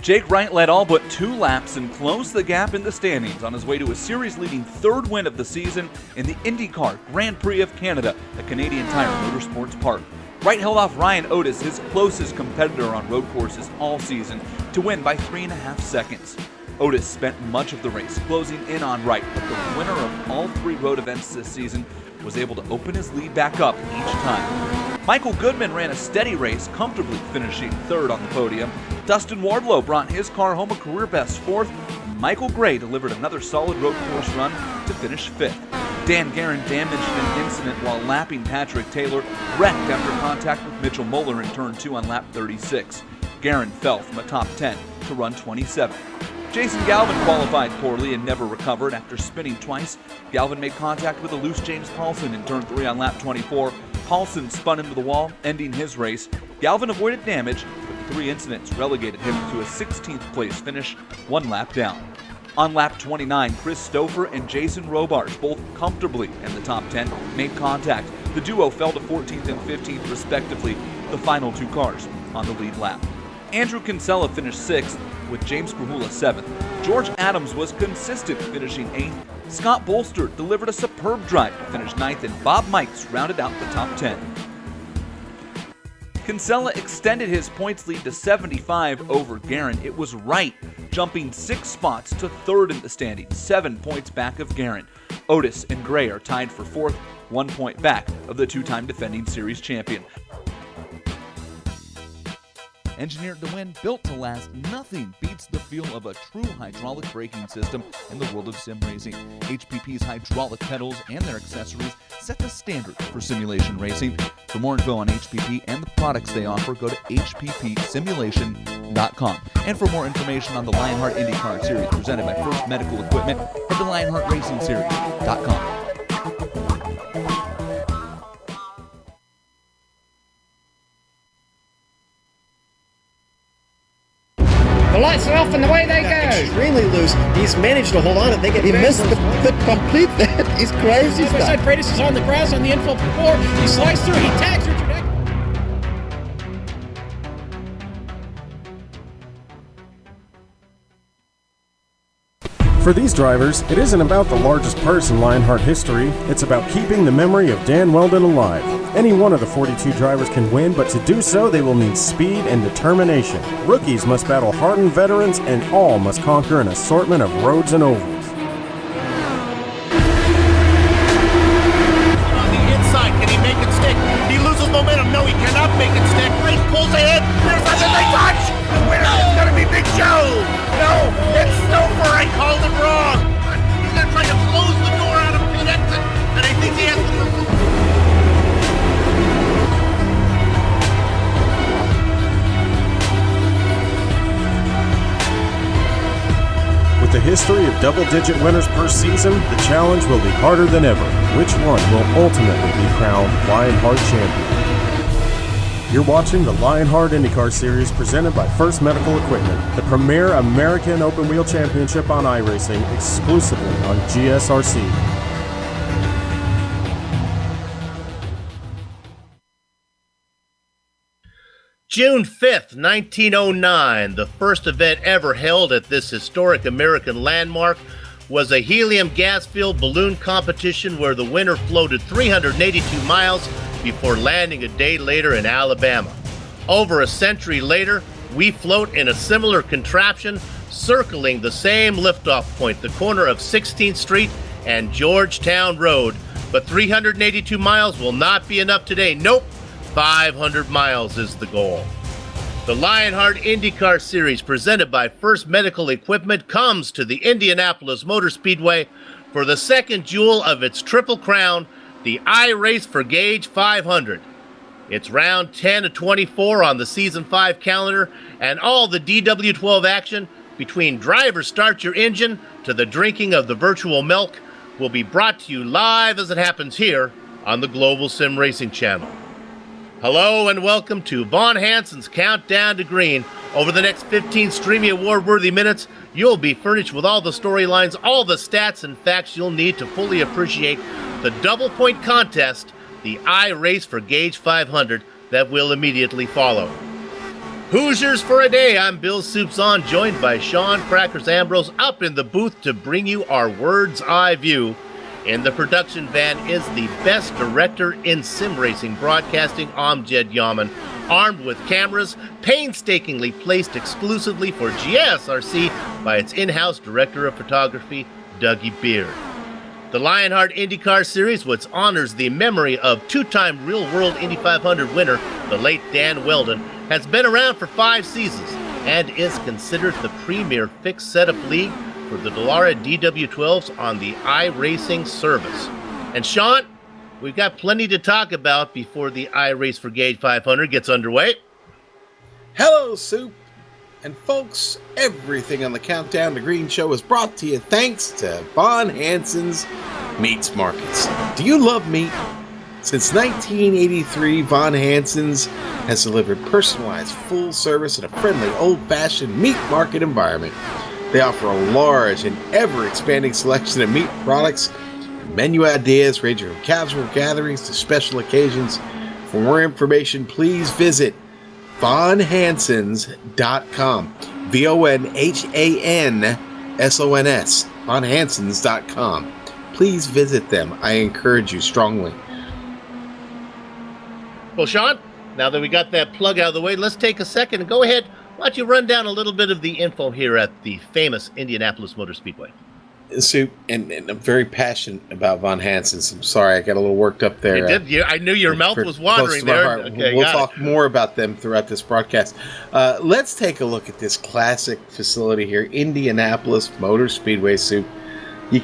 Jake Wright led all but 2 laps and closed the gap in the standings on his way to a series-leading 3rd win of the season in the IndyCar Grand Prix of Canada at Canadian Tire Motorsports Park. Wright held off Ryan Otis, his closest competitor on road courses all season, to win by 3.5 seconds. Otis spent much of the race closing in on Wright, but the winner of all 3 road events this season was able to open his lead back up each time. Michael Goodman ran a steady race, comfortably finishing 3rd on the podium. Dustin Wardlow brought his car home a career-best 4th. Michael Gray delivered another solid road course run to finish 5th. Dan Guerin damaged an incident while lapping Patrick Taylor, wrecked after contact with Mitchell Muller in turn 2 on lap 36. Guerin fell from a top 10 to run 27th. Jason Galvin qualified poorly and never recovered after spinning twice. Galvin made contact with a loose James Paulson in turn 3 on lap 24. Paulson spun into the wall, ending his race. Galvin avoided damage, but the 3 incidents relegated him to a 16th place finish, 1 lap down. On lap 29, Chris Stouffer and Jason Robards, both comfortably in the top 10, made contact. The duo fell to 14th and 15th respectively, the final 2 cars on the lead lap. Andrew Kinsella finished 6th, with James Krahula 7th. George Adams was consistent, finishing 8th. Scott Bolster delivered a superb drive to finish 9th, and Bob Mikes rounded out the top 10. Kinsella extended his points lead to 75 over Guerin. It was Wright, jumping 6 spots to 3rd in the standings, 7 points back of Guerin. Otis and Gray are tied for 4th, 1 point back of the 2-time defending series champion. Engineered to win, built to last, nothing beats the feel of a true hydraulic braking system in the world of sim racing. HPP's hydraulic pedals and their accessories set the standard for simulation racing. For more info on HPP and the products they offer, go to hppsimulation.com. And for more information on the Lionheart IndyCar Series presented by First Medical Equipment, head to lionheartracingseries.com. The lights are off and away they go. Extremely loose. He's managed to hold on and he missed the complete. That is crazy stuff. Side Freitas is on the grass on the infield before. He slides through. He tags Richard Eck. For these drivers, it isn't about the largest purse in Lionheart history, it's about keeping the memory of Dan Wheldon alive. Any one of the 42 drivers can win, but to do so, they will need speed and determination. Rookies must battle hardened veterans, and all must conquer an assortment of roads and ovals. On the inside, can he make it stick? He loses momentum. No, he cannot make it stick. Race pulls ahead. There's nothing they touch. The winner is going to be Big Joe. No, it's Stouffer. I called it wrong. He's going to try to close the door on him, connect it, and I think he has to remove. With the history of double-digit winners per season, the challenge will be harder than ever. Which one will ultimately be crowned Lionheart champion? You're watching the Lionheart IndyCar Series presented by First Medical Equipment, the premier American open-wheel championship on iRacing, exclusively on GSRC. June 5th, 1909, the first event ever held at this historic American landmark was a helium gas-filled balloon competition where the winner floated 382 miles before landing a day later in Alabama. Over a century later, we float in a similar contraption circling the same liftoff point, the corner of 16th Street and Georgetown Road. But 382 miles will not be enough today. Nope, 500 miles is the goal. The Lionheart IndyCar Series, presented by First Medical Equipment, comes to the Indianapolis Motor Speedway for the second jewel of its Triple Crown, the iRace for Gauge 500. It's round 10 of 24 on the Season 5 calendar, and all the DW12 action, between driver start your engine to the drinking of the virtual milk, will be brought to you live as it happens here on the Global Sim Racing Channel. Hello and welcome to Vaughn Hansen's Countdown to Green. Over the next 15 streaming award-worthy minutes, you'll be furnished with all the storylines, all the stats and facts you'll need to fully appreciate the double-point contest, the iRace for Gauge 500, that will immediately follow. Hoosiers for a day. I'm Bill Soupson, joined by Sean Crackers Ambrose up in the booth to bring you our Word's Eye view. In the production van is the best director in sim racing broadcasting, Amjad Yaman, armed with cameras painstakingly placed exclusively for GSRC by its in-house director of photography, Dougie Beard. The Lionheart IndyCar Series, which honors the memory of two-time real-world Indy 500 winner, the late Dan Wheldon, has been around for 5 seasons and is considered the premier fixed setup league for the Dallara DW12s on the iRacing service. And Sean, we've got plenty to talk about before the iRace for Gauge 500 gets underway. Hello, Soup. And folks, everything on the Countdown to Green show is brought to you thanks to Von Hansen's Meats Markets. Do you love meat? Since 1983, Von Hansen's has delivered personalized, full service in a friendly, old-fashioned meat market environment. They offer a large and ever-expanding selection of meat products and menu ideas ranging from casual gatherings to special occasions. For more information, please visit VonHansens.com. VonHansons. VonHansens.com. Please visit them. I encourage you strongly. Well, Sean, now that we got that plug out of the way, let's take a second and go ahead. Why don't you run down a little bit of the info here at the famous Indianapolis Motor Speedway? Soup, and I'm very passionate about Von Hansen's. I'm sorry, I got a little worked up there. I knew your mouth was wandering there. Okay, we'll talk more about them throughout this broadcast. Let's take a look at this classic facility here, Indianapolis Motor Speedway. Soup, you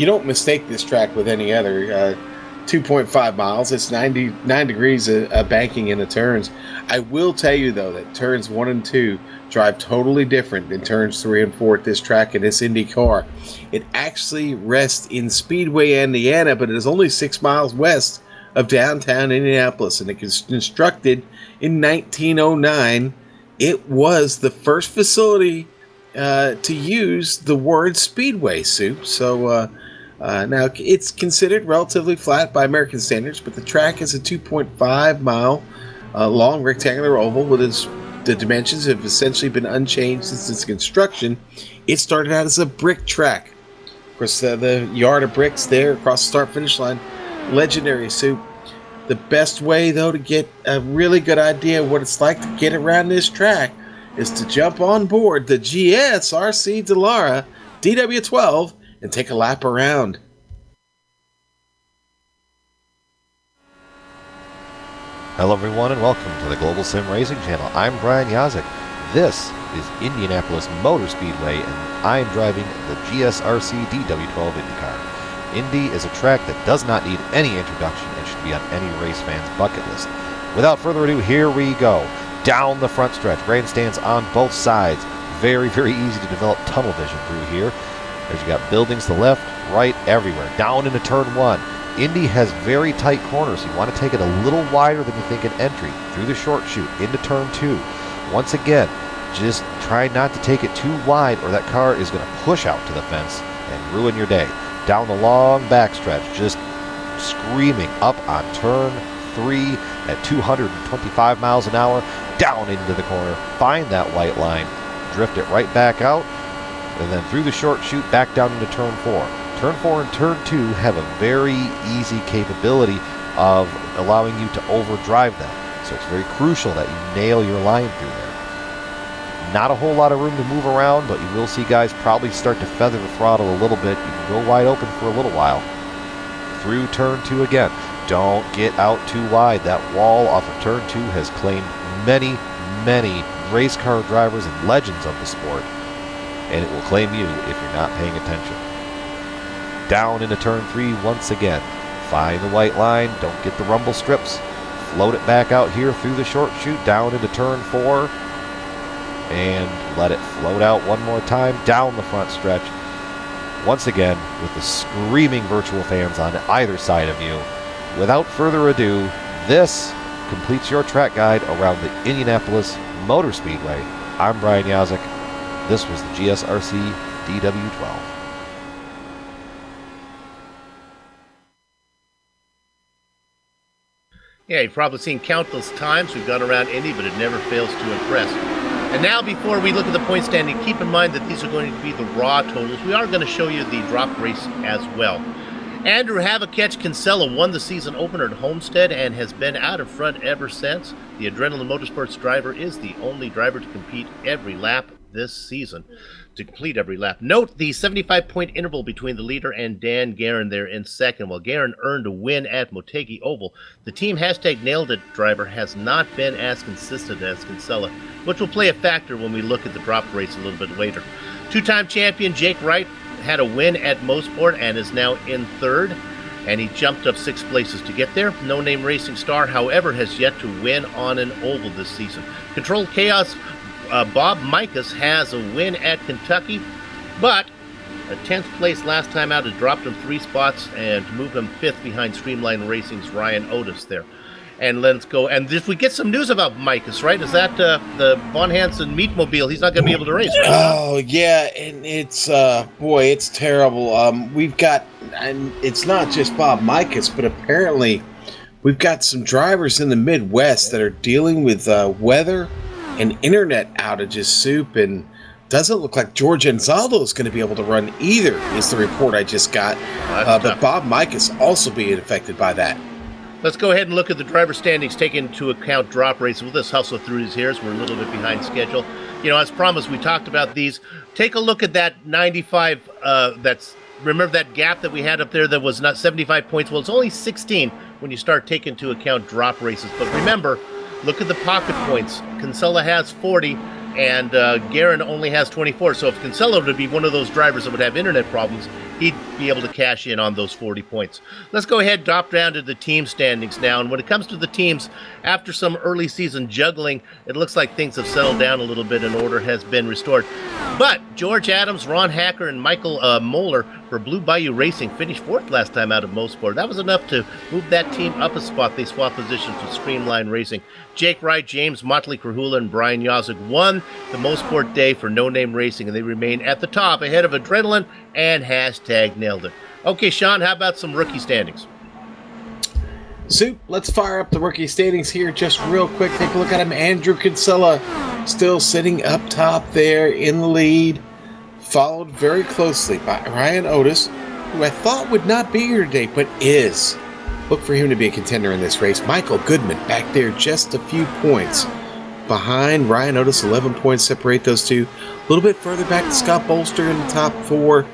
don't mistake this track with any other. 2.5 miles. It's 99 degrees of banking in the turns. I will tell you, though, that turns 1 and 2 drive totally different than turns 3 and 4 at this track in this Indy car. It actually rests in Speedway, Indiana, but it is only 6 miles west of downtown Indianapolis, and it was constructed in 1909. It was the first facility to use the word Speedway, Soup. So, now, it's considered relatively flat by American standards, but the track is a 2.5 mile long rectangular oval with the dimensions have essentially been unchanged since its construction. It started out as a brick track. Of course, the yard of bricks there across the start-finish line, legendary. Soup. The best way, though, to get a really good idea of what it's like to get around this track is to jump on board the GSRC Dallara DW12 and take a lap around. Hello everyone and welcome to the Global Sim Racing Channel. I'm Brian Yazek. This is Indianapolis Motor Speedway and I'm driving the GSRC DW12 IndyCar. Indy is a track that does not need any introduction and should be on any race fan's bucket list. Without further ado, here we go. Down the front stretch, grandstands on both sides. Very, very easy to develop tunnel vision through here. As you got buildings to the left, right, everywhere. Down into turn 1. Indy has very tight corners. You want to take it a little wider than you think in entry. Through the short chute, into turn 2. Once again, just try not to take it too wide or that car is going to push out to the fence and ruin your day. Down the long backstretch, just screaming up on turn 3 at 225 miles an hour. Down into the corner. Find that white line. Drift it right back out. And then through the short chute, back down into turn 4. Turn 4 and turn 2 have a very easy capability of allowing you to overdrive them. So it's very crucial that you nail your line through there. Not a whole lot of room to move around, but you will see guys probably start to feather the throttle a little bit. You can go wide open for a little while. Through turn 2 again. Don't get out too wide. That wall off of turn 2 has claimed many, many race car drivers and legends of the sport. And it will claim you if you're not paying attention. Down into turn 3 once again. Find the white line. Don't get the rumble strips. Float it back out here through the short chute. Down into turn 4. And let it float out one more time. Down the front stretch. Once again with the screaming virtual fans on either side of you. Without further ado, this completes your track guide around the Indianapolis Motor Speedway. I'm Brian Yazek. This was the GSRC DW12. Yeah, you've probably seen countless times we've gone around Indy, but it never fails to impress. And now, before we look at the point standing, keep in mind that these are going to be the raw totals. We are going to show you the drop race as well. Andrew Havakech Kinsella won the season opener at Homestead and has been out in front ever since. The Adrenaline Motorsports driver is the only driver to compete every lap this season. To complete every lap. Note the 75-point interval between the leader and Dan Guerin there in second. While Guerin earned a win at Motegi Oval, the team #NailedIt driver has not been as consistent as Kinsella, which will play a factor when we look at the drop race a little bit later. Two-time champion Jake Wright had a win at Mosport and is now in third, and he jumped up 6 places to get there. No Name Racing star, however, has yet to win on an oval this season. Controlled Chaos Bob Mikas has a win at Kentucky, but a 10th place last time out has dropped him 3 spots and moved him 5th behind Streamline Racing's Ryan Otis there. And let's go. And if we get some news about Mikas, right? Is that the Von Hansen Meatmobile? He's not going to be able to race, right? Oh, yeah, and it's, boy, it's terrible. We've got, and it's not just Bob Mikas, but apparently we've got some drivers in the Midwest that are dealing with weather and internet outages, Soup, and doesn't look like George Anzaldo is going to be able to run either, is the report I just got. But Bob Mikas also being affected by that. Let's go ahead and look at the driver standings, taking into account drop races. We'll just hustle through these here as we're a little bit behind schedule. You know, as promised, we talked about these. Take a look at that 95, remember that gap that we had up there that was not 75 points? Well, it's only 16 when you start taking into account drop races. But remember, look at the pocket points. Kinsella has 40, and Guerin only has 24. So if Kinsella would be one of those drivers that would have internet problems, he'd be able to cash in on those 40 points. Let's go ahead and drop down to the team standings now. And when it comes to the teams, after some early season juggling, it looks like things have settled down a little bit and order has been restored. But George Adams, Ron Hacker, and Michael Moeller for Blue Bayou Racing finished 4th last time out of Mosport. That was enough to move that team up a spot. They swapped positions with Streamline Racing. Jake Wright, James Motley Krahula, and Brian Yazig won the Mosport Day for No Name Racing, and they remain at the top ahead of Adrenaline and #NailedIt. Okay, Sean, how about some rookie standings? Soup, let's fire up the rookie standings here just real quick. Take a look at him. Andrew Kinsella still sitting up top there in the lead, followed very closely by Ryan Otis, who I thought would not be here today, but is. Look for him to be a contender in this race. Michael Goodman back there just a few points behind Ryan Otis. 11 points separate those two. A little bit further back to Scott Bolster in the top 4.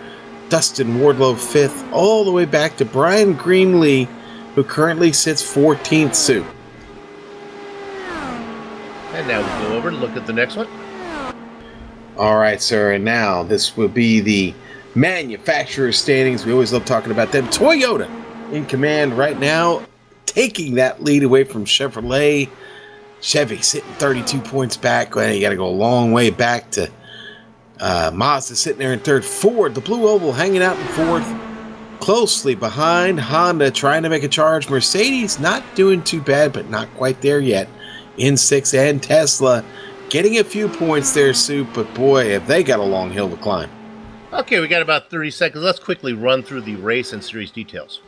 Dustin Wardlow 5th. All the way back to Brian Greenlee, who currently sits 14th, Soup. And now we go over and look at the next one. All right, sir. And now this will be the manufacturer standings. We always love talking about them. Toyota in command right now, taking that lead away from Chevrolet. Chevy sitting 32 points back. Well, you got to go a long way back to Mazda sitting there in 3rd. Ford, the Blue Oval, hanging out in 4th. Closely behind, Honda trying to make a charge. Mercedes not doing too bad, but not quite there yet in 6th. And Tesla getting a few points there, Soup. But boy, have they got a long hill to climb. Okay, we got about 30 seconds. Let's quickly run through the race and series details.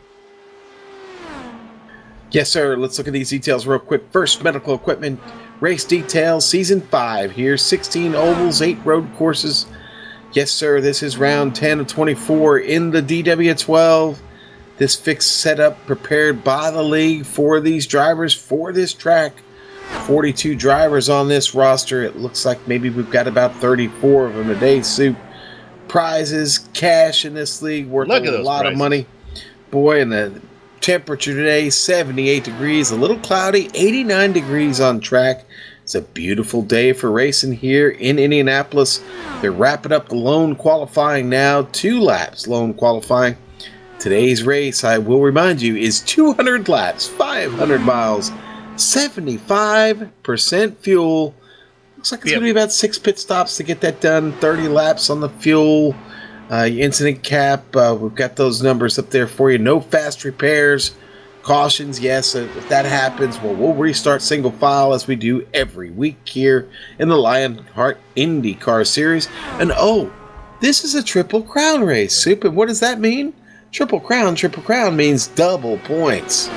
Yes, sir. Let's look at these details real quick. First, medical equipment, race details, Season 5 here. 16 ovals, 8 road courses. Yes, sir. This is round 10 of 24 in the DW12. This fixed setup prepared by the league for these drivers for this track. 42 drivers on this roster. It looks like maybe we've got about 34 of them today, Soup. Prizes, cash in this league worth a lot of money. Boy, and the temperature today, 78 degrees, a little cloudy, 89 degrees on track. It's a beautiful day for racing here in Indianapolis. They're wrapping up the lone qualifying now. 2 laps lone qualifying. Today's race, I will remind you, is 200 laps, 500 miles, 75% fuel. Looks like it's going to be about 6 pit stops to get that done. 30 laps on the fuel. Incident cap, we've got those numbers up there for you. No fast repairs. Cautions, yes, if that happens, well, we'll restart single file as we do every week here in the Lionheart IndyCar Series. And oh, this is a Triple Crown race, Soup. And what does that mean? Triple Crown means double points.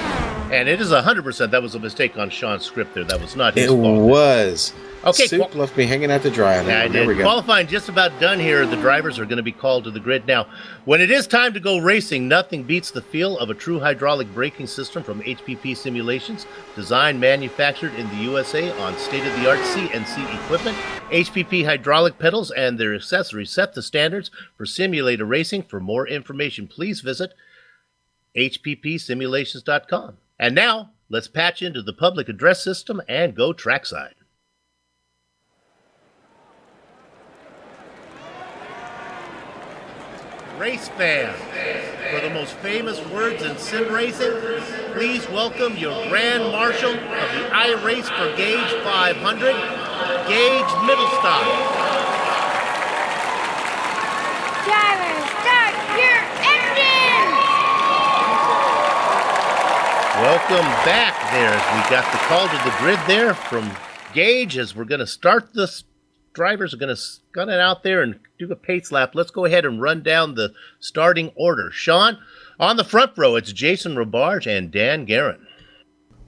And it is 100%. That was a mistake on Sean's script there. That was not his It fault. was. Okay, Soup left me hanging out to dry on that. Yeah, I one. There we did. go. Qualifying just about done here. The drivers are going to be called to the grid. Now, when it is time to go racing, nothing beats the feel of a true hydraulic braking system from HPP Simulations. Designed, manufactured in the USA on state-of-the-art CNC equipment. HPP hydraulic pedals and their accessories set the standards for simulator racing. For more information, please visit hppsimulations.com. And now, let's patch into the public address system and go trackside. Race fans, for the most famous words in sim racing, please welcome your Grand Marshal of the iRace for Gauge 500, Gauge Middlestock. Drivers, start your engines! Welcome back there as we got the call to the grid there from Gauge as we're going to start this. Drivers are going to gun it out there and do a pace lap. Let's go ahead and run down the starting order. Sean, on the front row, it's Jason Robarge and Dan Guerin.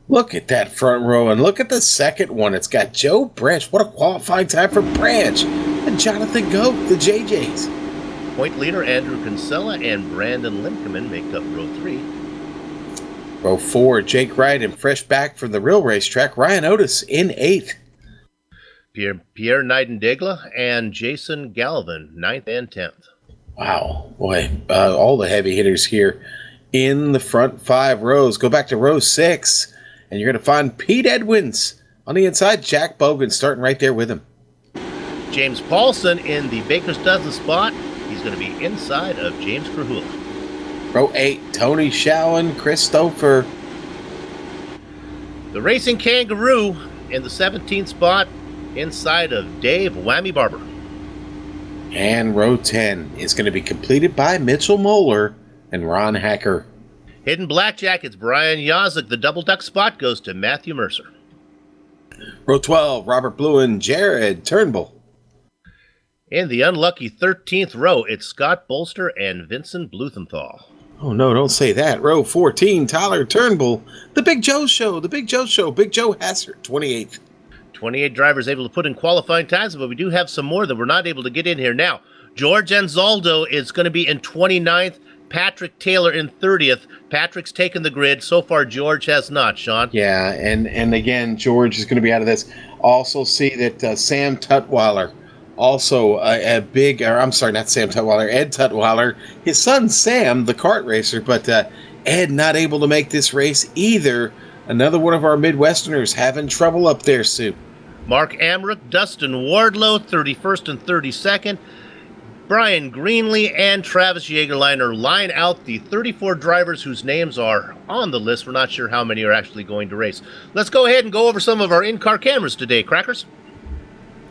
Look at that front row, and look at the second one. It's got Joe Branch. What a qualifying time for Branch. And Jonathan Goat, the JJs. Point leader Andrew Kinsella and Brandon Limkeman make up row 3. Row 4, Jake Wright, and fresh back from the real racetrack, Ryan Otis in 8th. Pierre Nightingale and Jason Galvin, 9th and 10th. Wow, boy, all the heavy hitters here in the front 5 rows. Go back to row 6, and you're going to find Pete Edwins on the inside. Jack Bogan starting right there with him. James Paulson in the Baker's Dozen spot. He's going to be inside of James Krahula. Row 8, Tony Showen, Christopher. The Racing Kangaroo in the 17th spot, inside of Dave Whammy Barber. And row 10 is going to be completed by Mitchell Moeller and Ron Hacker. Hidden Blackjack, it's Brian Yazek. The double duck spot goes to Matthew Mercer. Row 12, Robert Blue and Jared Turnbull. In the unlucky 13th row, it's Scott Bolster and Vincent Bluthenthal. Oh, no, don't say that. Row 14, Tyler Turnbull. The Big Joe Show, Big Joe Hassert, 28th. 28 drivers able to put in qualifying times, but we do have some more that we're not able to get in here. Now, George Anzaldo is going to be in 29th, Patrick Taylor in 30th. Patrick's taken the grid. So far, George has not, Sean. Yeah, and again, George is going to be out of this. Also see that Sam Tutwiler, also Ed Tutwiler, his son Sam, the kart racer, but Ed not able to make this race either. Another one of our Midwesterners having trouble up there, Sue. Mark Amrick, Dustin Wardlow, 31st and 32nd. Brian Greenlee and Travis Jagerliner line out the 34 drivers whose names are on the list. We're not sure how many are actually going to race. Let's go ahead and go over some of our in-car cameras today, Crackers.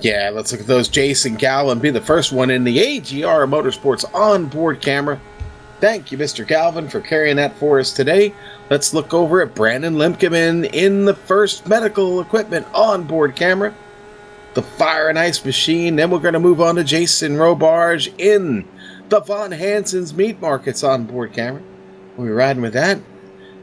Yeah, let's look at those. Jason Galvin be the first one in the AGR Motorsports onboard camera. Thank you, Mr. Galvin, for carrying that for us today. Let's look over at Brandon Limkeman in the first medical equipment onboard camera. The Fire and Ice Machine. Then we're going to move on to Jason Robarge in the Von Hansen's Meat Markets onboard camera. We'll be riding with that.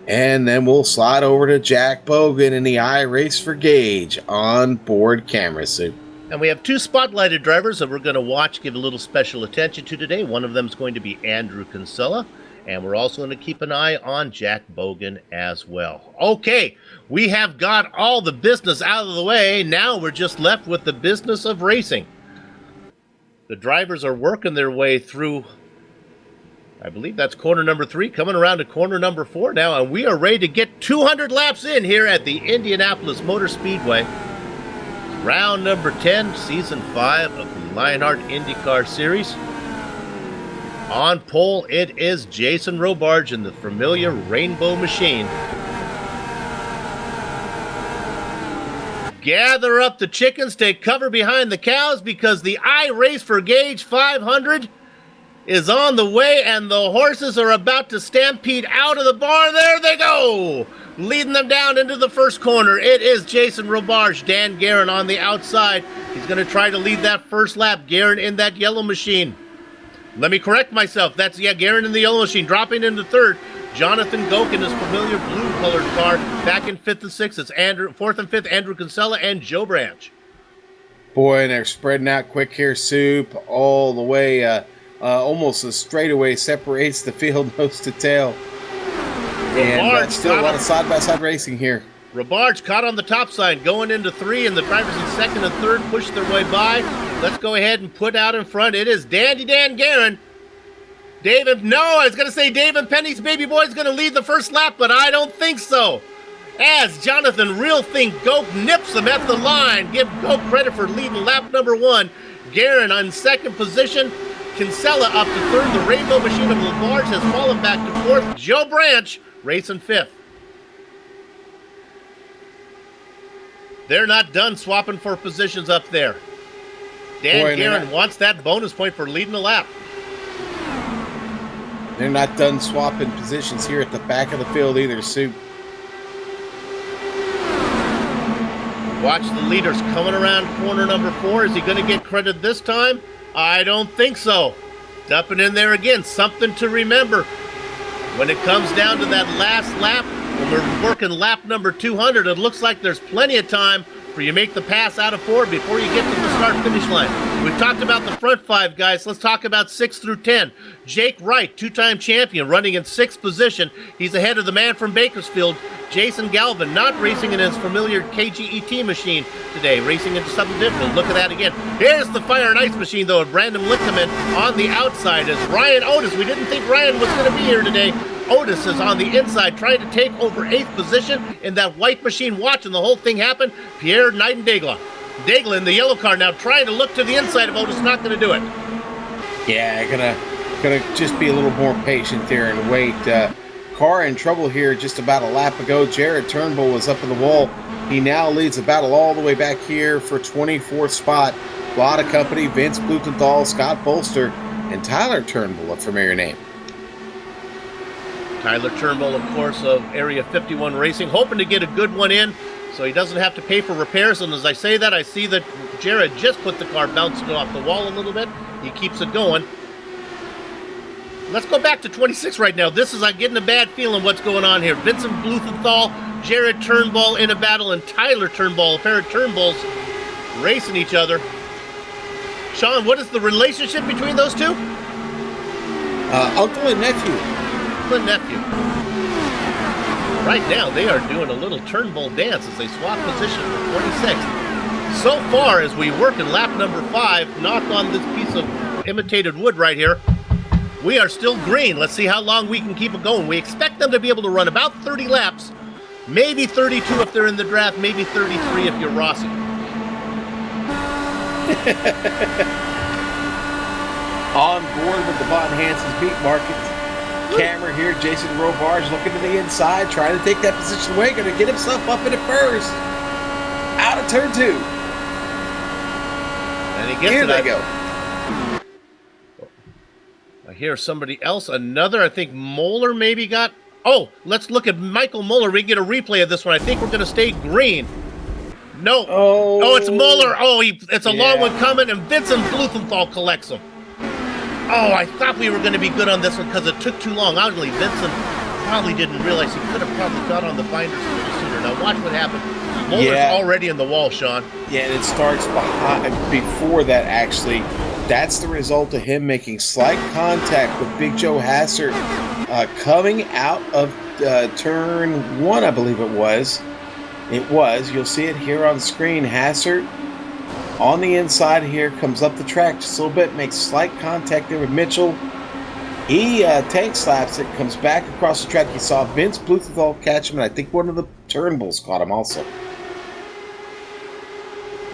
And then we'll slide over to Jack Bogan in the iRace for Gauge onboard camera suit. And we have 2 spotlighted drivers that we're going to watch, give a little special attention to today. One of them is going to be Andrew Kinsella, and we're also going to keep an eye on Jack Bogan as well. Okay, we have got all the business out of the way. Now we're just left with the business of racing. The drivers are working their way through, I believe that's corner number 3, coming around to corner number 4 now, and we are ready to get 200 laps in here at the Indianapolis Motor Speedway. Round number 10, Season 5 of the Lionheart IndyCar Series. On pole, it is Jason Robarge in the familiar Rainbow Machine. Gather up the chickens, take cover behind the cows, because the iRace for Gauge 500 is on the way, and the horses are about to stampede out of the barn. There they go! Leading them down into the first corner. It is Jason Robarge, Dan Guerin on the outside. He's going to try to lead that first lap. Guerin in that yellow machine. Let me correct myself. That's, Guerin in the yellow machine, dropping into third. Jonathan Goke in his familiar blue-colored car. Back in 5th and 6th, it's 4th and 5th, Andrew Kinsella and Joe Branch. Boy, and they're spreading out quick here, Soup, all the way. Almost a straightaway separates the field nose to tail. And still a lot of side-by-side racing here. Rabarge caught on the top side, going into 3, and the drivers in 2nd and 3rd push their way by. Let's go ahead and put out in front. It is Dandy Dan Guerin. Dave and Penny's baby boy is going to lead the first lap, but I don't think so. As Jonathan Real Thing Goke nips him at the line. Give Goke credit for leading lap number 1. Guerin on 2nd position. Kinsella up to 3rd. The Rainbow Machine of Labarge has fallen back to 4th. Joe Branch racing 5th. They're not done swapping for positions up there. Dan Guerin wants that bonus point for leading the lap. They're not done swapping positions here at the back of the field either, Soup. Watch the leaders coming around corner number 4. Is he going to get credit this time? I don't think so. Dumping in there again. Something to remember. When it comes down to that last lap, when we're working lap number 200, it looks like there's plenty of time for you to make the pass out of 4 before you get to the start-finish line. We've talked about the front 5 guys. Let's talk about 6 through 10. Jake Wright, 2-time champion, running in 6th position. He's ahead of the man from Bakersfield, Jason Galvin, not racing in his familiar KGET machine today, racing into something different. Look at that again. Here's the Fire and Ice machine, though, of Brandon Lichtman on the outside as Ryan Otis. We didn't think Ryan was going to be here today. Otis is on the inside trying to take over 8th position in that white machine, watching the whole thing happen. Pierre Nightingale. Daigle in the yellow car now trying to look to the inside of Otis, not going to do it. Yeah, gonna just be a little more patient there and wait. Car in trouble here just about a lap ago. Jared Turnbull was up in the wall. He now leads the battle all the way back here for 24th spot. A lot of company, Vince Blumenthal, Scott Bolster, and Tyler Turnbull, a familiar name. Tyler Turnbull, of course, of Area 51 Racing, hoping to get a good one in so he doesn't have to pay for repairs. And as I say that, I see that Jared just put the car bouncing off the wall a little bit. He keeps it going. Let's go back to 26 right now. I'm getting a bad feeling what's going on here. Vincent Blumenthal, Jared Turnbull in a battle, and Tyler Turnbull, a pair of Turnbulls racing each other. Sean, what is the relationship between those two? Uncle and nephew. Nephew. Right now, they are doing a little Turnbull dance as they swap position for 26th. So far, as we work in lap number 5, knock on this piece of imitated wood right here, we are still green. Let's see how long we can keep it going. We expect them to be able to run about 30 laps, maybe 32 if they're in the draft, maybe 33 if you're Rossi. On board with the Von Hansen's beat markets. Camera here, Jason Robarge looking to the inside, trying to take that position away, going to get himself up into first. Out of turn 2. And he gets here it. They go. I hear somebody else, I think Moeller maybe got... Oh, let's look at Michael Moeller. We can get a replay of this one. I think we're going to stay green. No. Oh, it's Moeller. Oh, it's a long one coming, and Vincent Blumenthal collects him. Oh, I thought we were going to be good on this one because it took too long. Obviously, Vincent probably didn't realize he could have probably got on the binders a little sooner. Now, watch what happened. Moeller's already in the wall, Sean. Yeah, and it starts before that, actually. That's the result of him making slight contact with Big Joe Hassert coming out of turn 1, I believe it was. You'll see it here on the screen. Hassert on the inside here, comes up the track just a little bit, makes slight contact there with Mitchell. He tank slaps it, comes back across the track. You saw Vince Blumenthal catch him, and I think one of the Turnbulls caught him also.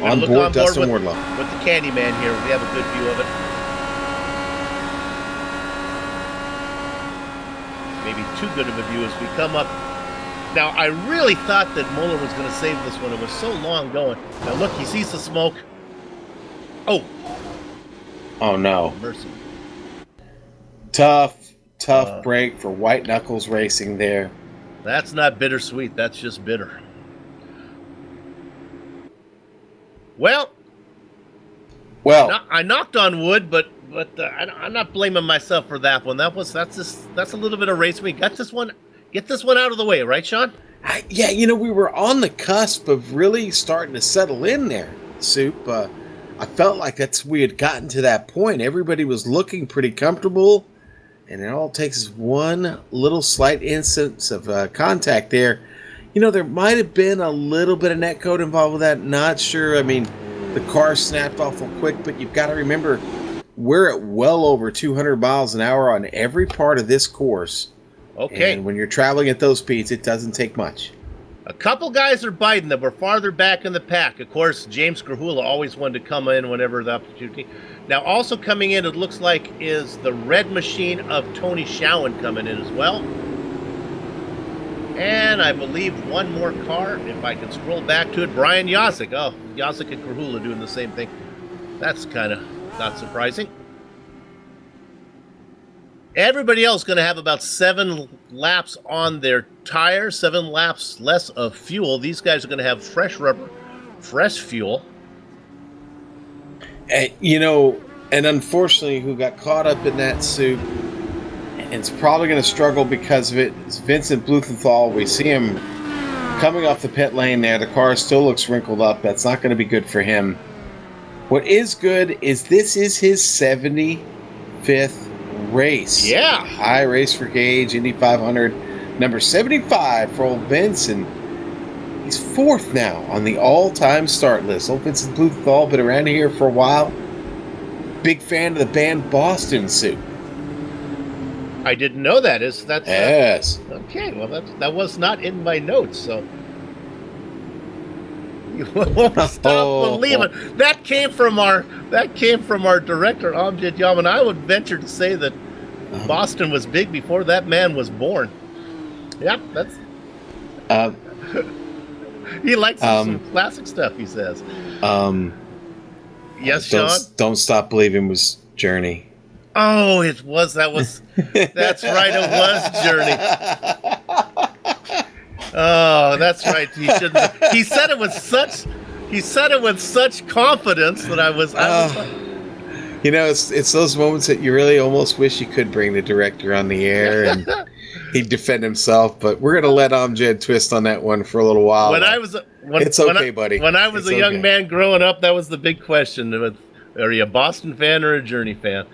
On board Dustin Wardlow. With the Candyman here, we have a good view of it. Maybe too good of a view as we come up. Now, I really thought that Moeller was going to save this one. It was so long going. Now, look, he sees the smoke. Oh, no. Mercy. Tough break for White Knuckles Racing there. That's not bittersweet. That's just bitter. Well, I knocked on wood, but but I'm not blaming myself for that one. That's a little bit of race week. Get this one out of the way, right, Sean? Yeah, we were on the cusp of really starting to settle in there, Soup. I felt like we had gotten to that point. Everybody was looking pretty comfortable, and it all takes one little slight instance of contact there. There might have been a little bit of netcode involved with that. Not sure. I mean, the car snapped awful quick, but you've got to remember, we're at well over 200 miles an hour on every part of this course. Okay. And when you're traveling at those speeds, it doesn't take much. A couple guys are biting that were farther back in the pack. Of course, James Grahula always wanted to come in whenever the opportunity. Now, also coming in, it looks like, is the red machine of Tony Schowen coming in as well. And I believe one more car, if I can scroll back to it, Brian Yasek. Oh, Yasek and Grahula doing the same thing. That's kind of not surprising. Everybody else going to have about 7 laps on their tires, 7 laps less of fuel. These guys are going to have fresh rubber, fresh fuel. And unfortunately, who got caught up in that Soup, and it's probably going to struggle because of it, is Vincent Blumenthal. We see him coming off the pit lane there. The car still looks wrinkled up. That's not going to be good for him. What is good is this is his 75th race. Yeah. High race for Gage, Indy 500, number 75 for old Vince, and he's 4th now on the all-time start list. Old Vincent Blumenthal, been around here for a while. Big fan of the band Boston, Soup. I didn't know that. Yes. Okay, well, that was not in my notes, so you won't stop believing. That came from our director, Amjad Yaman. I would venture to say that Boston was big before that man was born. Yep, that's. He likes some classic stuff, he says. Yes, Sean? Don't Stop Believing was Journey. Oh, that's right, it was Journey. Oh, that's right. He said it with such confidence that I was like, it's those moments that you really almost wish you could bring the director on the air and he'd defend himself, but we're gonna let Amjad twist on that one for a little while. Buddy. When I was a young man growing up, that was the big question. Are you a Boston fan or a Journey fan?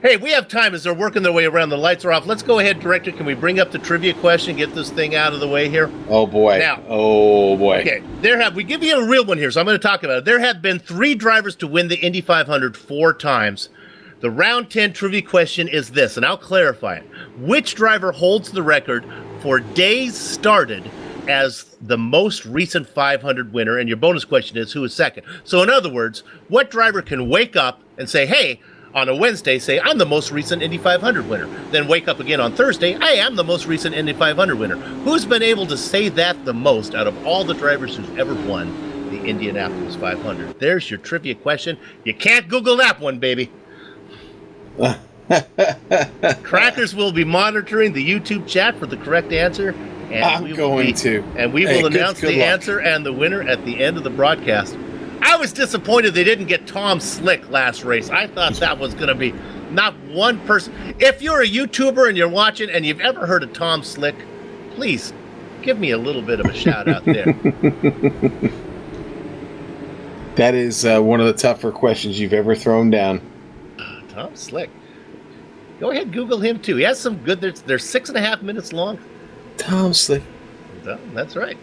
Hey, we have time as they're working their way around. The lights are off. Let's go ahead, Director. Can we bring up the trivia question, get this thing out of the way here? Oh, boy. Okay. We give you a real one here, so I'm going to talk about it. There have been 3 drivers to win the Indy 500 4 times. The round 10 trivia question is this, and I'll clarify it. Which driver holds the record for days started as the most recent 500 winner? And your bonus question is, who is second? So in other words, what driver can wake up and say, hey, on a Wednesday, say, I'm the most recent Indy 500 winner. Then wake up again on Thursday, I am the most recent Indy 500 winner. Who's been able to say that the most out of all the drivers who've ever won the Indianapolis 500? There's your trivia question. You can't Google that one, baby. Crackers will be monitoring the YouTube chat for the correct answer. And we will announce the answer and the winner at the end of the broadcast. I was disappointed they didn't get Tom Slick last race. I thought that was going to be not one person. If you're a YouTuber and you're watching and you've ever heard of Tom Slick, please give me a little bit of a shout out there. That is one of the tougher questions you've ever thrown down. Tom Slick. Go ahead, Google him too. He has some good. They're 6.5 minutes long. Tom Slick. That's right.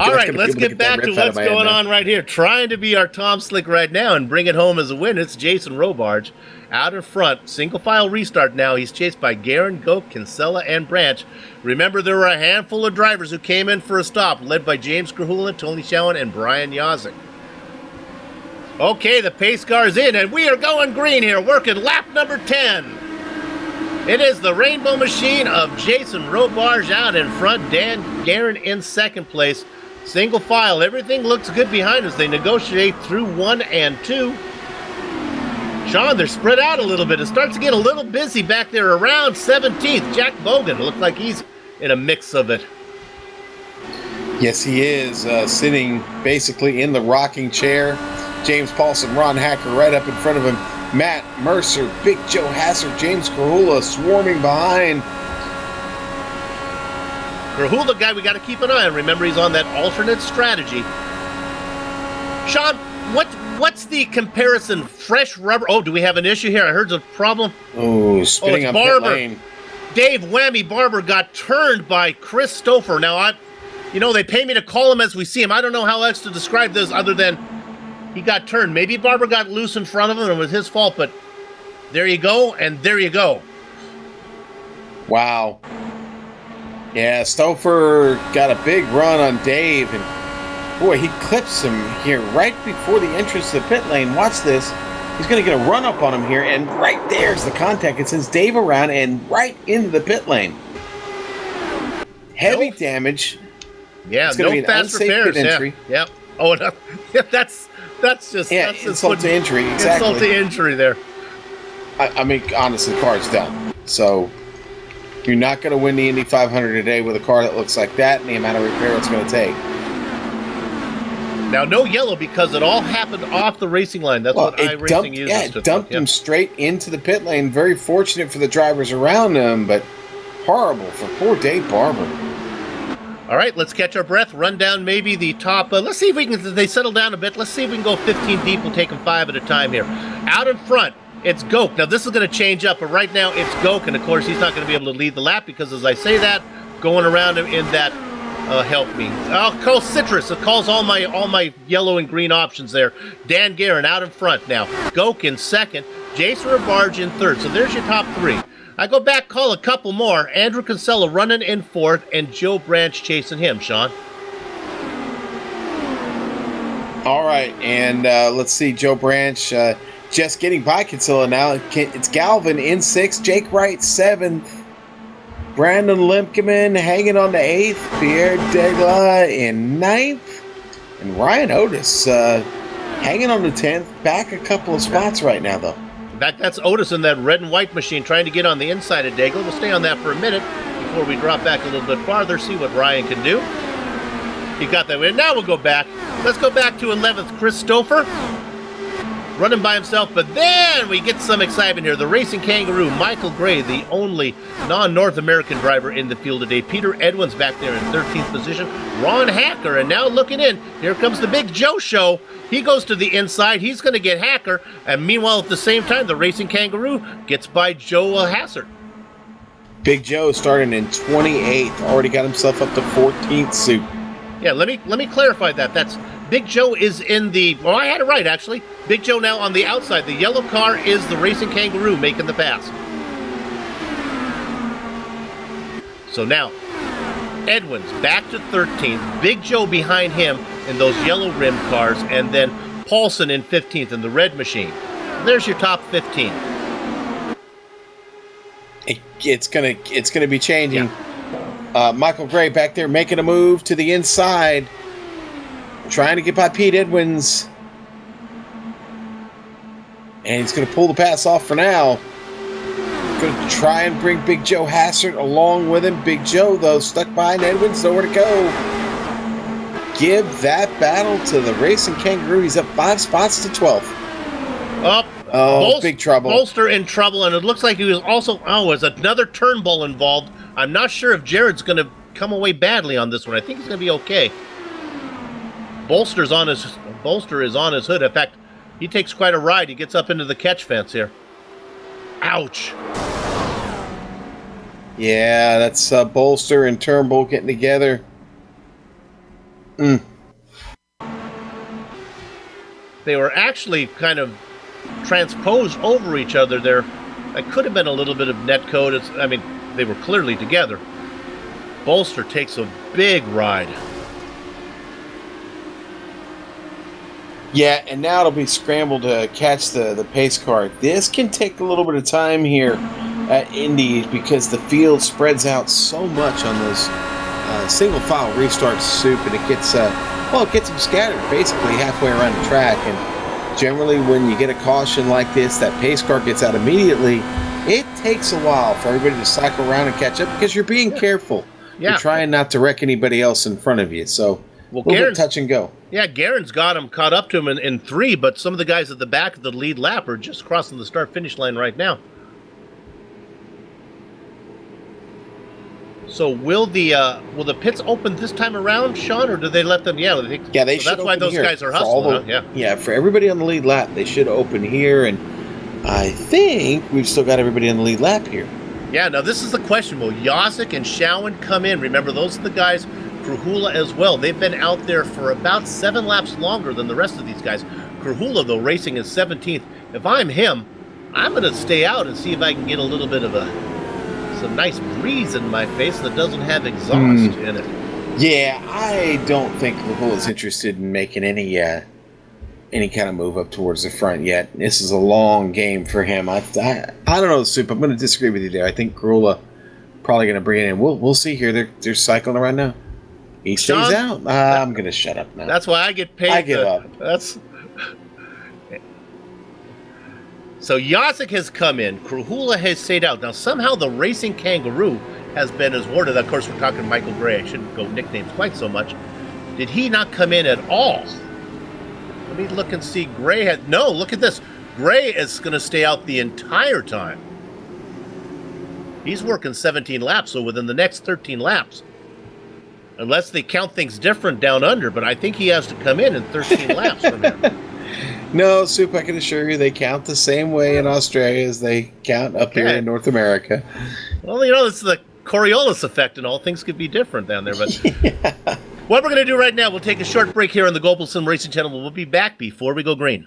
All right, let's get back to what's going on right here. Trying to be our Tom Slick right now and bring it home as a win. It's Jason Robarge out in front. Single file restart now. He's chased by Guerin, Goke, Kinsella, and Branch. Remember, there were a handful of drivers who came in for a stop, led by James Grahula, Tony Schowen, and Brian Yasek. Okay, the pace car's in, and we are going green here, working lap number 10. It is the Rainbow Machine of Jason Robarge out in front, Dan Guerin in second place. Single file, everything looks good behind us. They negotiate through 1 and 2. Sean, they're spread out a little bit. It starts to get a little busy back there around 17th. Jack Bogan, looks like he's in a mix of it. Yes, he is, sitting basically in the rocking chair. James Paulson, Ron Hacker right up in front of him. Matt Mercer, Big Joe Hassert, James Carhula swarming behind. Carhula guy we got to keep an eye on. Remember, he's on that alternate strategy. Sean, what's the comparison? Fresh rubber. Oh, do we have an issue here? I heard a problem. Oh, spinning it's on pit Barber. lane. Dave Whammy Barber got turned by Chris Stouffer. Now, they pay me to call him as we see him. I don't know how else to describe this other than he got turned. Maybe Barber got loose in front of him and it was his fault, but there you go, and there you go. Wow. Yeah, Stouffer got a big run on Dave, and boy, he clips him here right before the entrance to the pit lane. Watch this. He's going to get a run up on him here, and right there's the contact. It sends Dave around and right into the pit lane. Heavy damage. Yeah, it's going to be an fast unsafe repairs. pit entry. Yeah. Oh, no. That's just insult to injury. Exactly. Insult to injury there. I mean, honestly, the car's done. So you're not going to win the Indy 500 today with a car that looks like that and the amount of repair it's going to take. Now, no yellow because it all happened off the racing line. That's what iRacing uses. Yeah, it dumped him straight into the pit lane. Very fortunate for the drivers around him, but horrible for poor Dave Barber. All right, let's catch our breath. Run down maybe the top. Let's see if we can. They settle down a bit. Let's see if we can go 15 deep. We'll take them 5 at a time here. Out in front, it's Goke. Now, this is going to change up, but right now it's Goke, and of course, he's not going to be able to lead the lap because, as I say that, going around him in that. Help me. I'll call Citrus. It calls all my yellow and green options there. Dan Guerin out in front now. Goke in second. Jason Rabarge in third. So there's your top 3. I go back, call a couple more. Andrew Kinsella running in fourth, and Joe Branch chasing him, Sean. All right, and let's see. Joe Branch just getting by Kinsella now. It's Galvin in 6th. Jake Wright 7th. Brandon Limpkeman hanging on to 8th, Pierre Degla in 9th, and Ryan Otis hanging on to 10th. Back a couple of spots right now, though. In fact, that's Otis in that red and white machine trying to get on the inside of Degla. We'll stay on that for a minute before we drop back a little bit farther, see what Ryan can do. He got that way. Now we'll go back. Let's go back to 11th, Chris Stouffer. Running by himself, but then we get some excitement here. The Racing Kangaroo, Michael Gray, the only non-North American driver in the field today. Peter Edwins back there in 13th position. Ron Hacker, and now looking in, here comes the Big Joe show. He goes to the inside. He's going to get Hacker, and meanwhile, at the same time, the Racing Kangaroo gets by Joe Hassert. Big Joe starting in 28th, already got himself up to 14th suit. Yeah, let me clarify that. That's Big Joe is in the, well, I had it right, actually. Big Joe now on the outside. The yellow car is the Racing Kangaroo making the pass. So now, Edwins back to 13th. Big Joe behind him in those yellow rim cars. And then Paulson in 15th in the red machine. There's your top 15. It's gonna be changing. Yeah. Michael Gray back there making a move to the inside. Trying to get by Pete Edwins. And he's going to pull the pass off for now. Going to try and bring Big Joe Hassert along with him. Big Joe, though, stuck behind Edwins. Nowhere to go. Give that battle to the Racing Kangaroo. He's up 5 spots to 12th. Big trouble. Bolster in trouble, and it looks like he was also, there's another Turnbull involved. I'm not sure if Jared's going to come away badly on this one. I think he's going to be okay. Bolster is on his hood. In fact, he takes quite a ride. He gets up into the catch fence here. Ouch. Yeah, that's Bolster and Turnbull getting together. They were actually kind of transposed over each other there. That could have been a little bit of net code. They were clearly together. Bolster takes a big ride. Yeah, and now it'll be scrambled to catch the pace car. This can take a little bit of time here at Indy because the field spreads out so much on those single file restart soup, and it gets them scattered basically halfway around the track. And generally, when you get a caution like this, that pace car gets out immediately. It takes a while for everybody to cycle around and catch up because you're being careful. Yeah. You're trying not to wreck anybody else in front of you. So a little bit touch and go. Yeah, Guerin's got him caught up to him in 3, but some of the guys at the back of the lead lap are just crossing the start-finish line right now. So will the pits open this time around, Sean, or do they let them? Yeah, they should. That's why those guys are hustling. Yeah, for everybody on the lead lap, they should open here, and I think we've still got everybody on the lead lap here. Yeah, now this is the question: will Yazik and Schauen come in? Remember, those are the guys. Krahula as well. They've been out there for about 7 laps longer than the rest of these guys. Krahula, though, racing in 17th. If I'm him, I'm going to stay out and see if I can get a little bit of some nice breeze in my face that doesn't have exhaust in it. Yeah, I don't think Krahula's interested in making any kind of move up towards the front yet. This is a long game for him. I don't know, Soup. I'm going to disagree with you there. I think Krahula probably going to bring it in. We'll see here. They're cycling around now. He stays out. I'm going to shut up now. That's why I get paid. I give up. So Yazik has come in. Krahula has stayed out. Now, somehow the Racing Kangaroo has been awarded. Of course, we're talking Michael Gray. I shouldn't go nicknames quite so much. Did he not come in at all? Let me look and see. Gray had... No, look at this. Gray is going to stay out the entire time. He's working 17 laps, so within the next 13 laps. Unless they count things different down under, but I think he has to come in 13 laps from here. No, Soup, I can assure you they count the same way in Australia as they count up here in North America. Well, it's the Coriolis effect, and all things could be different down there. But what we're going to do right now, we'll take a short break here on the Global Sim Racing Channel. We'll be back before we go green.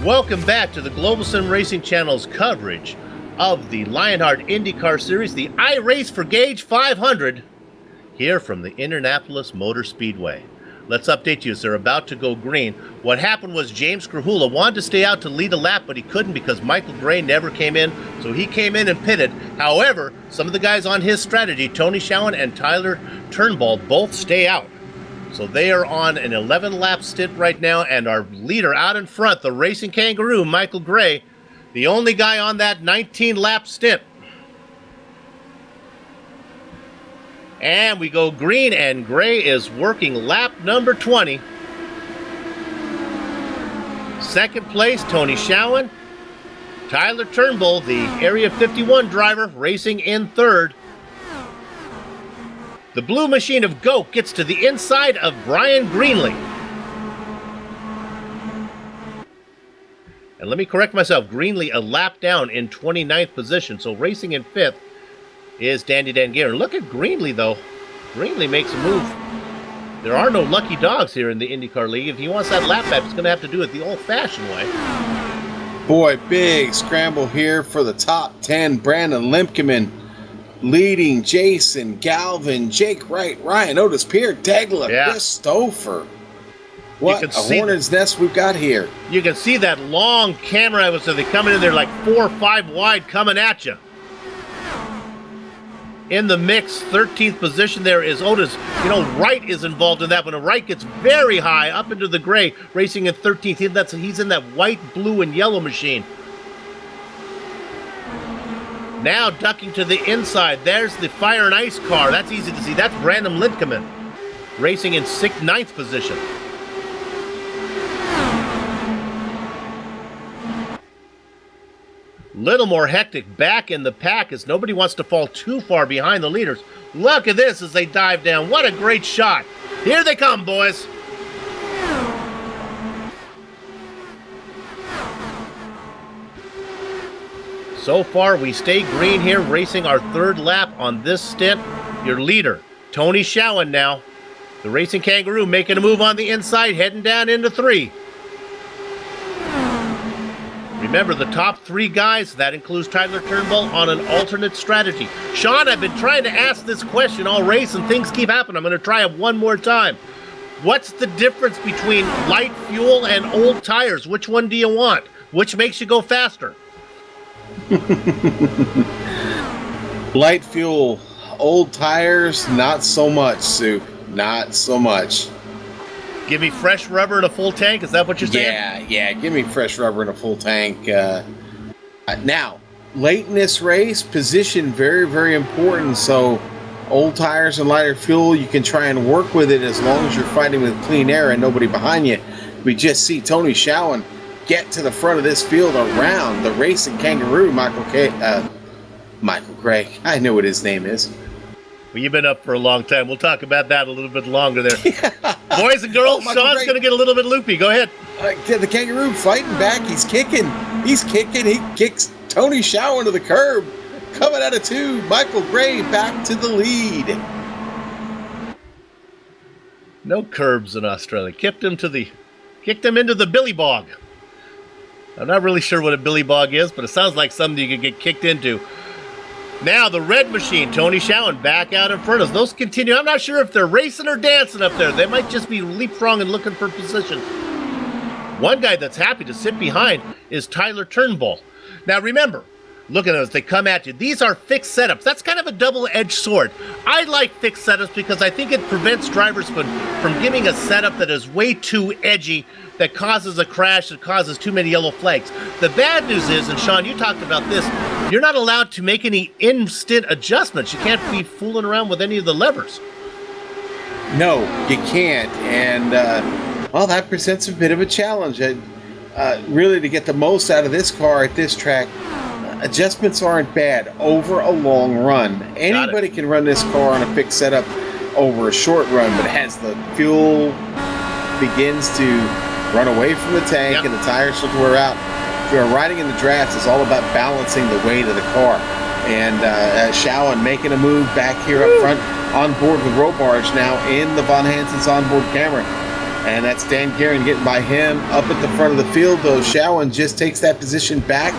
Welcome back to the Global Sim Racing Channel's coverage of the Lionheart IndyCar Series, the iRace for Gauge 500, here from the Indianapolis Motor Speedway. Let's update you as they're about to go green. What happened was James Krahula wanted to stay out to lead a lap, but he couldn't because Michael Gray never came in, so he came in and pitted. However, some of the guys on his strategy, Tony Schauen and Tyler Turnbull, both stay out. So they are on an 11-lap stint right now, and our leader out in front, the Racing Kangaroo, Michael Gray, the only guy on that 19-lap stint. And we go green, and Gray is working lap number 20. Second place, Tony Schowen. Tyler Turnbull, the Area 51 driver, racing in third. The blue machine of Goat gets to the inside of Brian Greenlee. And let me correct myself, Greenlee a lap down in 29th position, so racing in 5th is Dandy Dan Guerin. Look at Greenlee, though. Greenlee makes a move. There are no lucky dogs here in the IndyCar League. If he wants that lap back, he's going to have to do it the old-fashioned way. Boy, big scramble here for the top 10. Brandon Lemkeman leading Jason Galvin, Jake Wright, Ryan Otis, Pierre Degla, Chris Stouffer. What a hornet's nest we've got here. You can see that long camera. So they're coming in there like 4 or 5 wide coming at you. In the mix, 13th position there is Otis. You know, Wright is involved in that one. Wright gets very high up into the gray, racing in 13th. He's in that white, blue, and yellow machine. Now ducking to the inside. There's the Fire and Ice car. That's easy to see. That's Brandon Lindkeman, racing in 9th position. Little more hectic back in the pack as nobody wants to fall too far behind the leaders. Look at this as they dive down. What a great shot. Here they come, boys. So far, we stay green here, racing our 3rd lap on this stint. Your leader, Tony Schowen now. The Racing Kangaroo making a move on the inside, heading down into 3. Remember, the top 3 guys, that includes Tyler Turnbull, on an alternate strategy. Sean, I've been trying to ask this question all race, and things keep happening. I'm going to try it one more time. What's the difference between light fuel and old tires? Which one do you want? Which makes you go faster? Light fuel, old tires, not so much, Soup. Not so much. Give me fresh rubber and a full tank? Is that what you're saying? Yeah. Give me fresh rubber and a full tank. Now, late in this race, position very, very important. So, old tires and lighter fuel, you can try and work with it as long as you're fighting with clean air and nobody behind you. We just see Tony Schowen get to the front of this field around the Racing Kangaroo, Michael Craig. I know what his name is. Well, you've been up for a long time. We'll talk about that a little bit longer there. Boys and girls, Sean's going to get a little bit loopy. Go ahead. The Kangaroo fighting back. He's kicking. He kicks Tony Schowen to the curb. Coming out of 2, Michael Gray back to the lead. No curbs in Australia. Kicked him into the billy bog. I'm not really sure what a billy bog is, but it sounds like something you could get kicked into. Now the red machine, Tony Schowen, back out in front of us. Those continue. I'm not sure if they're racing or dancing up there. They might just be leapfrogging and looking for position. One guy that's happy to sit behind is Tyler Turnbull. Now remember, look at those. They come at you. These are fixed setups. That's kind of a double-edged sword. I like fixed setups because I think it prevents drivers from giving a setup that is way too edgy, that causes a crash, that causes too many yellow flags. The bad news is, and Sean, you talked about this, you're not allowed to make any instant adjustments. You can't be fooling around with any of the levers. No, you can't. And, well, that presents a bit of a challenge. Really, to get the most out of this car at this track, adjustments aren't bad over a long run. Anybody can run this car on a fixed setup over a short run, but as the fuel begins to run away from the tank and the tires start to wear out, if you're riding in the drafts, it's all about balancing the weight of the car. And Schowen making a move back here up front on board with Robarge now in the Von Hansen's onboard camera. And that's Dan Guerin getting by him up at the front of the field, though. Schowen just takes that position back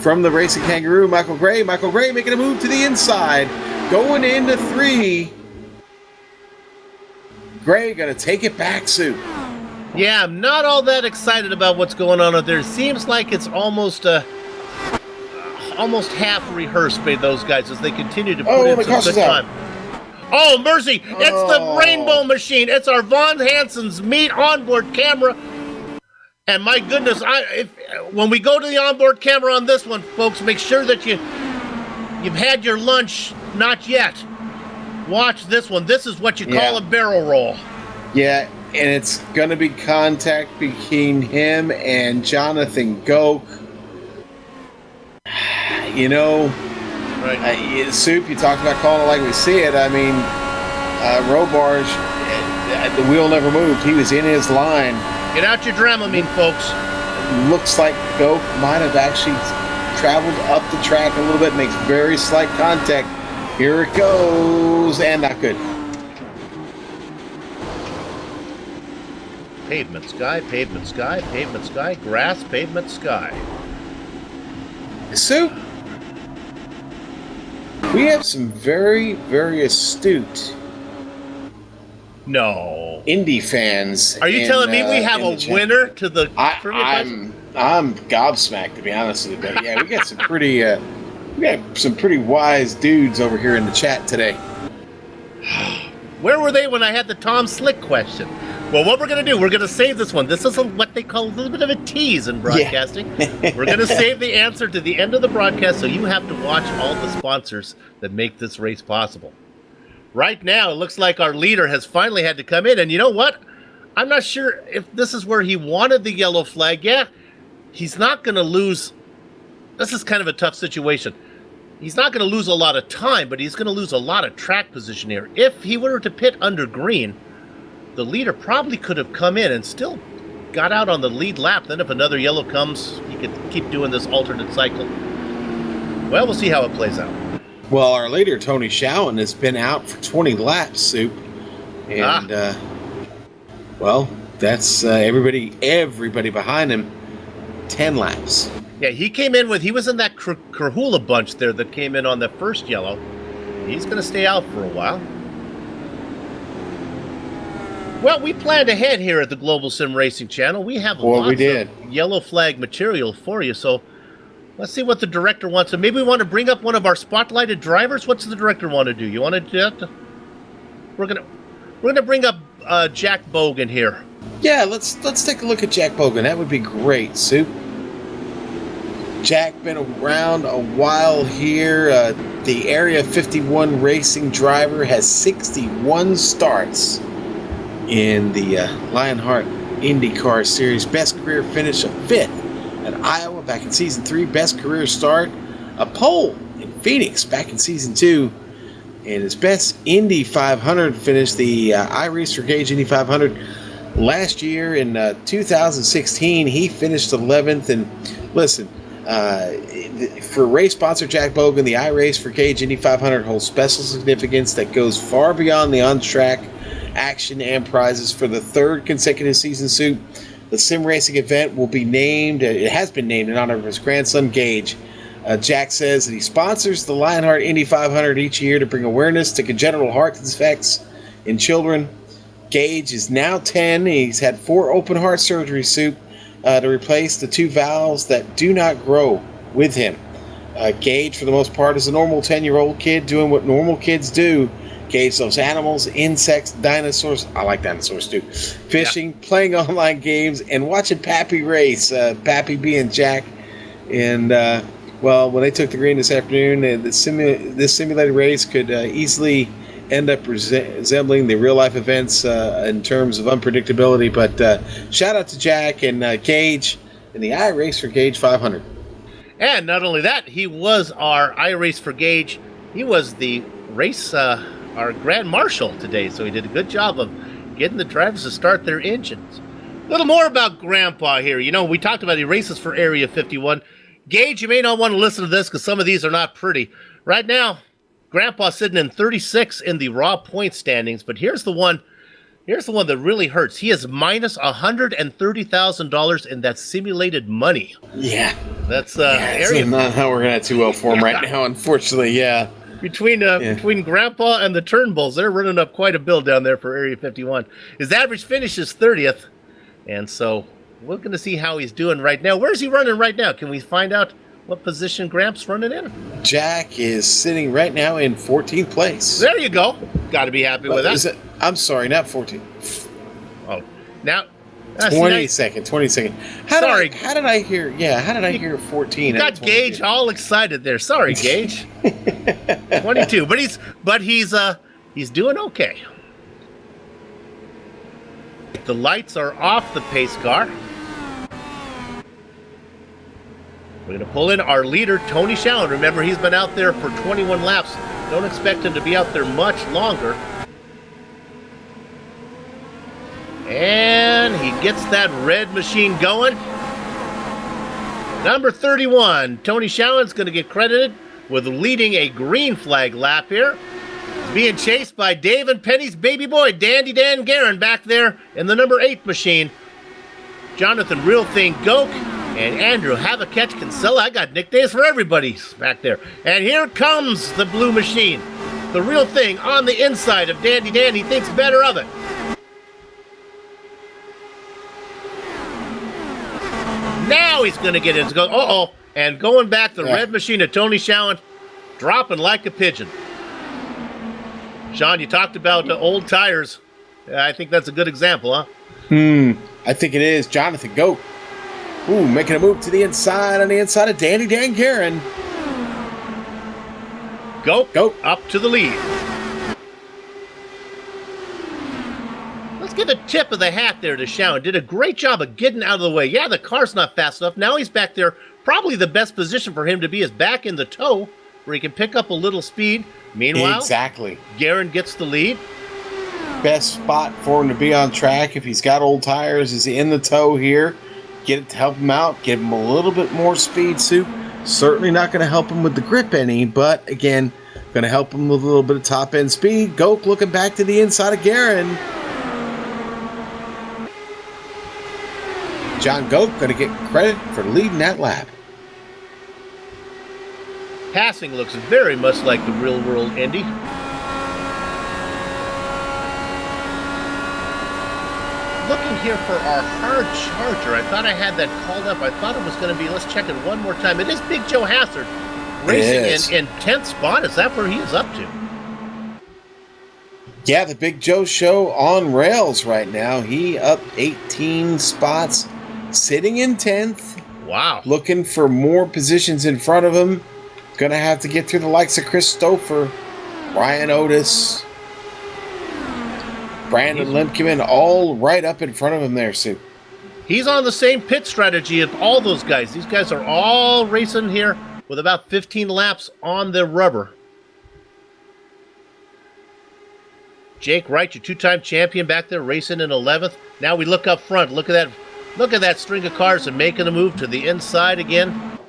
from the Racing Kangaroo. Michael Gray making a move to the inside, going into 3. Gray gonna take it back, Sue. Yeah, I'm not all that excited about what's going on out there. It seems like it's almost half rehearsed by those guys as they continue to put in some good time. Oh, mercy! It's the Rainbow Machine. It's our Von Hansen's meat onboard camera. And my goodness, when we go to the onboard camera on this one, folks, make sure that you've had your lunch. Not yet. Watch this one. This is what you call a barrel roll. Yeah, and it's going to be contact between him and Jonathan Goke. You know, Right. Soup, you talked about calling it like we see it. I mean, Robarge, the wheel never moved. He was in his line. Get out your Dramamine, folks. Looks like Goke might have actually traveled up the track a little bit, makes very slight contact. Here it goes, and not good. Pavement sky, pavement sky, pavement sky, grass, pavement sky. Soup, we have some very, very astute No. Indy fans. Are you telling me we have a winner to the trivia question? I'm gobsmacked, to be honest with you. But yeah, we got some pretty wise dudes over here in the chat today. Where were they when I had the Tom Slick question? Well, what we're going to do, we're going to save this one. This is what they call a little bit of a tease in broadcasting. Yeah. We're going to save the answer to the end of the broadcast, so you have to watch all the sponsors that make this race possible. Right now, it looks like our leader has finally had to come in, and you know what? I'm not sure if this is where he wanted the yellow flag. Yeah, he's not going to lose. This is kind of a tough situation. He's not going to lose a lot of time, but he's going to lose a lot of track position here. If he were to pit under green, the leader probably could have come in and still got out on the lead lap. Then if another yellow comes, he could keep doing this alternate cycle. Well, we'll see how it plays out. Well, our leader, Tony Schowen, has been out for 20 laps, Soup. And, well, that's everybody behind him, 10 laps. Yeah, he came in he was in that Krahula bunch there that came in on the first yellow. He's going to stay out for a while. Well, we planned ahead here at the Global Sim Racing Channel. We have lots of yellow flag material for you, so let's see what the director wants. So maybe we want to bring up one of our spotlighted drivers. What's the director want to do? You want to do that? We're gonna bring up Jack Bogan here. Yeah, let's take a look at Jack Bogan. That would be great, Soup. Jack been around a while here. The Area 51 racing driver has 61 starts in the Lionheart IndyCar Series. Best career finish of 5th at Iowa back in Season 3. Best career start, a pole in Phoenix back in Season 2. And his best Indy 500 finish, the iRace for Gage Indy 500. Last year in 2016, he finished 11th. And listen, for race sponsor Jack Bogan, the iRace for Gage Indy 500 holds special significance that goes far beyond the on-track action and prizes. For the 3rd consecutive season, Soup, the sim racing event will be named, it has been named in honor of his grandson Gage. Jack says that he sponsors the Lionheart Indy 500 each year to bring awareness to congenital heart defects in children. Gage is now 10. He's had 4 open heart surgeries, Soup, to replace the 2 valves that do not grow with him. Gage, for the most part, is a normal 10-year-old kid doing what normal kids do. Gage loves animals, insects, dinosaurs. I like dinosaurs too. Fishing, playing online games, and watching Pappy race. Pappy being Jack. And, well, when they took the green this afternoon, this simulated race could easily end up resembling the real-life events in terms of unpredictability. But shout out to Jack and Gage in the iRace for Gage 500. And not only that, he was our iRace for Gage. He was the race, our Grand Marshal today, so he did a good job of getting the drivers to start their engines. A little more about Grandpa here. You know, we talked about he races for Area 51. Gage, you may not want to listen to this because some of these are not pretty. Right now, Grandpa's sitting in 36 in the raw point standings, but here's the one that really hurts. He is minus $130,000 in that simulated money. Yeah. That's that's not how we're going to do well for him right now, unfortunately, yeah. Between Grandpa and the Turnbulls, they're running up quite a bill down there for Area 51. His average finish is 30th, and so we're going to see how he's doing right now. Where's he running right now? Can we find out what position Gramps running in? Jack is sitting right now in 14th place. There you go. Got to be happy with that. I'm sorry, not 14. Oh, now 22nd. How did I hear 14? You got Gage all excited there. Sorry, Gage. 22, but he's doing okay. The lights are off the pace car. We're going to pull in our leader, Tony Shallen. Remember, he's been out there for 21 laps. Don't expect him to be out there much longer. And he gets that red machine going. Number 31, Tony Shallen's going to get credited with leading a green flag lap here. He's being chased by Dave and Penny's baby boy, Dandy Dan Guerin, back there in the number 8 machine. Jonathan Real Thing Goke and Andrew Have a Catch Kinsella. I got nicknames for everybody back there. And here comes the blue machine. The Real Thing on the inside of Dandy Dan. He thinks better of it. Now he's going to get in. Uh-oh. And going back, the red machine of Tony Shallen dropping like a pigeon. Sean, you talked about old tires. I think that's a good example, huh? I think it is. Jonathan Goat. Ooh, making a move to the inside on the inside of Dandy Dan Guerin. Goat up to the lead. Let's give a tip of the hat there to Shallen. Did a great job of getting out of the way. Yeah, the car's not fast enough. Now he's back there. Probably the best position for him to be is back in the toe, where he can pick up a little speed. Meanwhile, exactly. Guerin gets the lead. Best spot for him to be on track if he's got old tires is in the toe here. Get it to help him out. Give him a little bit more speed, Soup. Certainly not going to help him with the grip any, but again, going to help him with a little bit of top end speed. Goat looking back to the inside of Guerin. John Goat going to get credit for leading that lap. Passing looks very much like the real world Indy. Looking here for our hard charger. I thought I had that called up. I thought it was going to be, let's check it one more time. It is Big Joe Hassard racing in 10th spot. Is that where he is up to? Yeah, the Big Joe show on rails right now. He up 18 spots, sitting in 10th. Wow. Looking for more positions in front of him. Going to have to get through the likes of Chris Stouffer, Ryan Otis, Brandon Lemkeman, all right up in front of him there, Sue. He's on the same pit strategy of all those guys. These guys are all racing here with about 15 laps on the rubber. Jake Wright, your two-time champion back there racing in 11th. Now we look up front. Look at that string of cars and making a move to the inside again.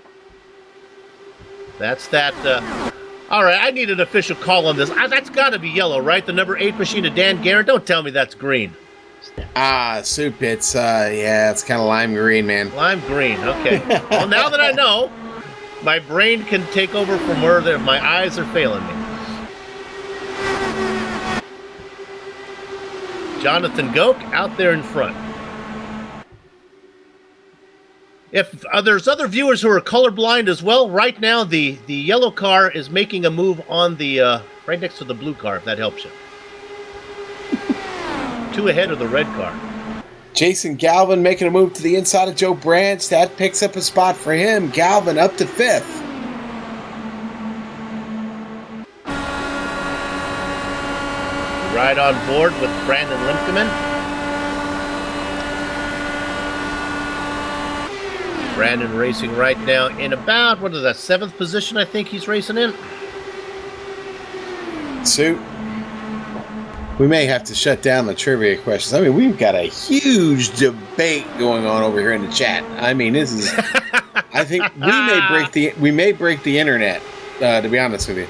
That's that. All right, I need an official call on this. That's got to be yellow, right? The number 8 machine of Dan Guerin. Don't tell me that's green. Soup. It's it's kind of lime green, man. Lime green. Okay. Well, now that I know, my brain can take over from where my eyes are failing me. Jonathan Goke out there in front. If there's other viewers who are colorblind as well, right now the yellow car is making a move on the right next to the blue car, if that helps you. 2 ahead of the red car. Jason Galvin making a move to the inside of Joe Branch. That picks up a spot for him. Galvin up to 5th. Right on board with Brandon Lemkeman. Brandon racing right now in about, 7th position I think he's racing in. Sue, we may have to shut down the trivia questions. I mean, we've got a huge debate going on over here in the chat. I mean, this is, I think we may break the internet, to be honest with you.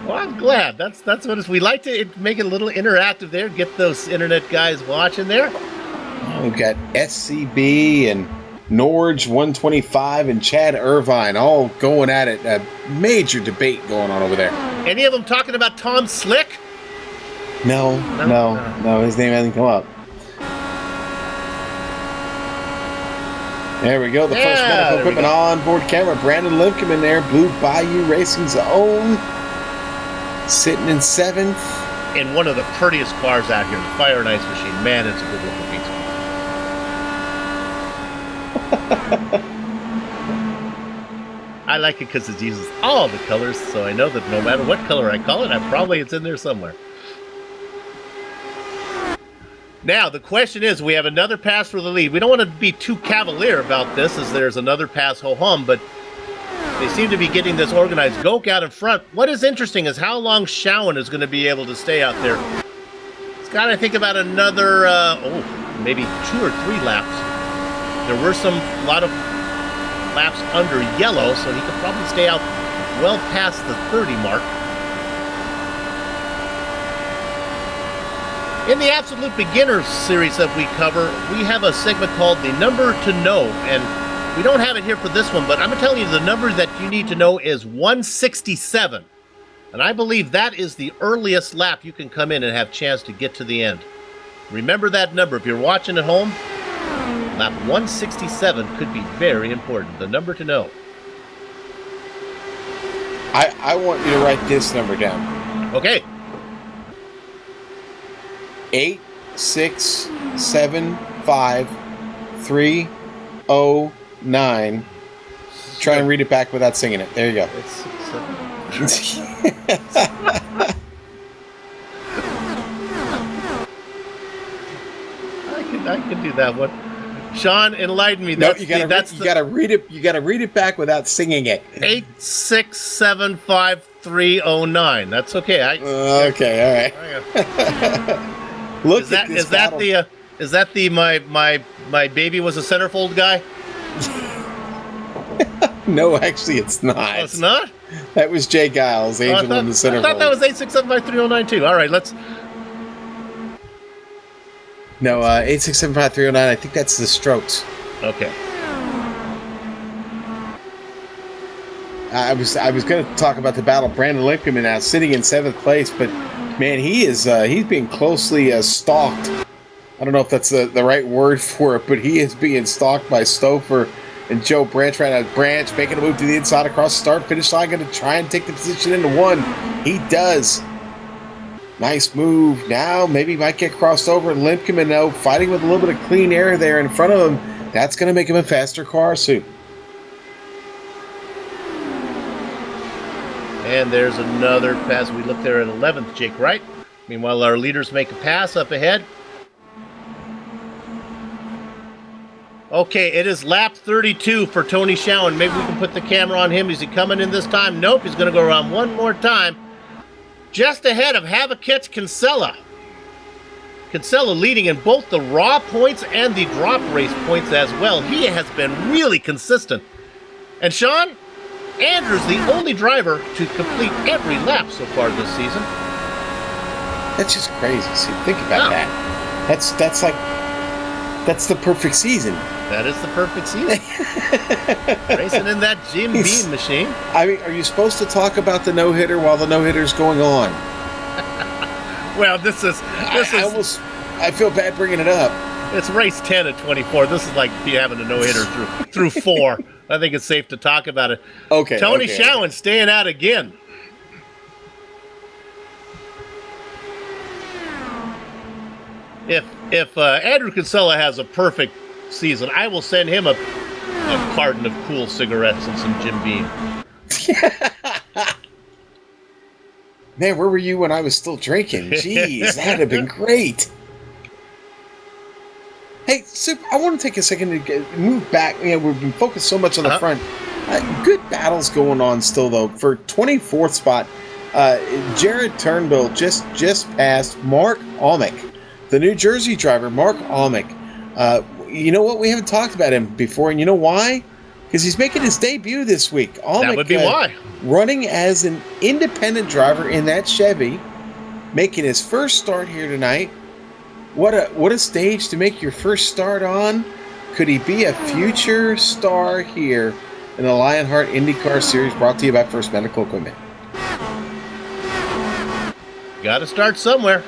Well, I'm glad. That's what it is. We like to make it a little interactive there, get those internet guys watching there. We've got SCB and Norge 125 and Chad Irvine all going at it. A major debate going on over there. Any of them talking about Tom Slick? No. His name hasn't come up. There we go. The first medical equipment on board camera. Brandon Lemkeman there. Blue Bayou Racing's own. Sitting in 7th. In one of the prettiest cars out here, the Fire and Ice Machine. Man, it's a good looking piece. I like it because it uses all the colors, so I know that no matter what color I call it, it's in there somewhere. Now, the question is, we have another pass for the lead. We don't want to be too cavalier about this, as there's another pass ho-hum, but they seem to be getting this organized. Goke out in front. What is interesting is how long Schowen is going to be able to stay out there. It's got to think about another, maybe 2 or 3 laps. There were a lot of laps under yellow, so he could probably stay out well past the 30 mark. In the Absolute Beginners series that we cover, we have a segment called The Number to Know, and we don't have it here for this one, but I'm going to tell you the number that you need to know is 167. And I believe that is the earliest lap you can come in and have a chance to get to the end. Remember that number. If you're watching at home, lap 167 could be very important. The number to know. I want you to write this number down. Okay. 8675309. Try and read it back without singing it. There you go. 867. I can do that one. Sean, enlighten me. No, you gotta read it. You gotta read it back without singing it. 8675309. That's okay. Okay, all right. Look, is that the my baby was a centerfold guy? No, actually, it's not. Oh, it's not. That was Jay Giles, Angel in the centerfold. I thought that was 8675309 too. All right, let's. No, 8675309. I think that's the Strokes. Okay. I was going to talk about the battle. Brandon Lippman now sitting in 7th place, but man, he's being closely stalked. I don't know if that's the right word for it, but he is being stalked by Stouffer and Joe Branch right now. Branch making a move to the inside across the start-finish line, going to try and take the position into 1. He does. Nice move. Now maybe might get crossed over. And Lippman now fighting with a little bit of clean air there in front of him. That's going to make him a faster car soon. And there's another pass. We look there at 11th, Jake Wright. Meanwhile, our leaders make a pass up ahead. Okay, it is lap 32 for Tony Schowen. Maybe we can put the camera on him. Is he coming in this time? Nope, he's going to go around one more time. Just ahead of Havakets Kinsella. Kinsella leading in both the raw points and the drop race points as well. He has been really consistent. And Sean, Andrew's the only driver to complete every lap so far this season. That's just crazy. See, think about that. That's the perfect season. That is the perfect season. Racing in that Jim Beam machine. I mean, are you supposed to talk about the no-hitter while the no-hitter's going on? Well, I feel bad bringing it up. It's race 10 at 24. This is like you having a no-hitter through 4. I think it's safe to talk about it. Okay. Tony Schowen staying out again. If Andrew Kinsella has a perfect season, I will send him a carton of cool cigarettes and some Jim Beam. Man, where were you when I was still drinking? Jeez, that'd have been great. Hey, Soup, I want to take a second to move back. You know, we've been focused so much on the front. Good battles going on still, though. For 24th spot, Jared Turnbull just passed Mark Almec, the New Jersey driver, Mark Almec. You know what? We haven't talked about him before, and you know why? Because he's making his debut this week. Almec, that would be why. Running as an independent driver in that Chevy, making his first start here tonight. What a stage to make your first start on. Could he be a future star here in the Lionheart IndyCar Series, brought to you by First Medical Equipment? Got to start somewhere.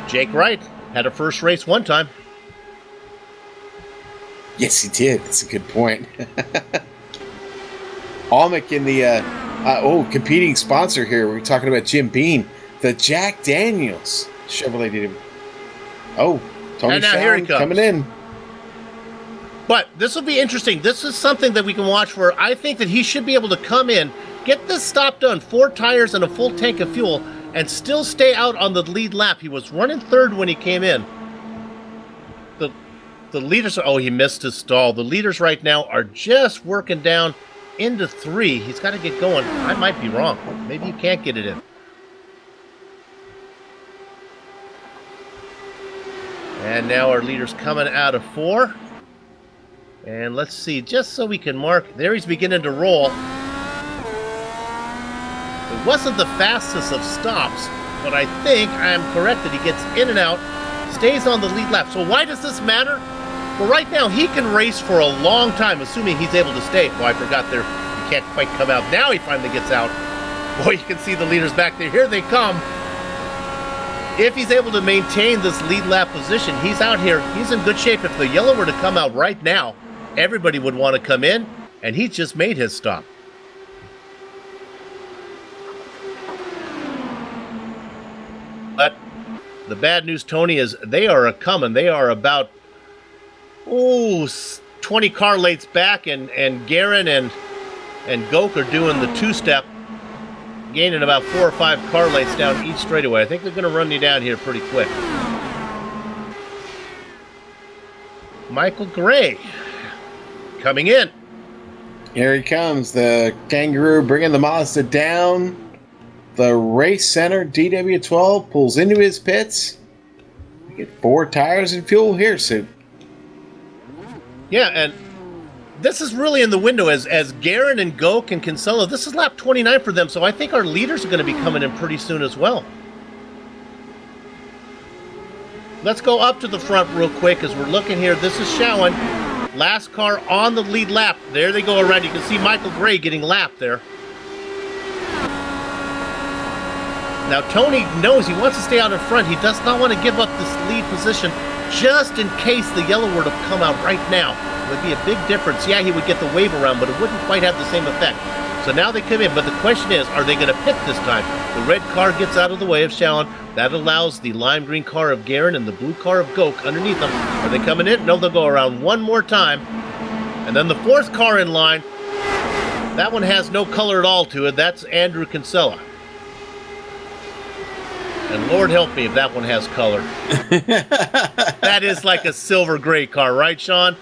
Jake Wright had a first race one time. Yes, he did. That's a good point. Almec in the competing sponsor here. We're talking about Jim Beam, the Jack Daniels Chevrolet did him. Oh, Tony and now here he comes. Coming in. But this will be interesting. This is something that we can watch for. I think that he should be able to come in, get this stop done, 4 tires and a full tank of fuel, and still stay out on the lead lap. He was running third when he came in. The leaders are, he missed his stall. The leaders right now are just working down into 3. He's got to get going. I might be wrong. Maybe you can't get it in. And now our leader's coming out of 4. And let's see, just so we can mark, there he's beginning to roll. It wasn't the fastest of stops, but I think I am correct that he gets in and out, stays on the lead lap. So why does this matter? Well, right now he can race for a long time, assuming he's able to stay. Oh, I forgot there, he can't quite come out. Now he finally gets out. Boy, you can see the leaders back there. Here they come. If he's able to maintain this lead lap position, he's out here. He's in good shape. If the yellow were to come out right now, everybody would want to come in, and he just made his stop. But the bad news, Tony, is they are a-coming. They are about 20 car lengths back, and Guerin and Goke are doing the two-step, gaining about 4 or 5 car lengths down each straightaway. I think they're going to run you down here pretty quick. Michael Gray coming in. Here he comes, the Kangaroo bringing the Mazda down. The race center DW12 pulls into his pits. We get 4 tires and fuel here soon. Yeah, and this is really in the window as Guerin and Goke and Kinsella. This is lap 29 for them, so I think our leaders are going to be coming in pretty soon as well. Let's go up to the front real quick as we're looking here. This is Showen. Last car on the lead lap. There they go around. You can see Michael Gray getting lapped there. Now, Tony knows he wants to stay out in front. He does not want to give up this lead position just in case the yellow were to come out right now. It would be a big difference. Yeah, he would get the wave around, but it wouldn't quite have the same effect. So now they come in, but the question is, are they going to pit this time? The red car gets out of the way of Showen. That allows the lime green car of Guerin and the blue car of Goke underneath them. Are they coming in? No, they'll go around one more time. And then the 4th car in line, that one has no color at all to it. That's Andrew Kinsella. And Lord help me if that one has color. That is like a silver gray car, right, Sean?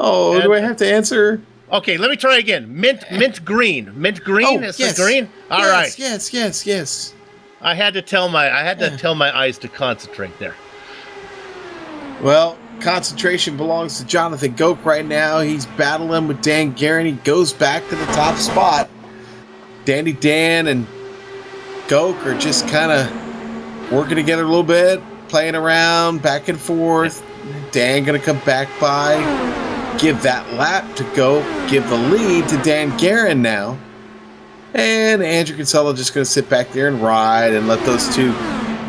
Oh, do I have to answer? Okay, let me try again. Mint green. Mint green? It's the green? All right. Yes. I had to tell my eyes to concentrate there. Well, concentration belongs to Jonathan Goke right now. He's battling with Dan Guerin. He goes back to the top spot. Dandy Dan and Goke are just kind of working together a little bit, playing around, back and forth. Dan going to come back by, give that lap to Goke, give the lead to Dan Guerin now. And Andrew Kinsella just going to sit back there and ride and let those two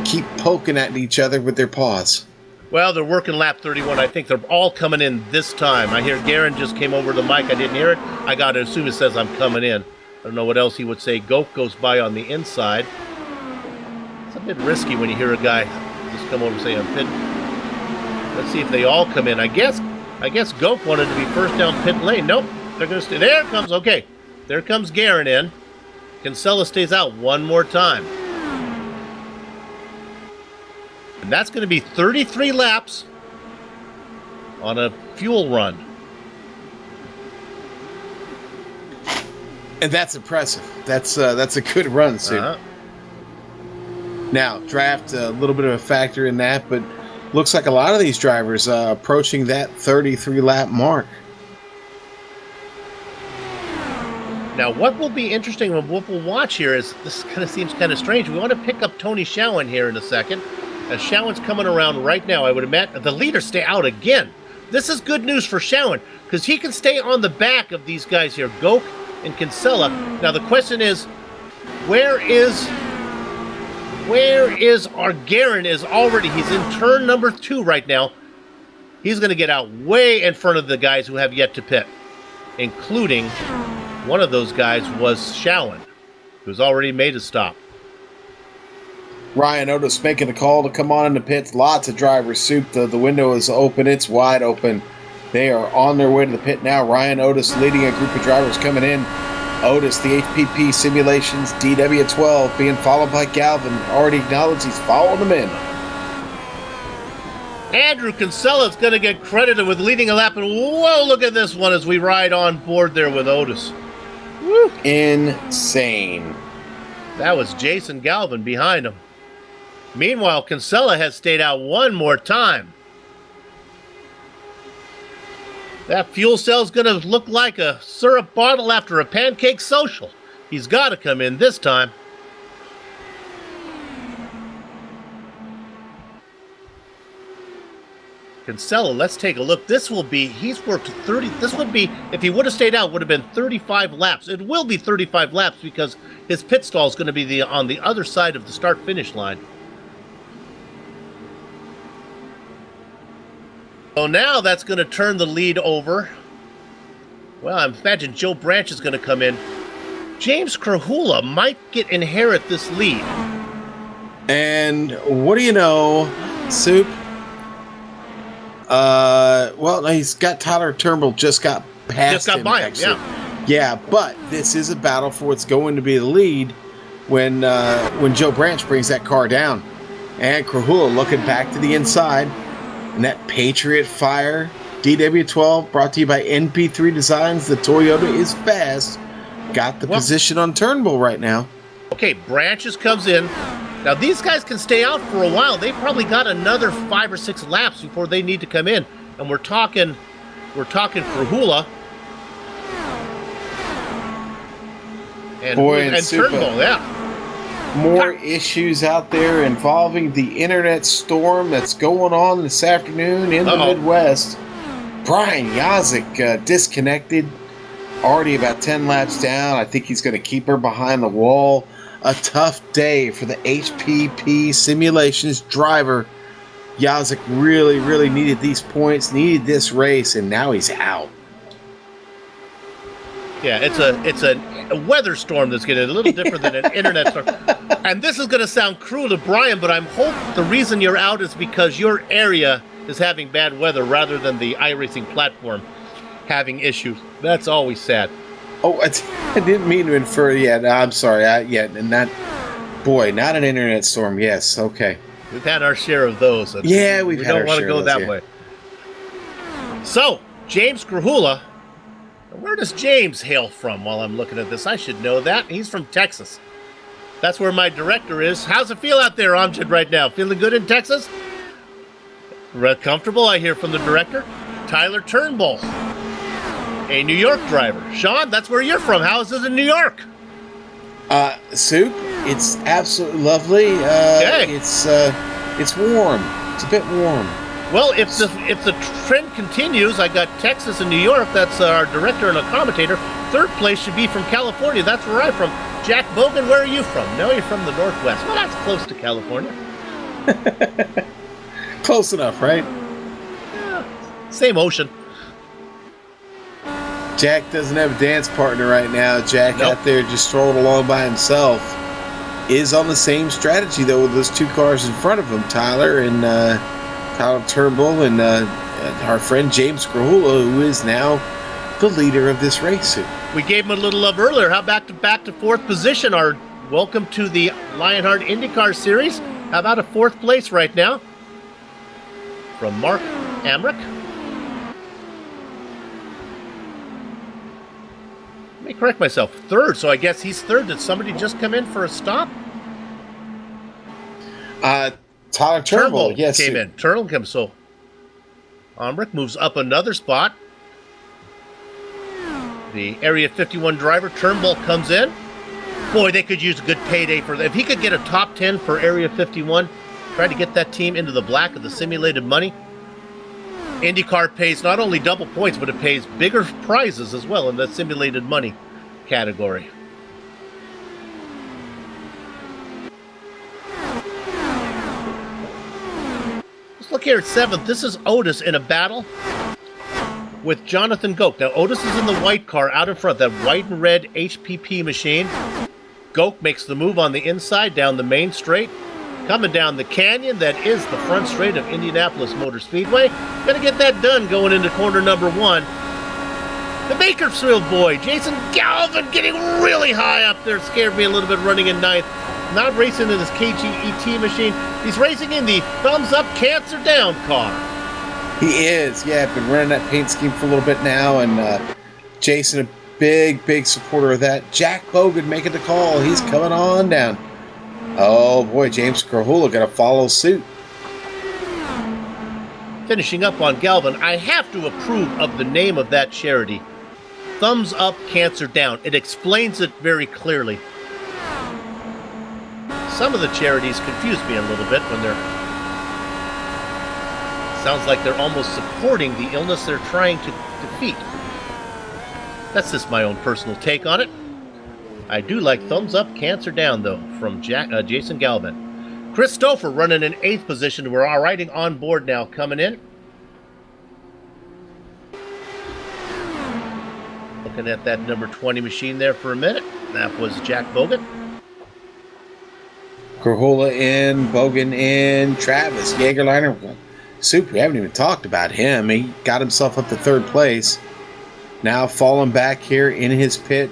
keep poking at each other with their paws. Well, they're working lap 31. I think they're all coming in this time. I hear Guerin just came over the mic. I didn't hear it. I got it as soon as it says I'm coming in. I don't know what else he would say. Goke goes by on the inside. It's a bit risky when you hear a guy just come over and say I'm pit. Let's see if they all come in. I guess Goke wanted to be first down pit lane. Nope, they're going to stay. There it comes. Okay, there comes Guerin in. Kinsella stays out one more time. And that's going to be 33 laps on a fuel run. And that's impressive. That's a good run, Sue. Now, draft a little bit of a factor in that, but looks like a lot of these drivers approaching that 33-lap mark. Now, what will be interesting, what we'll watch here is, this kind of seems kind of strange. We want to pick up Tony Showen here in a second. As Showen's coming around right now, I would imagine the leaders stay out again. This is good news for Showen, because he can stay on the back of these guys here, Goke and Kinsella. Now the question is, where is our Guerin? Is already, he's in turn number 2 right now. He's going to get out way in front of the guys who have yet to pit, including one of those guys was Showen, who's already made a stop. Ryan Otis making the call to come on in the pits. Lots of drivers. Soup. The window is open. It's wide open. They are on their way to the pit now. Ryan Otis leading a group of drivers coming in. Otis, the HPP Simulations DW12, being followed by Galvin. Already acknowledged he's following him in. Andrew Kinsella's going to get credited with leading a lap. And whoa, look at this one as we ride on board there with Otis. Woo. Insane. That was Jason Galvin behind him. Meanwhile, Kinsella has stayed out one more time. That fuel cell's going to look like a syrup bottle after a pancake social. He's got to come in this time. Kinsella, let's take a look. This will be, he's worked 30, this would be, if he would have stayed out, would have been 35 laps. It will be 35 laps because his pit stall is going to be on the other side of the start-finish line. So now that's going to turn the lead over. Well, I imagine Joe Branch is going to come in. James Krahula might inherit this lead. And what do you know, Soup? Well, he's got Tyler Turnbull just got past him. By him, actually. yeah. Yeah, but this is a battle for what's going to be the lead when Joe Branch brings that car down. And Krahula looking back to the inside. And that Patriot Fire DW12 brought to you by NP3 Designs. The Toyota is fast. Got the position on Turnbull right now. Okay, Branches comes in. Now these guys can stay out for a while. They probably got another 5 or 6 laps before they need to come in. And we're talking Krahula and Turnbull, yeah. More issues out there involving the internet storm that's going on this afternoon in the Midwest. Brian Yazik disconnected, already about 10 laps down. I think he's going to keep her behind the wall. A tough day for the HPP Simulations driver. Yazik really, really needed these points, needed this race, and now he's out. Yeah, it's a weather storm that's getting a little different than an internet storm. And this is going to sound cruel to Brian, but I'm hoping the reason you're out is because your area is having bad weather rather than the iRacing platform having issues. That's always sad. Oh, I didn't mean to infer. Yeah, no, I'm sorry. Not an internet storm. Yes, okay. We've had our share of those. Yeah, we don't want to go that way. So, James Krahula. Where does James hail from while I'm looking at this? I should know that. He's from Texas. That's where my director is. How's it feel out there, Amjad, right now? Feeling good in Texas? Comfortable, I hear from the director. Tyler Turnbull, a New York driver. Sean, that's where you're from. How is it in New York? Soup, it's absolutely lovely. Okay. It's warm. It's a bit warm. Well, if the trend continues, I got Texas and New York. That's our director and a commentator. Third place should be from California. That's where I'm from. Jack Bogan, where are you from? No, you're from the Northwest. Well, that's close to California. Close enough, right? Yeah, same ocean. Jack doesn't have a dance partner right now. Jack out there just strolling along by himself. Is on the same strategy, though, with those 2 cars in front of him, Tyler Turnbull and our friend James Krahula, who is now the leader of this race. We gave him a little love earlier. How back to 4th position? Our welcome to the Lionheart IndyCar Series. How about a 4th place right now from Mark Amrick? Let me correct myself. 3rd, so I guess he's 3rd. Did somebody just come in for a stop? Tyler Turnbull, yes, came in. Turnbull comes, so Amrick moves up another spot. The Area 51 driver, Turnbull, comes in. Boy, they could use a good payday for that. If he could get a top 10 for Area 51, try to get that team into the black of the simulated money. IndyCar pays not only double points, but it pays bigger prizes as well in the simulated money category. Let's look here at 7th. This is Otis in a battle with Jonathan Goke. Now, Otis is in the white car out in front, that white and red HPP machine. Goke makes the move on the inside down the main straight. Coming down the canyon that is the front straight of Indianapolis Motor Speedway. Gonna get that done going into corner number 1. The Bakersfield boy, Jason Galvin, getting really high up there. Scared me a little bit running in ninth. Not racing in his KGET machine. He's racing in the thumbs up, cancer down car. He is. Yeah, I've been running that paint scheme for a little bit now, and Jason, a big supporter of that. Jack Bogan making the call. He's coming on down. Oh boy, James Krahula got to follow suit. Finishing up on Galvin, I have to approve of the name of that charity. Thumbs up, cancer down. It explains it very clearly. Some of the charities confuse me a little bit when they're... Sounds like they're almost supporting the illness they're trying to defeat. That's just my own personal take on it. I do like thumbs up, cancer down, though, from Jason Galvin. Chris Stouffer running in 8th position. We're all riding on board now, coming in. Looking at that number 20 machine there for a minute. That was Jack Bogan. Krahula in, Bogan in, Travis Jagerliner. Soup, we haven't even talked about him. He got himself up to 3rd place. Now falling back here in his pit.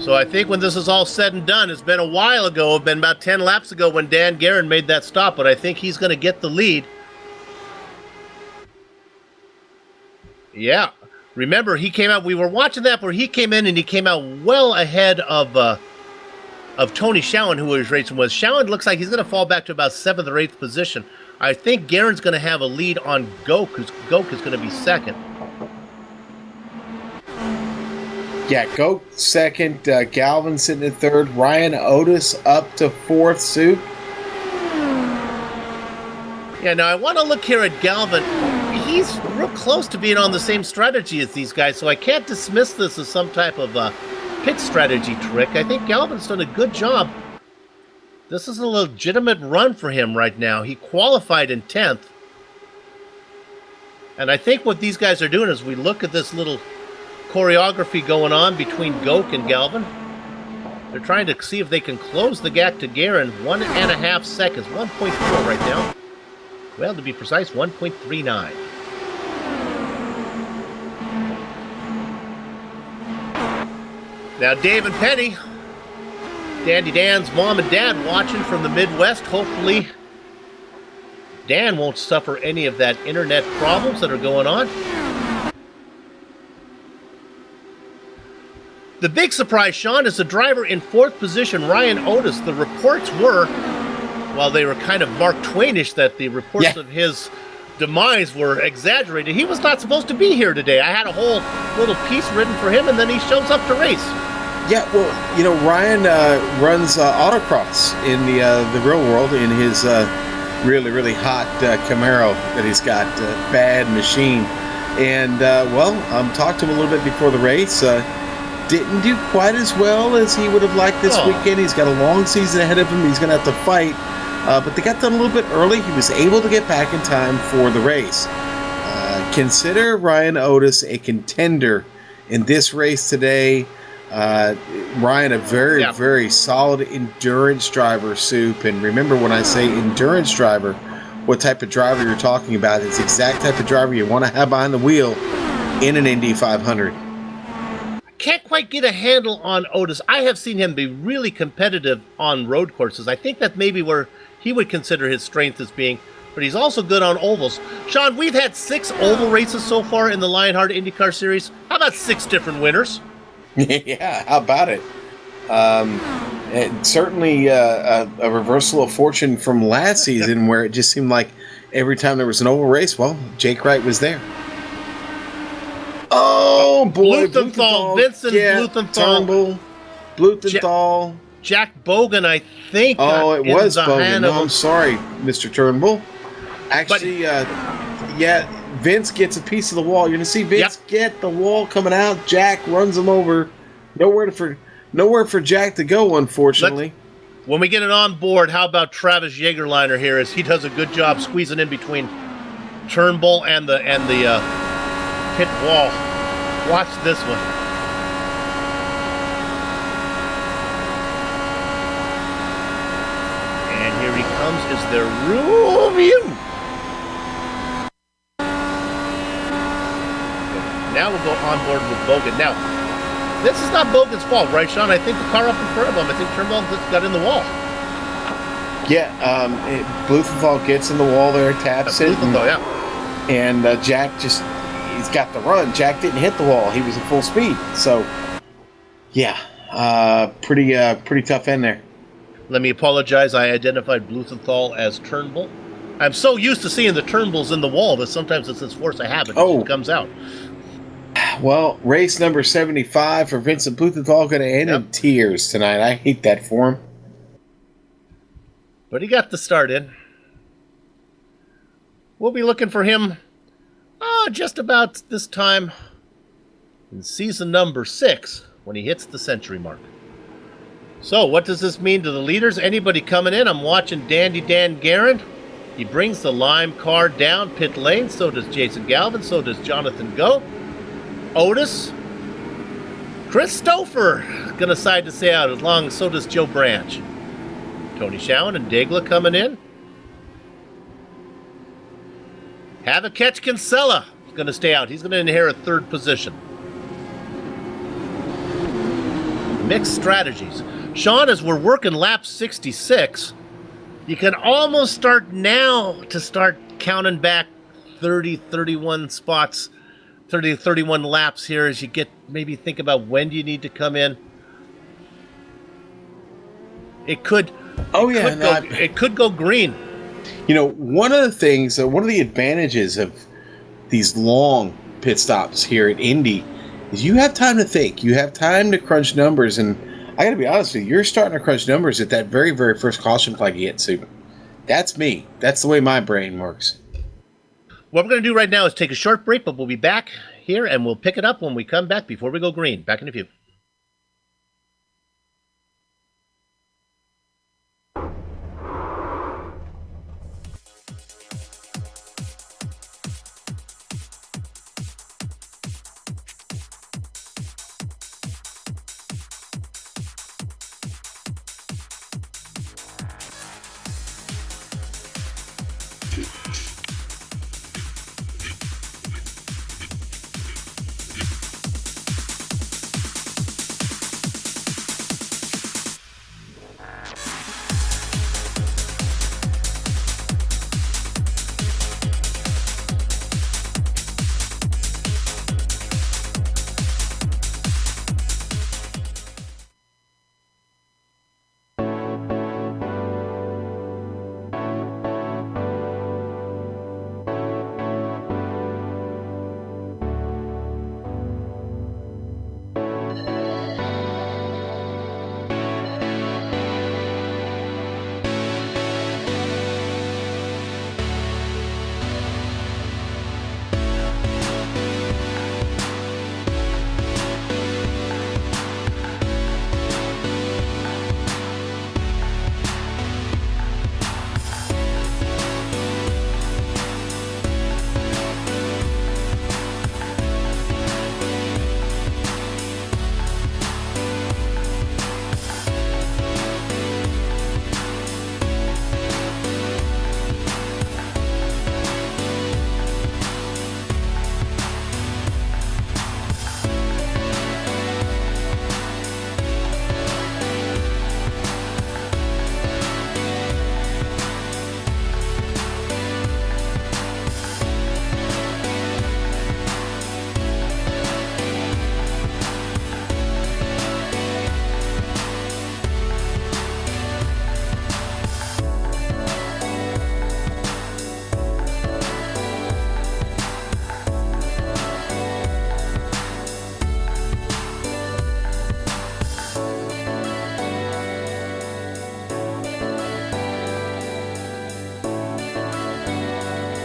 So I think when this is all said and done, it's been a while ago, it's been about 10 laps ago when Dan Guerin made that stop, but I think he's going to get the lead. Yeah. Remember, he came out, we were watching that where he came in and he came out well ahead of Tony Schowen, who was racing with. Schowen looks like he's going to fall back to about 7th or 8th position. I think Guerin's going to have a lead on Goke, because Goke is going to be 2nd. Yeah, Goke 2nd, Galvin sitting at 3rd, Ryan Otis up to 4th, Soup. Yeah, now I want to look here at Galvin. He's real close to being on the same strategy as these guys, so I can't dismiss this as some type of pit strategy trick. I think Galvin's done a good job. This is a legitimate run for him right now. He qualified in 10th. And I think what these guys are doing is we look at this little choreography going on between Goke and Galvin. They're trying to see if they can close the gap to Guerin. 1.5 seconds. 1.4 right now. Well, to be precise, 1.39. Now, Dave and Penny, Dandy Dan's mom and dad watching from the Midwest. Hopefully, Dan won't suffer any of that internet problems that are going on. The big surprise, Sean, is the driver in 4th position, Ryan Otis. The reports were, while they were kind of Mark Twainish, that the reports of his demise were exaggerated. He was not supposed to be here today. I had a whole little piece written for him, and then he shows up to race. Yeah, well, you know, Ryan runs autocross in the real world in his really hot Camaro that he's got, bad machine. And, talked to him a little bit before the race. Didn't do quite as well as he would have liked this weekend. He's got a long season ahead of him. He's going to have to fight. But they got done a little bit early. He was able to get back in time for the race. Consider Ryan Otis a contender in this race today. Ryan, a very solid endurance driver, Soup. And remember, when I say endurance driver, what type of driver you're talking about. It's the exact type of driver you want to have behind the wheel in an Indy 500. Can't quite get a handle on Otis. I have seen him be really competitive on road courses. I think that maybe where he would consider his strength as being, but he's also good on ovals. Sean, we've had 6 oval races so far in the Lionheart IndyCar Series. How about 6 different winners? Yeah, how about it? Certainly a reversal of fortune from last season where it just seemed like every time there was an oval race, well, Jake Wright was there. Oh, boy. Blumenthal, Vincent Blumenthal. Turnbull, Blumenthal. Jack Bogan, I think. Oh, it was Bogan. No, I'm sorry, Mr. Turnbull. Actually, Vince gets a piece of the wall. You're going to see Vince get the wall coming out. Jack runs him over. Nowhere for Jack to go, unfortunately. When we get it on board, how about Travis Jagerliner here, as he does a good job squeezing in between Turnbull and the pit wall. Watch this one. And here he comes, is the rear view. Now we'll go on board with Bogan. Now, this is not Bogan's fault, right, Sean? I think the car up in front of him, I think Turnbull got in the wall. Yeah, Blumenthal gets in the wall there, taps it. Blumenthal, yeah. And Jack he's got the run. Jack didn't hit the wall. He was at full speed. So, yeah, pretty tough end there. Let me apologize. I identified Blumenthal as Turnbull. I'm so used to seeing the Turnbulls in the wall that sometimes it's this force of habit that it comes out. Well, race number 75 for Vincent Blumenthal going to end in tears tonight. I hate that for him. But he got the start in. We'll be looking for him just about this time in season number 6 when he hits the century mark. So what does this mean to the leaders? Anybody coming in? I'm watching Dandy Dan Guerin. He brings the Lime car down pit lane. So does Jason Galvin. So does Jonathan Go. Otis. Chris Stouffer going to side to stay out as long as so does Joe Branch. Tony Schowen and Degla coming in. Havakech Kinsella is going to stay out. He's going to inherit third position. Mixed strategies. Sean, as we're working lap 66, you can almost start now to start counting back 30, 31 spots, 30, 31 laps here as you maybe think about when do you need to come in. It could go green. You know, one of the advantages of these long pit stops here at Indy is you have time to think. You have time to crunch numbers, and I got to be honest with you, you're starting to crunch numbers at that very, very first caution flag you hit, Sue. That's me. That's the way my brain works. What we're going to do right now is take a short break, but we'll be back here, and we'll pick it up when we come back before we go green. Back in a few.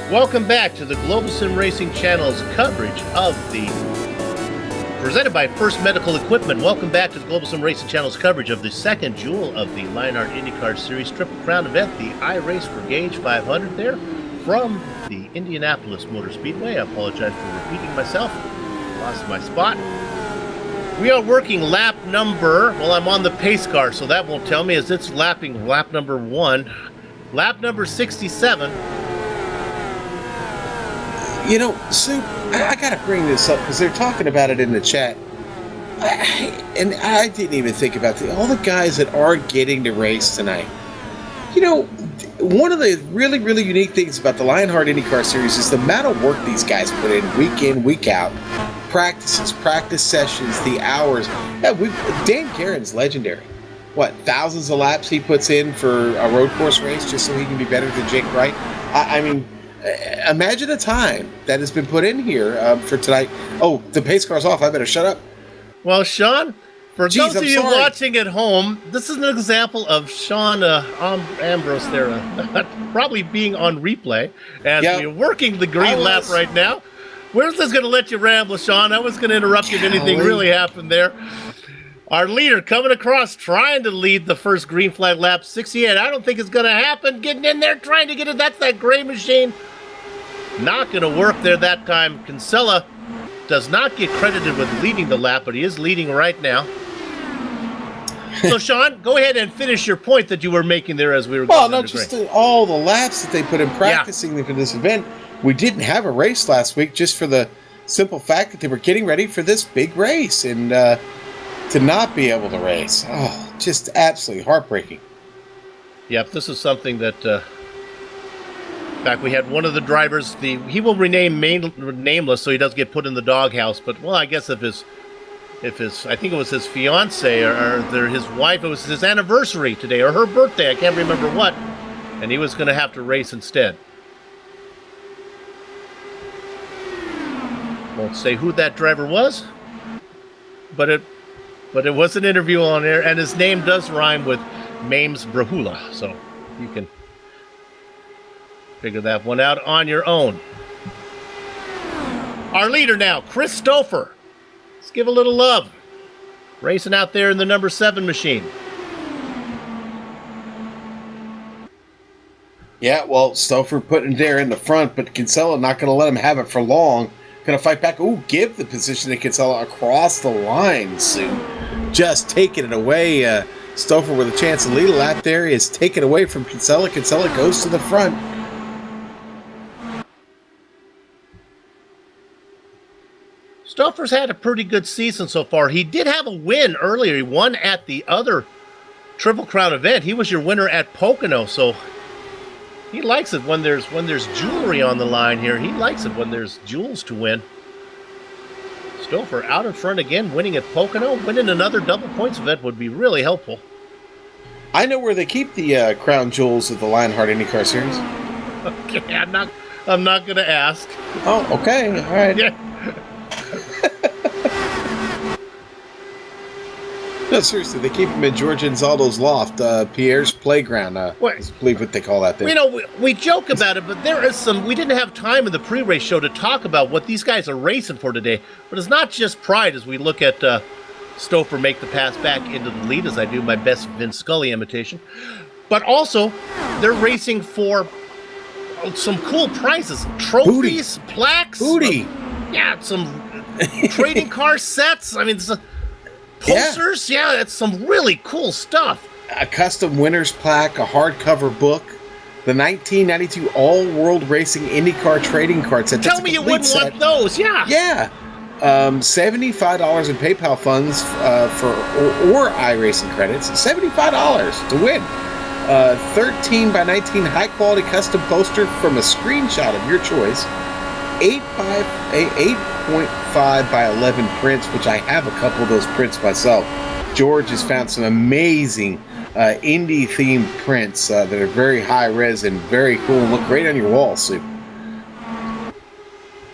Welcome back to the Global Sim Racing Channel's coverage of presented by First Medical Equipment. Welcome back to the Global Sim Racing Channel's coverage of the second jewel of the Lionheart IndyCar Series Triple Crown event, the iRace for Gauge 500 there from the Indianapolis Motor Speedway. I apologize for repeating myself. Lost my spot. We are working lap number, well, I'm on the pace car, so that won't tell me as it's lapping lap number 1. Lap number 67. You know, Sue, I got to bring this up because they're talking about it in the chat. And I didn't even think about all the guys that are getting to race tonight. You know, one of the really, really unique things about the Lionheart IndyCar Series is the amount of work these guys put in, week out. Practices, practice sessions, the hours. Yeah, Dan Guerin's legendary. What, thousands of laps he puts in for a road course race just so he can be better than Jake Wright? I mean, imagine a time that has been put in here for tonight. Oh, the pace car's off. I better shut up. Well, Sean, for those of you sorry. watching at home, this is an example of Sean Ambrose there probably being on replay as we're working the green lap right now. We're just going to let you ramble, Sean. I was going to interrupt you if anything really happened there. Our leader coming across, trying to lead the first green flag lap, 68. I don't think it's going to happen. Getting in there, trying to get it. That's that gray machine. Not going to work there that time. Kinsella does not get credited with leading the lap, but he is leading right now. So, Sean, go ahead and finish your point that you were making there as we were going. Well, no, just all the laps that they put in practicing for this event. We didn't have a race last week just for the simple fact that they were getting ready for this big race. And to not be able to race, just absolutely heartbreaking. Yep, this is something that, in fact, we had one of the drivers, he will rename nameless so he doesn't get put in the doghouse. But, well, I guess if his I think it was his fiance or his wife, it was his anniversary today or her birthday, I can't remember what, and he was going to have to race instead. Won't say who that driver was, but it was an interview on air, and his name does rhyme with Mames Brahula, so you can figure that one out on your own. Our leader now, Chris Stouffer. Let's give a little love. Racing out there in the number 7 machine. Yeah, well, Stouffer putting it there in the front, but Kinsella not going to let him have it for long. Going to fight back. Ooh, give the position to Kinsella across the line soon. Just taking it away. Stouffer with a chance to lead a lap there is taken away from Kinsella. Kinsella goes to the front. Stouffer's had a pretty good season so far. He did have a win earlier. He won at the other Triple Crown event. He was your winner at Pocono, so he likes it when there's jewelry on the line here. He likes it when there's jewels to win. Stouffer out in front again, winning at Pocono. Winning another double points event would be really helpful. I know where they keep the crown jewels of the Lionheart IndyCar Series. Okay, I'm not going to ask. Oh, okay, all right. Yeah. No, seriously, they keep them in George Anzaldo's loft, Pierre's playground. I believe what they call that thing. You know, we joke about it, but there is some. We didn't have time in the pre-race show to talk about what these guys are racing for today. But it's not just pride as we look at Stouffer make the pass back into the lead, as I do my best Vince Scully imitation. But also, they're racing for some cool prizes, trophies, plaques, some trading car sets. I mean, posters, it's some really cool stuff. A custom winner's plaque, a hardcover book, the 1992 All-World Racing IndyCar trading card set. Tell me you wouldn't want those, Yeah. $75 in PayPal funds for iRacing credits. $75 to win. 13 by 19 high-quality custom poster from a screenshot of your choice. 8.5 by 11 prints, which I have a couple of those prints myself. George has found some amazing Indy-themed prints that are very high-res and very cool and look great on your wall, Sue.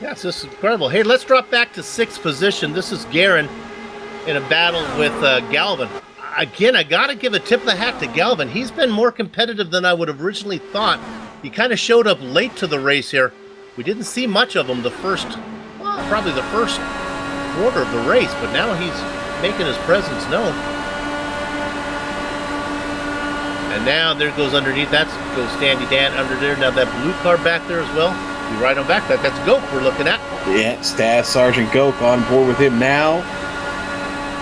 Yes, this is incredible. Hey, let's drop back to 6th position. This is Guerin in a battle with Galvin. Again, I got to give a tip of the hat to Galvin. He's been more competitive than I would have originally thought. He kind of showed up late to the race here. We didn't see much of him probably the first quarter of the race, but now he's making his presence known. And now there goes underneath. Goes Standy Dan under there. Now that blue car back there as well. We ride on back. That's Goke we're looking at. Yeah, Staff Sergeant Goke on board with him now.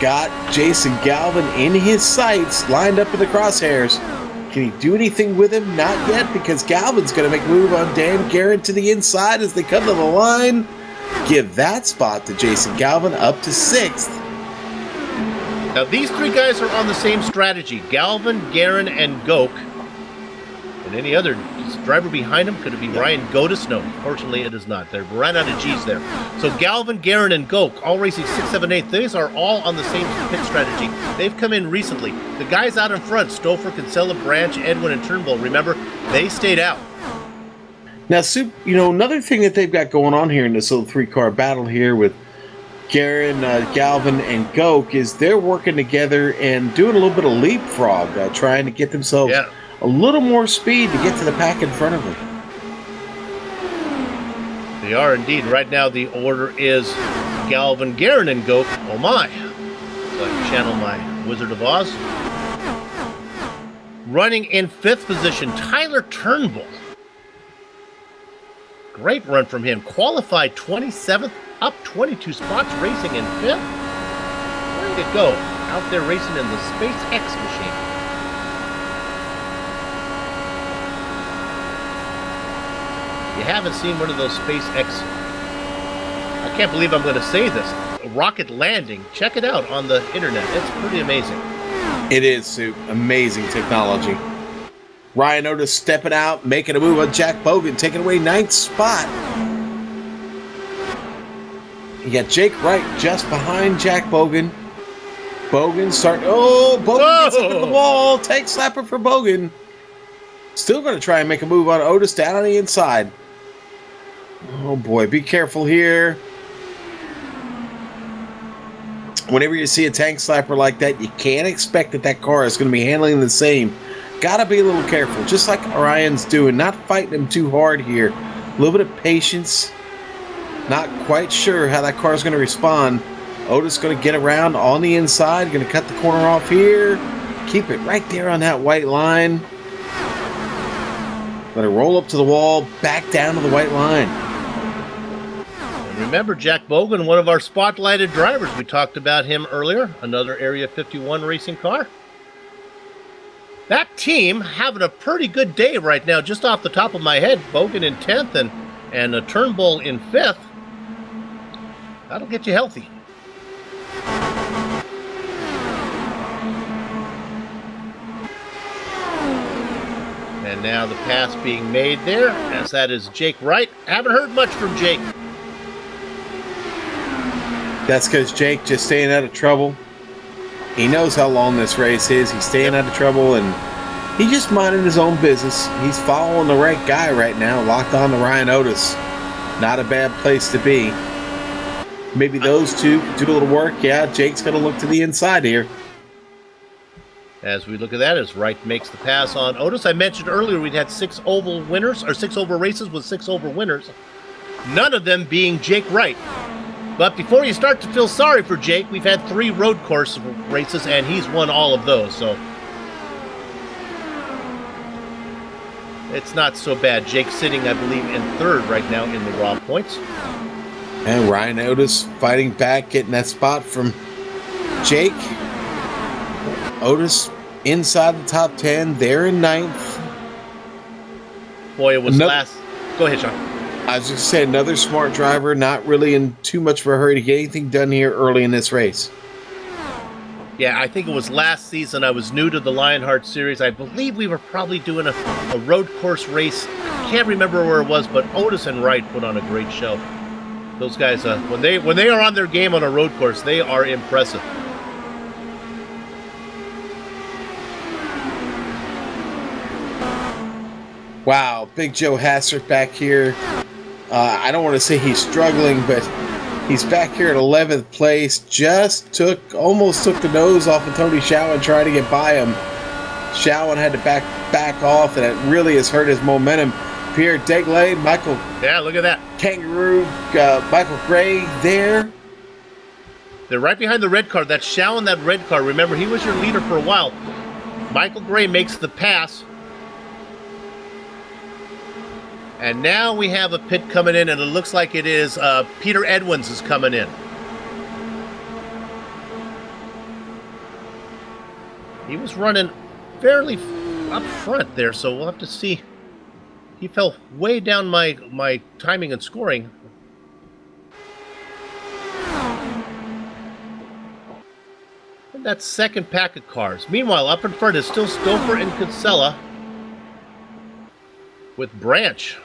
Got Jason Galvin in his sights, lined up in the crosshairs. Can he do anything with him? Not yet, because Galvin's going to make a move on Dan Garrett to the inside as they come to the line. Give that spot to Jason Galvin up to 6th. Now, these three guys are on the same strategy. Galvin, Guerin, and Goke. And any other driver behind him, could it be Ryan Godis? No, fortunately it is not. They ran out of G's there. So Galvin, Guerin, and Goke, all racing 6, 7, 8. These are all on the same pit strategy. They've come in recently. The guys out in front, Stouffer, Kinsella, Branch, Edwin, and Turnbull, remember, they stayed out. Now, Soup, another thing that they've got going on here in this little 3-car battle here with Guerin, Galvin, and Goke is they're working together and doing a little bit of leapfrog, trying to get themselves a little more speed to get to the pack in front of them. They are indeed. Right now the order is Galvin, Guerin, and Goke. Oh my. So I channel my Wizard of Oz. Running in 5th position, Tyler Turnbull. Great run from him. Qualified 27th, up 22 spots, racing in 5th. Way to go. Out there racing in the SpaceX machine. You haven't seen one of those SpaceX, I can't believe I'm going to say this, rocket landing. Check it out on the internet. It's pretty amazing. It is, Soup. Amazing technology. Ryan Otis stepping out, making a move on Jack Bogan, taking away 9th spot. You got Jake Wright just behind Jack Bogan. Bogan starting. Oh, Bogan gets up in the wall. Tank slapper for Bogan. Still going to try and make a move on Otis down on the inside. Oh boy, be careful here. Whenever you see a tank slapper like that, you can't expect that car is going to be handling the same. Gotta be a little careful, just like Orion's doing. Not fighting him too hard here. A little bit of patience. Not quite sure how that car is going to respond. Otis going to get around on the inside. Going to cut the corner off here. Keep it right there on that white line. Going to roll up to the wall, back down to the white line. And remember, Jack Bogan, one of our spotlighted drivers. We talked about him earlier. Another Area 51 racing car. That team having a pretty good day right now, just off the top of my head. Bogan in 10th and Turnbull in 5th. That'll get you healthy. And now the pass being made there, as that is Jake Wright. Haven't heard much from Jake. That's because Jake just staying out of trouble. He knows how long this race is. He's staying out of trouble, and he's just minding his own business. He's following the right guy right now, locked on to Ryan Otis. Not a bad place to be. Maybe those two do a little work. Yeah, Jake's going to look to the inside here. As we look at that, as Wright makes the pass on Otis. I mentioned earlier we'd had 6 oval winners, or 6 oval races with 6 oval winners. None of them being Jake Wright. But before you start to feel sorry for Jake, we've had 3 road course races, and he's won all of those. So it's not so bad. Jake's sitting, I believe, in 3rd right now in the raw points. And Ryan Otis fighting back, getting that spot from Jake. Otis inside the top 10. They're in 9th. Boy, it was last. Go ahead, Sean. I was just saying, another smart driver, not really in too much of a hurry to get anything done here early in this race. Yeah, I think it was last season. I was new to the Lionheart series. I believe we were probably doing a road course race. I can't remember where it was, but Otis and Wright put on a great show. Those guys, when they are on their game on a road course, they are impressive. Wow, Big Joe Hassert back here. I don't want to say he's struggling, but he's back here at 11th place. Almost took the nose off of Tony Schowen trying to get by him. Schowen had to back off, and it really has hurt his momentum. Pierre Degley, Michael. Yeah, look at that. Kangaroo, Michael Gray there. They're right behind the red car. That's Schowen, that red car. Remember, he was your leader for a while. Michael Gray makes the pass. And now we have a pit coming in, and it looks like it is Peter Edwins is coming in. He was running fairly up front there, so we'll have to see. He fell way down my timing and scoring. And that second pack of cars. Meanwhile, up in front is still Stouffer and Kinsella with Branch.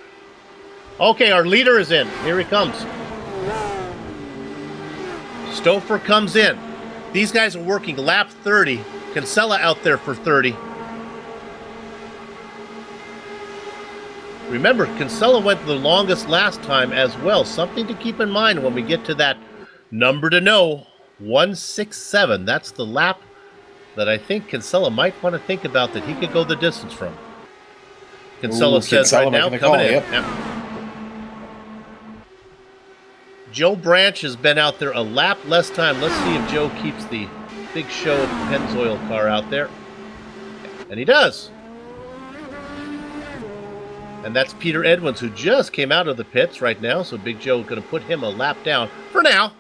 Okay, our leader is in. Here he comes. Stouffer comes in. These guys are working lap 30. Kinsella out there for 30. Remember, Kinsella went the longest last time as well. Something to keep in mind when we get to that number to know, 167. That's the lap that I think Kinsella might want to think about that he could go the distance from. Kinsella says right now, coming in. Yep. Joe Branch has been out there a lap less time. Let's see if Joe keeps the Big Show Pennzoil car out there. And he does. And that's Peter Edwards, who just came out of the pits right now. So Big Joe going to put him a lap down for now.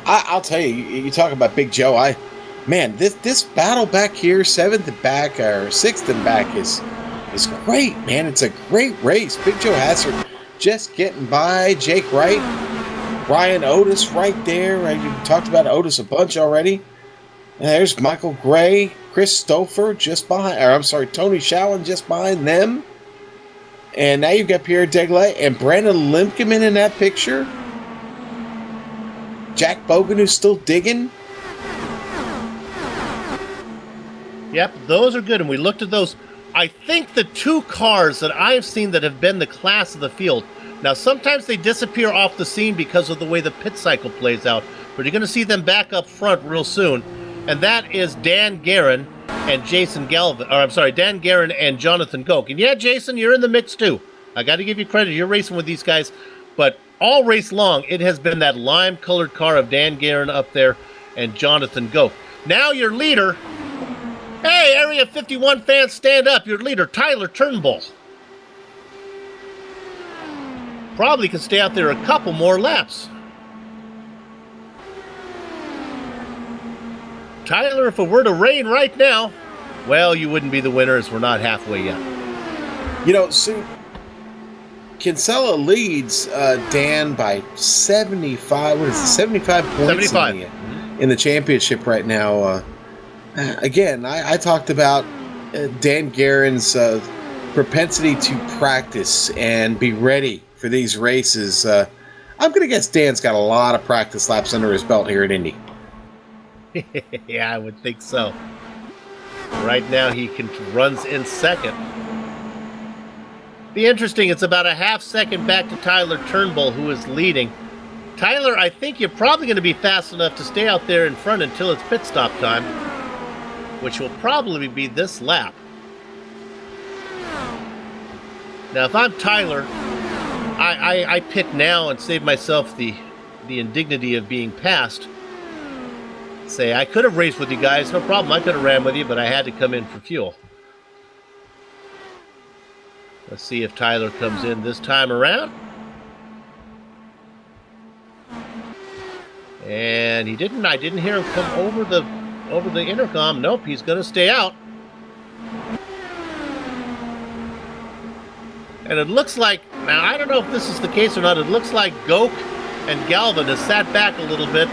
I'll tell you, you talk about Big Joe. Man, this battle back here, 7th and back or 6th and back is great, man. It's a great race. Big Joe Hassard just getting by. Jake Wright, Ryan Otis right there. You talked about Otis a bunch already. There's Michael Gray, Chris Stouffer just behind, or I'm sorry, Tony Shallon just behind them. And now you've got Pierre Degley and Brandon Limkeman in that picture. Jack Bogan, who's still digging. Yep, those are good. And we looked at those. I think the two cars that I've seen that have been the class of the field. Now, sometimes they disappear off the scene because of the way the pit cycle plays out. But you're going to see them back up front real soon. And that is Dan Guerin and Jason Galvin. Or, I'm sorry, Dan Guerin and Jonathan Goke. And yeah, Jason, you're in the mix too. I got to give you credit. You're racing with these guys. But all race long, it has been that lime-colored car of Dan Guerin up there and Jonathan Goke. Now your leader, hey, Area 51 fans, stand up. Your leader, Tyler Turnbull. Probably can stay out there a couple more laps. Tyler, if it were to rain right now, well, you wouldn't be the winner as we're not halfway yet. You know, so Kinsella leads Dan by 75. What is it? 75 points 75. In the championship right now. Again, I talked about Dan Guerin's propensity to practice and be ready for these races. I'm going to guess Dan's got a lot of practice laps under his belt here at Indy. Yeah, I would think so. Right now, he runs in second. Be interesting. It's about a half second back to Tyler Turnbull, who is leading. Tyler, I think you're probably going to be fast enough to stay out there in front until it's pit stop time, which will probably be this lap. Now, if I'm Tyler, I pit now and save myself the indignity of being passed. Say, I could have raced with you guys, no problem. I could have ran with you, but I had to come in for fuel. Let's see if Tyler comes in this time around. And he didn't. I didn't hear him come over the intercom. Nope, he's going to stay out. And it looks like, now I don't know if this is the case or not, it looks like Goke and Galvin has sat back a little bit.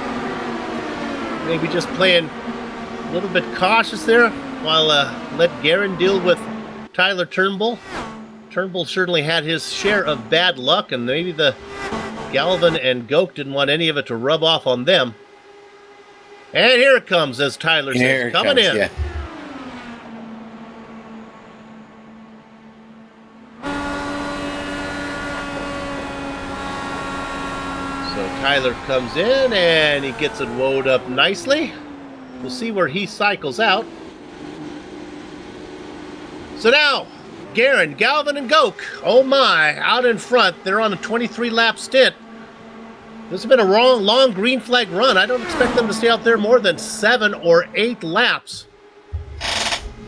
Maybe just playing a little bit cautious there while let Guerin deal with Tyler Turnbull. Turnbull certainly had his share of bad luck, and maybe the Galvin and Goke didn't want any of it to rub off on them. And here it comes, as Tyler says, coming in. Yeah. So Tyler comes in, and he gets it woed up nicely. We'll see where he cycles out. So now, Guerin, Galvin, and Goke, oh my, out in front. They're on a 23-lap stint. This has been a long green flag run. I don't expect them to stay out there more than 7 or 8 laps.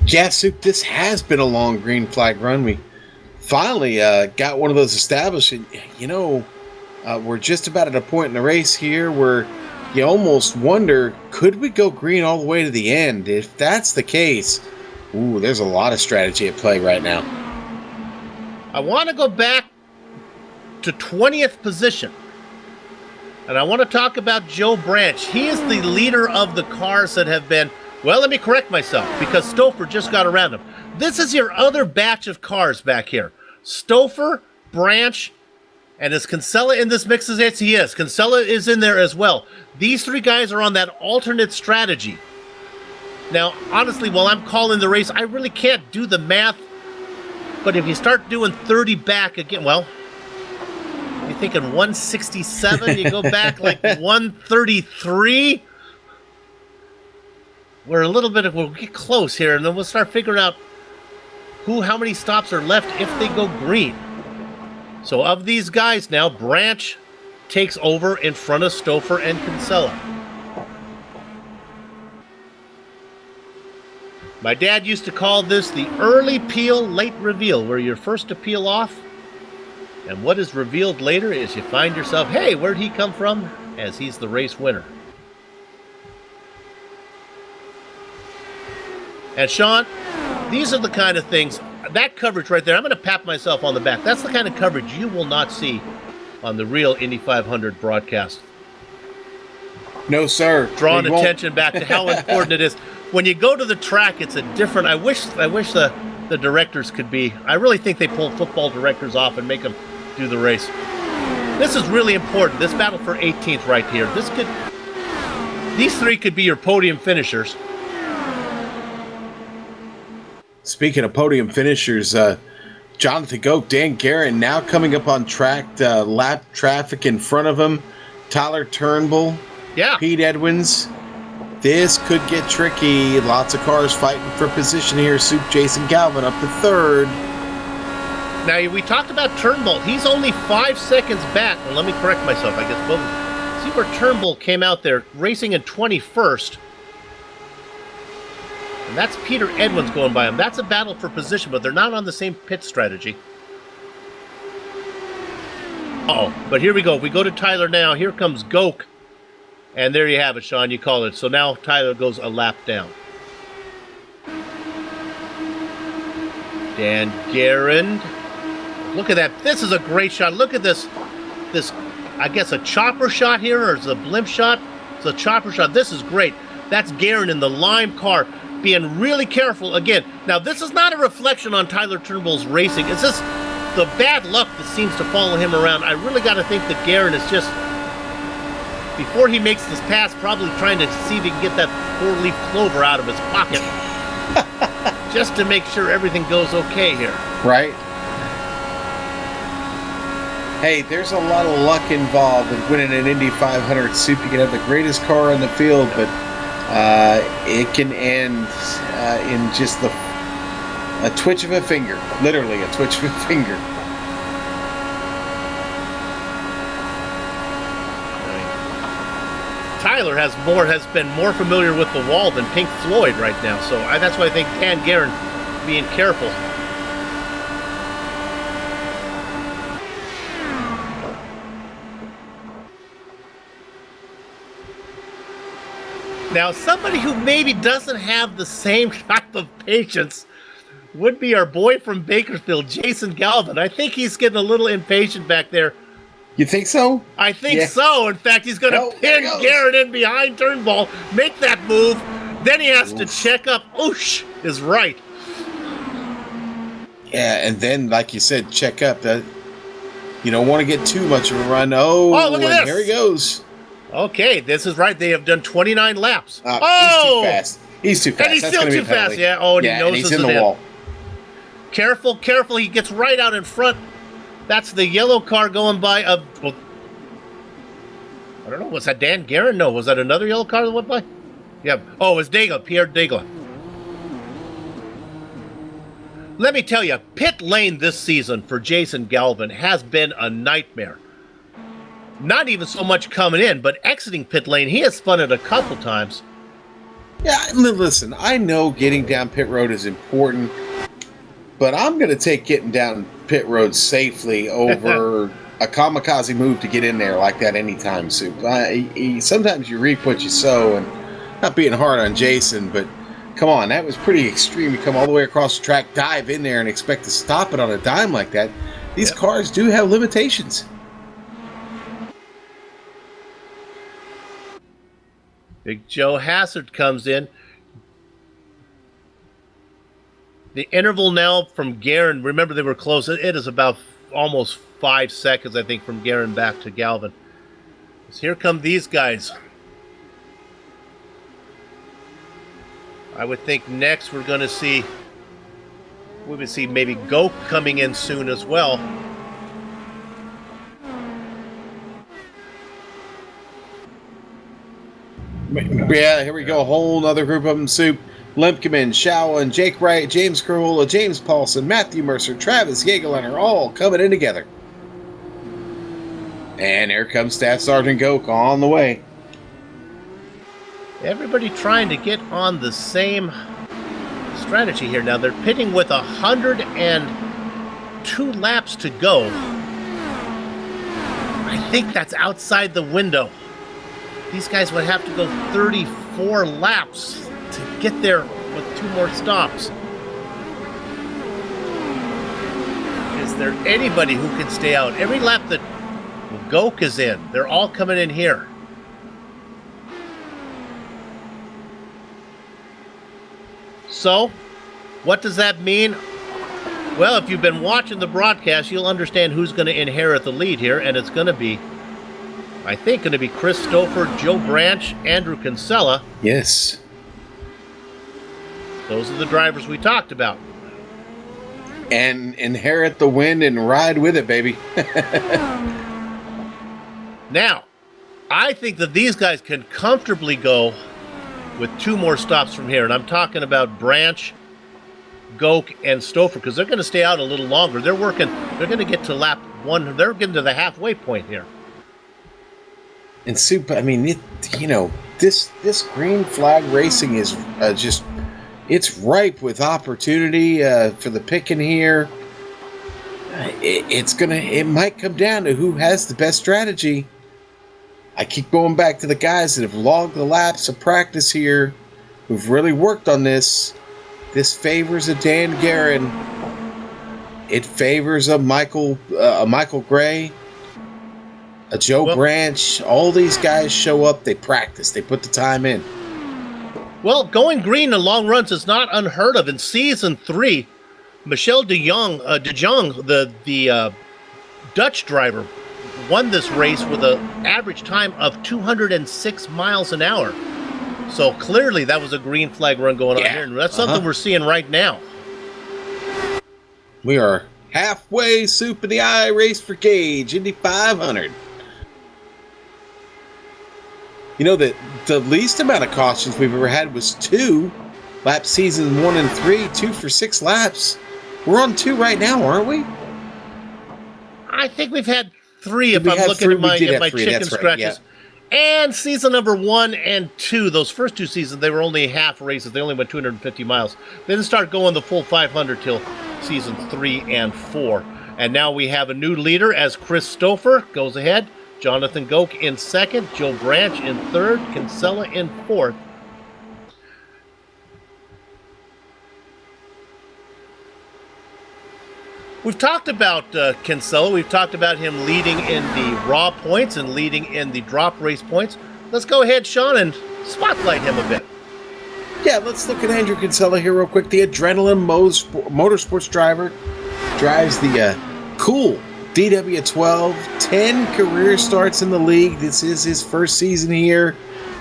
Yeah, Soup, this has been a long green flag run. We finally got one of those established. And, you know, we're just about at a point in the race here where you almost wonder, could we go green all the way to the end? If that's the case, Ooh, there's a lot of strategy at play right now. I want to go back to 20th position. And I want to talk about Joe Branch. He is the leader of the cars that have been, well, let me correct myself, because Stouffer just got around him. This is your other batch of cars back here. Stouffer, Branch, and is Kinsella in this mix? Yes, he is. Kinsella is in there as well. These three guys are on that alternate strategy. Now, honestly, while I'm calling the race, I really can't do the math. But if you start doing 30 back again, well, you're thinking 167, you go back like 133. We'll get close here, and then we'll start figuring out how many stops are left if they go green. So of these guys now, Branch takes over in front of Stouffer and Kinsella. My dad used to call this the early peel, late reveal, where you're first to peel off, and what is revealed later is you find yourself, hey, where'd he come from? As he's the race winner. And Sean, these are the kind of things, that coverage right there, I'm going to pat myself on the back. That's the kind of coverage you will not see on the real Indy 500 broadcast. No, sir. Drawing attention back to how important it is. When you go to the track, it's a different. I wish the directors could be. I really think they pull football directors off and make them do the race. This is really important. This battle for 18th right here. These three could be your podium finishers. Speaking of podium finishers, Jonathan Goke, Dan Guerin now coming up on track. Lap traffic in front of him. Tyler Turnbull. Yeah. Pete Edwards. This could get tricky. Lots of cars fighting for position here. Soup Jason Galvin up to third. Now, we talked about Turnbull. He's only 5 seconds back. Well, let me correct myself. I guess both. See where Turnbull came out there, racing in 21st. And that's Peter Edwards going by him. That's a battle for position, but they're not on the same pit strategy. Uh-oh. But here we go. We go to Tyler now. Here comes Goke. And there you have it, Sean. You call it. So now Tyler goes a lap down. Dan Guerin. Look at that. This is a great shot. Look at this, I guess, a chopper shot here, or is it a blimp shot? It's a chopper shot. This is great. That's Guerin in the lime car, being really careful. Again, now this is not a reflection on Tyler Turnbull's racing. It's just the bad luck that seems to follow him around. I really got to think that Guerin is just, before he makes this pass, probably trying to see if he can get that 4-leaf clover out of his pocket. Just to make sure everything goes okay here. Right. Hey, there's a lot of luck involved in winning an Indy 500 Soup. You can have the greatest car in the field, but it can end in just a twitch of a finger. Literally a twitch of a finger. Tyler has been more familiar with the wall than Pink Floyd right now, so that's why I think Dan Guerin being careful. Now, somebody who maybe doesn't have the same type of patience would be our boy from Bakersfield, Jason Galvin. I think he's getting a little impatient back there. You think so? I think so. In fact, he's going to pin Garrett in behind Turnbull, make that move. Then he has to check up. Oosh is right. Yeah, and then, like you said, check up. You don't want to get too much of a run. Oh, look at this. Here he goes. Okay, this is right. They have done 29 laps. He's too fast. He's too fast. And he's still too fast. Yeah. Oh, and he knows he's in the wall. Careful, careful. He gets right out in front. That's the yellow car going by. I don't know. Was that Dan Guerin? No. Was that another yellow car that went by? Yeah. Oh, it was Daigle, Pierre Daigle. Let me tell you, pit lane this season for Jason Galvin has been a nightmare. Not even so much coming in, but exiting pit lane. He has spun it a couple times. Yeah, listen, I know getting down pit road is important, but I'm going to take getting down pit road safely over a kamikaze move to get in there like that anytime, Soup. Sometimes you reap what you sow, and not being hard on Jason, but Come on, that was pretty extreme. You come all the way across the track, dive in there, and expect to stop it on a dime like that. These cars do have limitations. Big Joe Hassard comes in. The interval now from Guerin, remember they were close. It is about almost 5 seconds, I think, from Guerin back to Galvin. So here come these guys. I would think next we would see maybe Goke coming in soon as well. Yeah, here we go. A whole nother group of them. Soup. Lemkeman, Showen, Jake Wright, James Carolla, James Paulson, Matthew Mercer, Travis Yegeliner, all coming in together. And here comes Staff Sergeant Goke on the way. Everybody trying to get on the same strategy here. Now they're pitting with 102 laps to go. I think that's outside the window. These guys would have to go 34 laps to get there with 2 more stops. Is there anybody who can stay out? Every lap that Goke is in, they're all coming in here. So, what does that mean? Well, if you've been watching the broadcast, you'll understand who's going to inherit the lead here, and it's going to be, I think, going to be Chris Stouffer, Joe Branch, Andrew Kinsella. Yes. Those are the drivers we talked about. And inherit the win and ride with it, baby. Now, I think that these guys can comfortably go with 2 more stops from here. And I'm talking about Branch, Goke, and Stouffer, because they're going to stay out a little longer. They're going to get to lap 1. They're getting to the halfway point here. And Soup, I mean, this green flag racing is just, it's ripe with opportunity for the picking here. It might come down to who has the best strategy. I keep going back to the guys that have logged the laps of practice here, who've really worked on this. This favors a Dan Guerin. It favors a Michael Gray, a Joe Branch. All these guys show up. They practice. They put the time in. Well, going green in long runs is not unheard of. In season 3, Michel de Jong, the Dutch driver, won this race with an average time of 206 miles an hour. So clearly that was a green flag run going on here. And that's something we're seeing right now. We are halfway, Soup in the eye, race for Gage, Indy 500. You know that the least amount of cautions we've ever had was 2. Lap seasons 1 and 3, 2 for 6 laps. We're on 2 right now, aren't we? I think we've had 3 if I'm looking at my chicken scratches. And season number 1 and 2, those first 2 seasons, they were only half races. They only went 250 miles. They didn't start going the full 500 till season 3 and 4. And now we have a new leader as Chris Stouffer goes ahead. Jonathan Goke in 2nd. Joe Branch in 3rd. Kinsella in 4th. We've talked about Kinsella. We've talked about him leading in the raw points and leading in the drop race points. Let's go ahead, Sean, and spotlight him a bit. Yeah, let's look at Andrew Kinsella here real quick. The Adrenaline Motorsports driver drives the cool DW12. 10 career starts in the league. This is his first season here.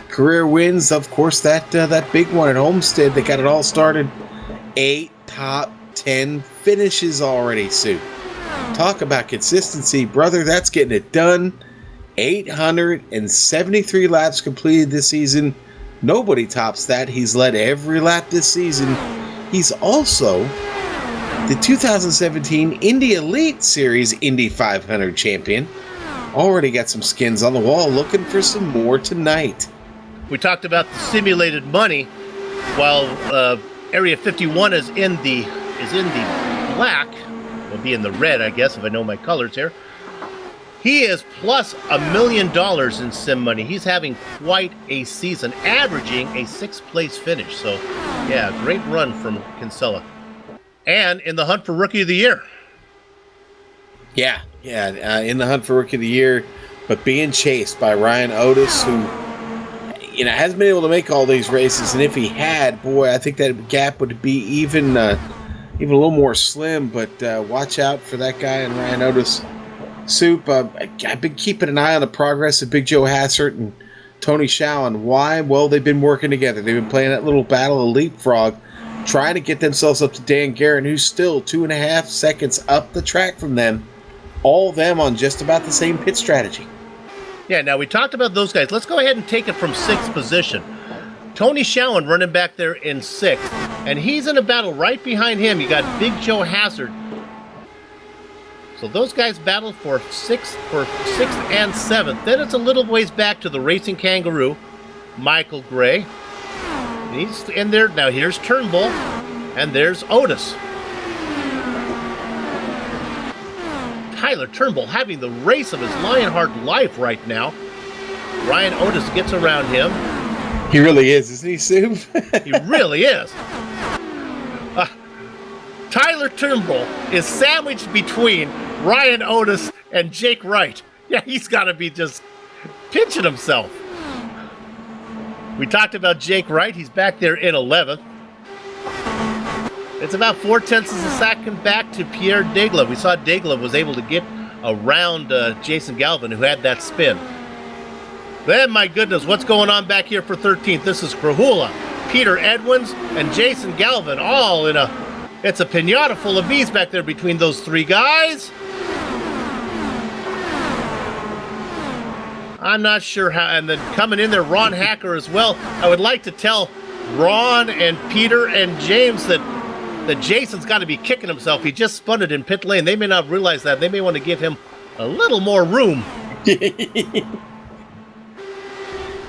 Career wins, of course, that big one at Homestead. They got it all started. 8 top 10 finishes already, Sue. Talk about consistency, brother. That's getting it done. 873 laps completed this season. Nobody tops that. He's led every lap this season. He's also the 2017 Indy Elite Series Indy 500 champion. Already got some skins on the wall. Looking for some more tonight. We talked about the simulated money, while Area 51 is in the black. Will be in the red, I guess, if I know my colors here. He is plus $1 million in sim money. He's having quite a season, averaging a 6th place finish. So Yeah, great run from Kinsella. And in the hunt for Rookie of the Year. Yeah, in the hunt for Rookie of the Year, but being chased by Ryan Otis, who hasn't been able to make all these races, and if he had, boy, I think that gap would be even a little more slim. But watch out for that guy and Ryan Otis. Soup, I've been keeping an eye on the progress of Big Joe Hassert and Tony Shalin. Why? Well, they've been working together. They've been playing that little battle of leapfrog, trying to get themselves up to Dan Guerin, who's still 2.5 seconds up the track from them. All of them on just about the same pit strategy. Yeah, now we talked about those guys. Let's go ahead and take it from 6th position. Tony Shalin running back there in 6th, and he's in a battle right behind him. You got Big Joe Hassert. So those guys battle for 6th and 7th. Then it's a little ways back to the Racing Kangaroo, Michael Gray. He's in there. Now here's Turnbull, and there's Otis. Tyler Turnbull having the race of his Lionheart life right now. Ryan Otis gets around him. He really is, isn't he, Sue? He really is. Tyler Turnbull is sandwiched between Ryan Otis and Jake Wright. Yeah, he's got to be just pinching himself. We talked about Jake Wright. He's back there in 11th. It's about 0.4 of a second back to Pierre Degla. We saw Degla was able to get around Jason Galvin, who had that spin. Then, my goodness, what's going on back here for 13th? This is Krahula, Peter Edwins, and Jason Galvin, all in it's a pinata full of bees back there between those three guys. I'm not sure how, and then coming in there, Ron Hacker as well. I would like to tell Ron and Peter and James that Jason's got to be kicking himself. He just spun it in pit lane. They may not realize that. They may want to give him a little more room.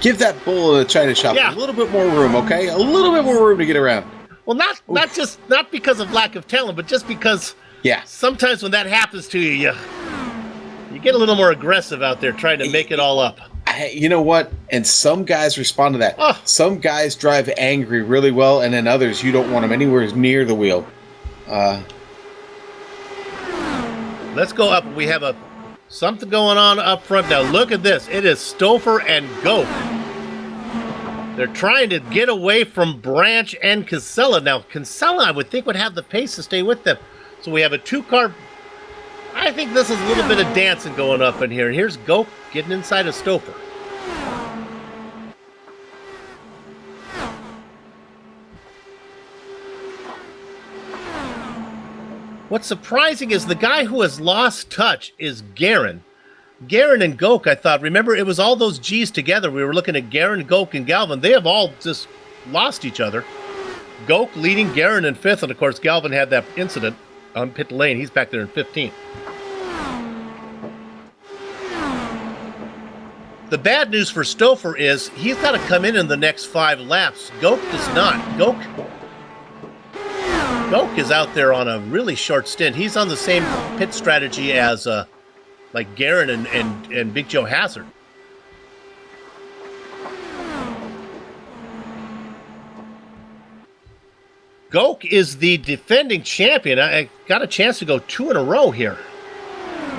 Give that bull in a china shop a little bit more room, okay? A little bit more room to get around. Well, not because of lack of talent, but just because sometimes when that happens to you, you get a little more aggressive out there trying to make it all up. You know what? And some guys respond to that. Oh. Some guys drive angry really well, and then others, you don't want them anywhere near the wheel. Let's go up. We have something going on up front now. Look at this. It is Stouffer and Goat. They're trying to get away from Branch and Kinsella. Now, Kinsella, I would think, would have the pace to stay with them. So we have a 2-car. I think this is a little bit of dancing going up in here. Here's Goat getting inside of Stouffer. What's surprising is the guy who has lost touch is Guerin. Guerin and Goak, I thought, remember, it was all those G's together. We were looking at Guerin, Goak, and Galvin. They have all just lost each other. Goak leading Guerin in 5th, and of course, Galvin had that incident on pit lane. He's back there in 15th. The bad news for Stouffer is he's got to come in the next 5 laps. Goak does not. Goak is out there on a really short stint. He's on the same pit strategy as like Guerin and Big Joe Hassert. Goak is the defending champion. I got a chance to go 2 in a row here.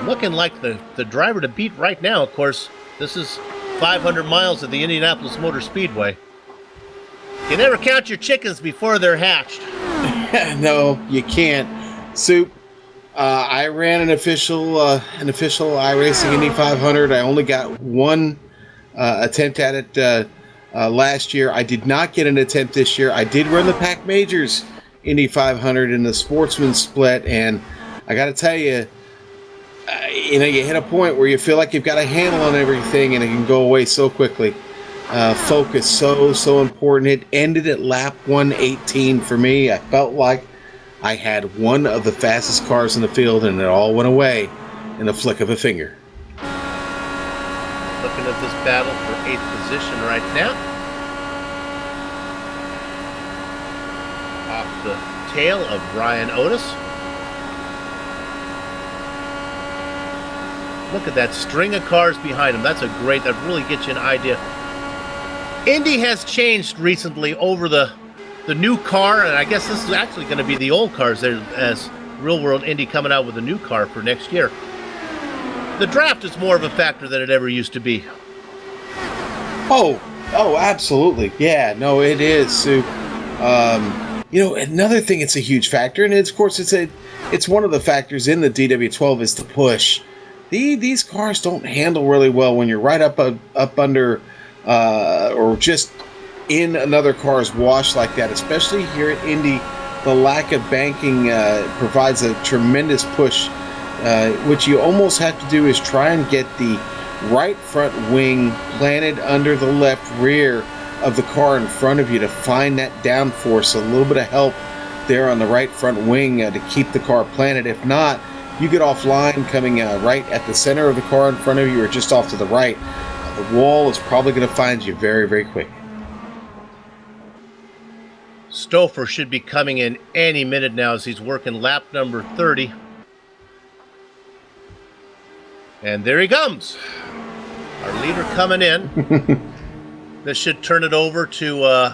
Looking like the driver to beat right now. Of course, this is 500 miles of the Indianapolis Motor Speedway. You never count your chickens before they're hatched. No, you can't. Soup. I ran an official iRacing Indy 500. I only got 1 attempt at it last year. I did not get an attempt this year. I did run the Pac Majors Indy 500 in the Sportsman Split, and I got to tell you, you hit a point where you feel like you've got a handle on everything, and it can go away so quickly. Focus, so important. It ended at lap 118 for me. I felt like I had one of the fastest cars in the field, and it all went away in the flick of a finger. Looking at this battle for 8th position right now. Off the tail of Ryan Otis. Look at that string of cars behind him. That really gets you an idea. Indy has changed recently over the the new car, and I guess this is actually going to be the old cars there as Real World Indy coming out with a new car for next year. The draft is more of a factor than it ever used to be. Oh, absolutely. Yeah, no, it is, Sue. Another thing, it's a huge factor, and of course, it's one of the factors in the DW12 is the push. These cars don't handle really well when you're right up under or just in another car's wash like that, especially here at Indy. The lack of banking provides a tremendous push. What you almost have to do is try and get the right front wing planted under the left rear of the car in front of you to find that downforce, a little bit of help there on the right front wing to keep the car planted. If not, you get offline coming right at the center of the car in front of you or just off to the right. The wall is probably going to find you very, very quick. Stouffer should be coming in any minute now as he's working lap number 30. And there he comes. Our leader coming in. This should turn it over to,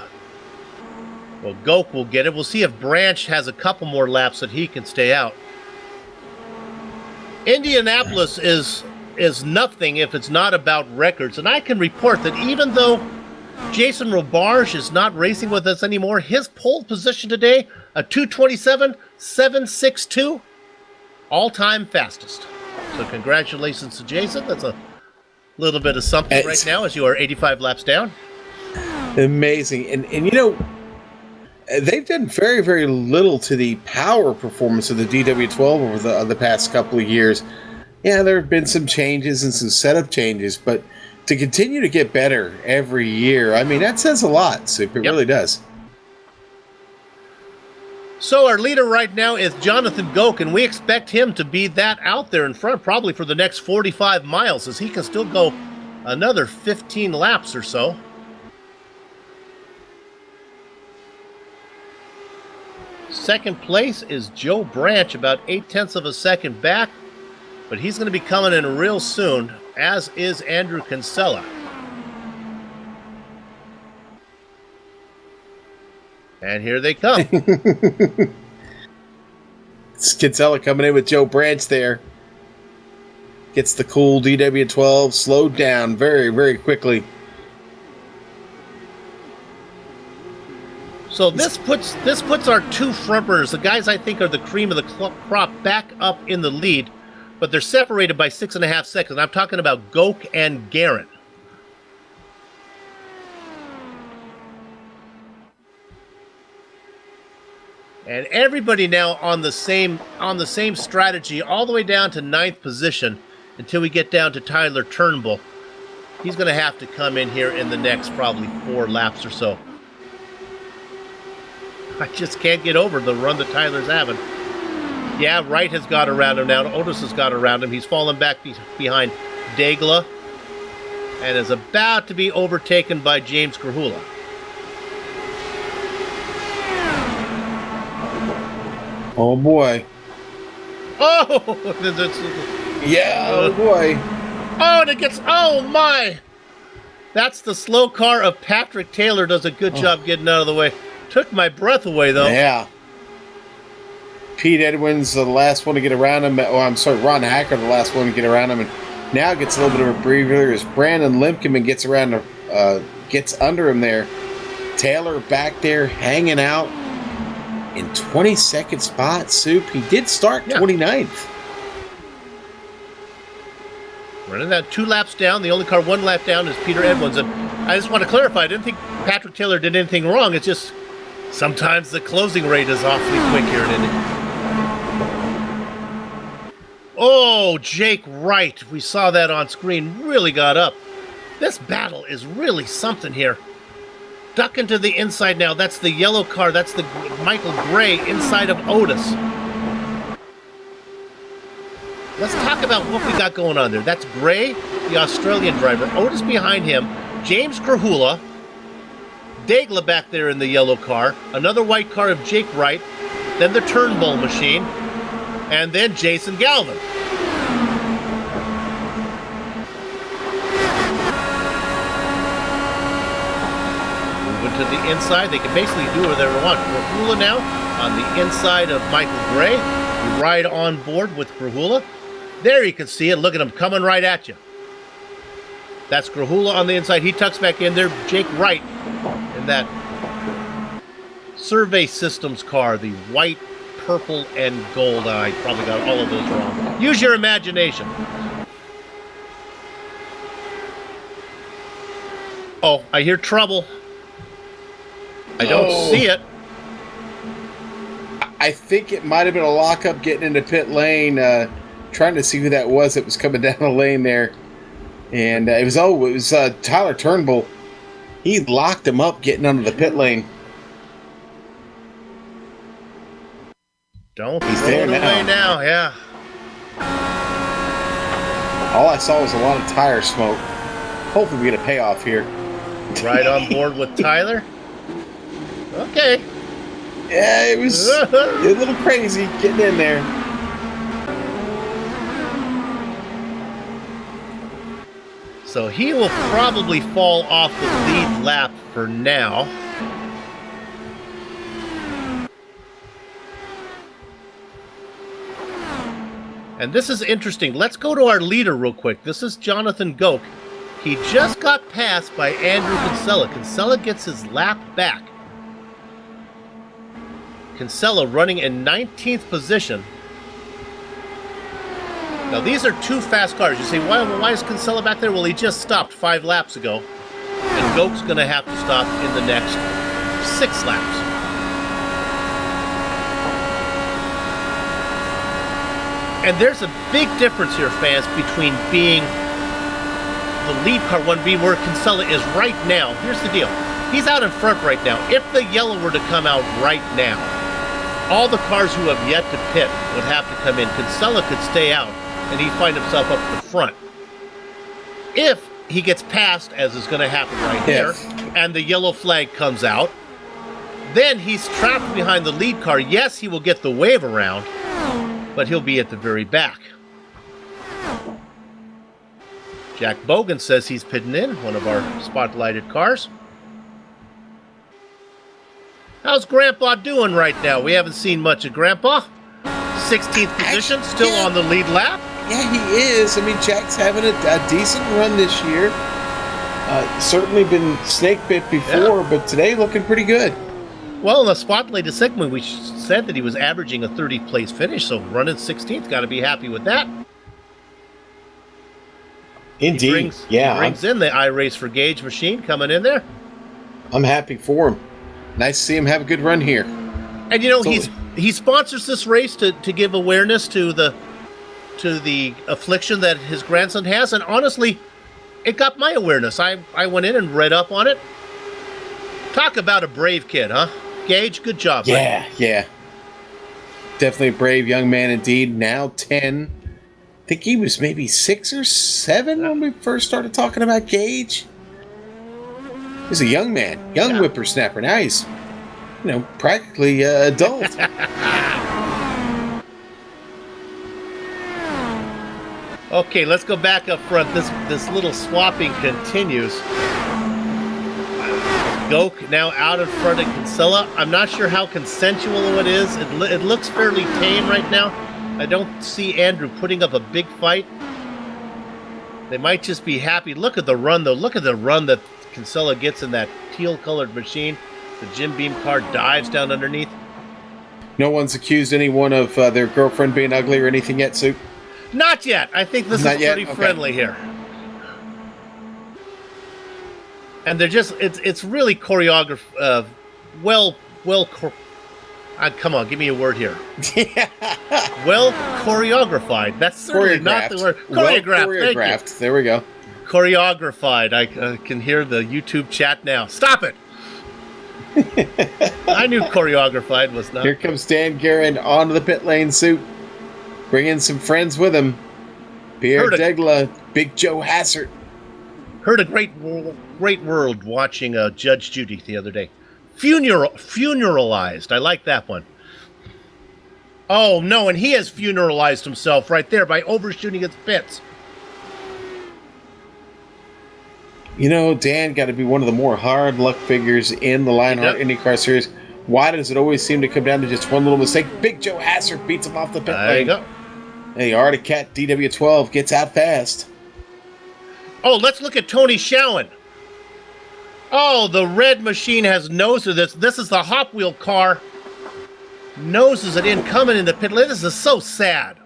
Goke will get it. We'll see if Branch has a couple more laps that he can stay out. Indianapolis is nothing if it's not about records. And I can report that even though Jason Robarge is not racing with us anymore, his pole position today, a 2:27.762, all-time fastest. So congratulations to Jason. That's a little bit of something right now as you are 85 laps down. Amazing. And they've done very, very little to the power performance of the DW12 over the past couple of years. Yeah, there have been some changes and some setup changes, but to continue to get better every year, I mean, that says a lot, Soup. It really does. So our leader right now is Jonathan Goke, and we expect him to be that out there in front probably for the next 45 miles, as he can still go another 15 laps or so. Second place is Joe Branch, about 0.8 of a second back, but he's going to be coming in real soon, as is Andrew Kinsella. And here they come. It's Kinsella coming in with Joe Branch there. Gets the cool DW12 slowed down very, very quickly. So this puts our two front runners, the guys I think are the cream of the crop, back up in the lead, but they're separated by 6.5 seconds. I'm talking about Goke and Guerin. And everybody now on the same strategy all the way down to 9th position until we get down to Tyler Turnbull. He's going to have to come in here in the next probably 4 laps or so. I just can't get over the run that Tyler's having. Yeah, Wright has got around him now. Otis has got around him. He's fallen back behind Daigle and is about to be overtaken by James Krahula. Oh, boy. Oh! Yeah, oh, boy. Oh, and it gets... Oh, my! That's the slow car of Patrick Taylor. Does a good job getting out of the way. Took my breath away, though. Yeah. Pete Edwins, the last one to get around him. Oh, I'm sorry, Ron Hacker, the last one to get around him. And now gets a little bit of a breather as Brandon Limkeman gets around, gets under him there. Taylor back there hanging out in 22nd spot. Soup. He did start 29th. Running that 2 laps down. The only car 1 lap down is Peter Edwins. And I just want to clarify, I didn't think Patrick Taylor did anything wrong. It's just sometimes the closing rate is awfully quick here in Indy. Oh, Jake Wright. We saw that on screen. Really got up. This battle is really something here. Ducking to the inside now. That's the yellow car. That's the Michael Gray inside of Otis. Let's talk about what we got going on there. That's Gray, the Australian driver. Otis behind him. James Krahula. Daigle back there in the yellow car. Another white car of Jake Wright. Then the Turnbull machine. And then Jason Galvin. Moving to the inside. They can basically do whatever they want. Grahula now on the inside of Michael Gray. You ride on board with Grahula. There you can see it. Look at him coming right at you. That's Grahula on the inside. He tucks back in there. Jake Wright in that Survey Systems car, the white, purple, and gold. I probably got all of those wrong. Use your imagination. Oh, I hear trouble. I don't see it. I think it might have been a lockup getting into pit lane, trying to see who that was that was coming down the lane there. And it was Tyler Turnbull. He locked him up getting under the pit lane. Don't He's throw there it away now, yeah. All I saw was a lot of tire smoke. Hopefully we get a payoff here. Right on board with Tyler. Okay. Yeah, it was a little crazy getting in there. So he will probably fall off the lead lap for now. And this is interesting. Let's go to our leader real quick. This is Jonathan Goke. He just got passed by Andrew Kinsella. Kinsella gets his lap back. Kinsella running in 19th position. Now, these are two fast cars. You say, why is Kinsella back there? Well, he just stopped 5 laps ago. And Goke's going to have to stop in the next 6 laps. And there's a big difference here, fans, between being the lead car, one being where Kinsella is right now. Here's the deal. He's out in front right now. If the yellow were to come out right now, all the cars who have yet to pit would have to come in. Kinsella could stay out, and he'd find himself up the front. If he gets passed, as is going to happen right here, and the yellow flag comes out, then he's trapped behind the lead car. Yes, he will get the wave around, but he'll be at the very back. Jack Bogan says he's pitting in, one of our spotlighted cars. How's Grandpa doing right now? We haven't seen much of Grandpa. 16th position, still on the lead lap. Yeah, he is. I mean, Jack's having a decent run this year. Certainly been snake bit before, but today looking pretty good. Well, in the spotlighted segment, we said that he was averaging a 30th place finish, so running 16th, got to be happy with that. Indeed, He brings in the iRace for Gage machine coming in there. I'm happy for him. Nice to see him have a good run here. And you know, he sponsors this race to give awareness to the affliction that his grandson has, and honestly, it got my awareness. I went in and read up on it. Talk about a brave kid, huh? Gage, good job. Yeah, yeah. Definitely a brave young man indeed. Now 10. I think he was maybe 6 or 7 when we first started talking about Gage. He's a young man, young whippersnapper. Now he's, practically adult. Okay, let's go back up front. This little swapping continues. Goke now out in front of Kinsella. I'm not sure how consensual it is. It looks fairly tame right now. I don't see Andrew putting up a big fight. They might just be happy. Look at the run, though. Look at the run that Kinsella gets in that teal-colored machine. The Jim Beam car dives down underneath. No one's accused anyone of their girlfriend being ugly or anything yet, Sue? Not yet. I think this is pretty friendly here. And they're just, it's really choreographed, come on, give me a word here. Well choreographed. That's certainly not the word. Choreographed. There we go. Choreographed. I can hear the YouTube chat now. Stop it. I knew choreographed was not. Here comes Dan Guerin onto the pit lane suit, bringing some friends with him. Pierre Degla, Big Joe Hassert. Heard a great word watching Judge Judy the other day. Funeralized. I like that one. Oh, no, and he has funeralized himself right there by overshooting his pits. Dan got to be one of the more hard luck figures in the Lionheart IndyCar Series. Why does it always seem to come down to just one little mistake? Big Joe Hasser beats him off the pit lane. There you go. Hey, Arctic Cat DW12 gets out fast. Oh, let's look at Tony Schowen. Oh, the red machine has nosed this. This is the Hop Wheel car. Noses it in, coming in the pit lane. This is so sad.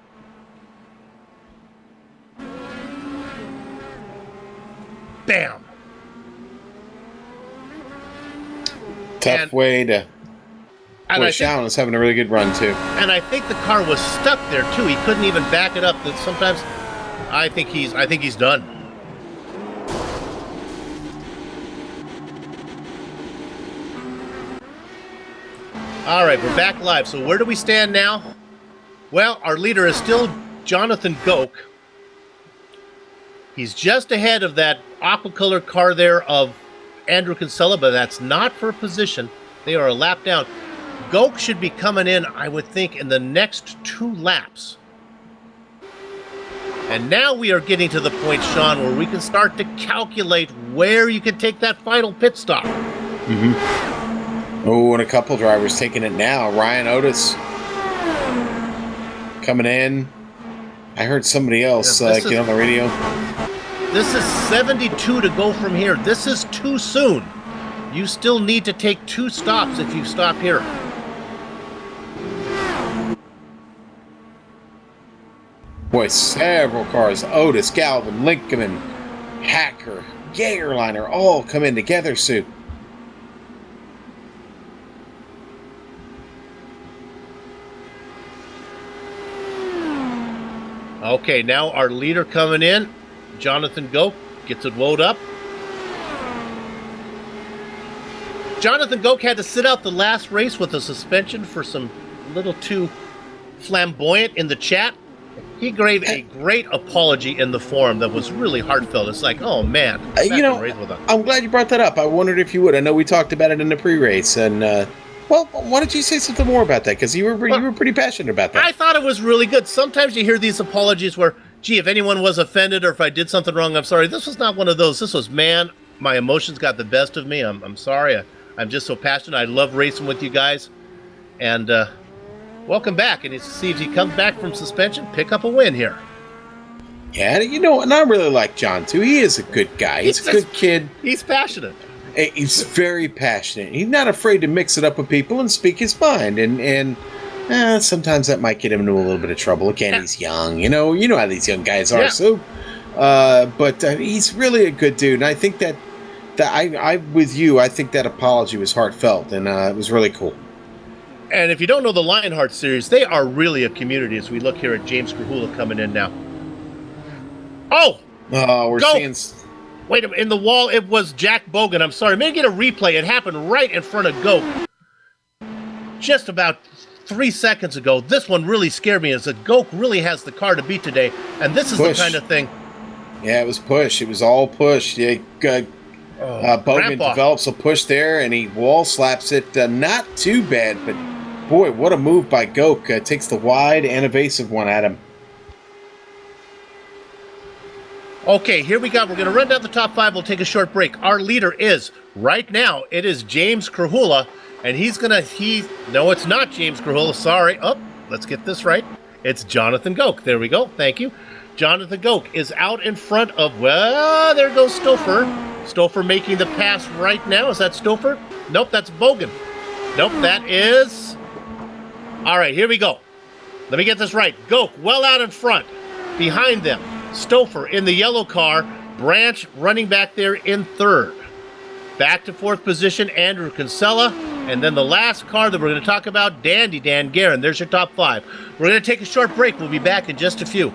Bam. Tough way to... Boy, Schowen is having a really good run, too. And I think the car was stuck there, too. He couldn't even back it up. Sometimes I think he's done. All right, we're back live. So where do we stand now? Well, our leader is still Jonathan Goke. He's just ahead of that aqua-color car there of Andrew Kinsella, but that's not for position. They are a lap down. Goke should be coming in, I would think, in the next 2 laps. And now we are getting to the point, Sean, where we can start to calculate where you can take that final pit stop. Mm-hmm. Oh, and a couple drivers taking it now. Ryan Otis coming in. I heard somebody else get on the radio. This is 72 to go from here. This is too soon. You still need to take 2 stops if you stop here. Boy, several cars. Otis, Galvin, Lincoln, Hacker, Jagerliner all come in together, Sue. Okay, now our leader coming in. Jonathan Goke gets it woed up. Jonathan Goke had to sit out the last race with a suspension for some little too flamboyant in the chat. He gave a great apology in the forum that was really heartfelt. It's like, oh man. I'm glad you brought that up. I wondered if you would. I know we talked about it in the pre-race, and well, why don't you say something more about that? Because you were pretty passionate about that. I thought it was really good. Sometimes you hear these apologies where, gee, if anyone was offended or if I did something wrong, I'm sorry. This was not one of those. This was, man, my emotions got the best of me. I'm sorry. I'm just so passionate. I love racing with you guys. And welcome back. And see if he comes back from suspension, pick up a win here. Yeah, and I really like John, too. He is a good guy. He's a good kid. He's passionate. He's very passionate. He's not afraid to mix it up with people and speak his mind. And sometimes that might get him into a little bit of trouble. Again, he's young. You know how these young guys are. Yeah. So, but he's really a good dude. And I think that I'm with you. I think that apology was heartfelt, and it was really cool. And if you don't know the Lionheart series, they are really a community. As we look here at James Krahula coming in now. Oh, we're seeing. Wait a minute, in the wall, it was Jack Bogan. I'm sorry. Maybe get a replay. It happened right in front of Goke. Just about 3 seconds ago. This one really scared me as that Goke really has the car to beat today. And this is the kind of thing. Yeah, it was push. It was all push. Yeah, Bogan develops a push there, and he wall slaps it. Not too bad, but boy, what a move by Goke. Takes the wide and evasive one at him. Okay, here we go. We're going to run down the top 5. We'll take a short break. Our leader is, right now, it is James Krahula, and no, it's not James Krahula, sorry. Oh, let's get this right. It's Jonathan Goke. There we go. Thank you. Jonathan Goke is out in front of, well, there goes Stouffer. Stouffer making the pass right now. Is that Stouffer? Nope, that's Bogan. Nope, that is... All right, here we go. Let me get this right. Goke well out in front. Behind them, Stouffer in the yellow car, Branch running back there in 3rd. Back to 4th position, Andrew Kinsella. And then the last car that we're going to talk about, Dandy Dan Guerin. There's your top 5. We're going to take a short break. We'll be back in just a few.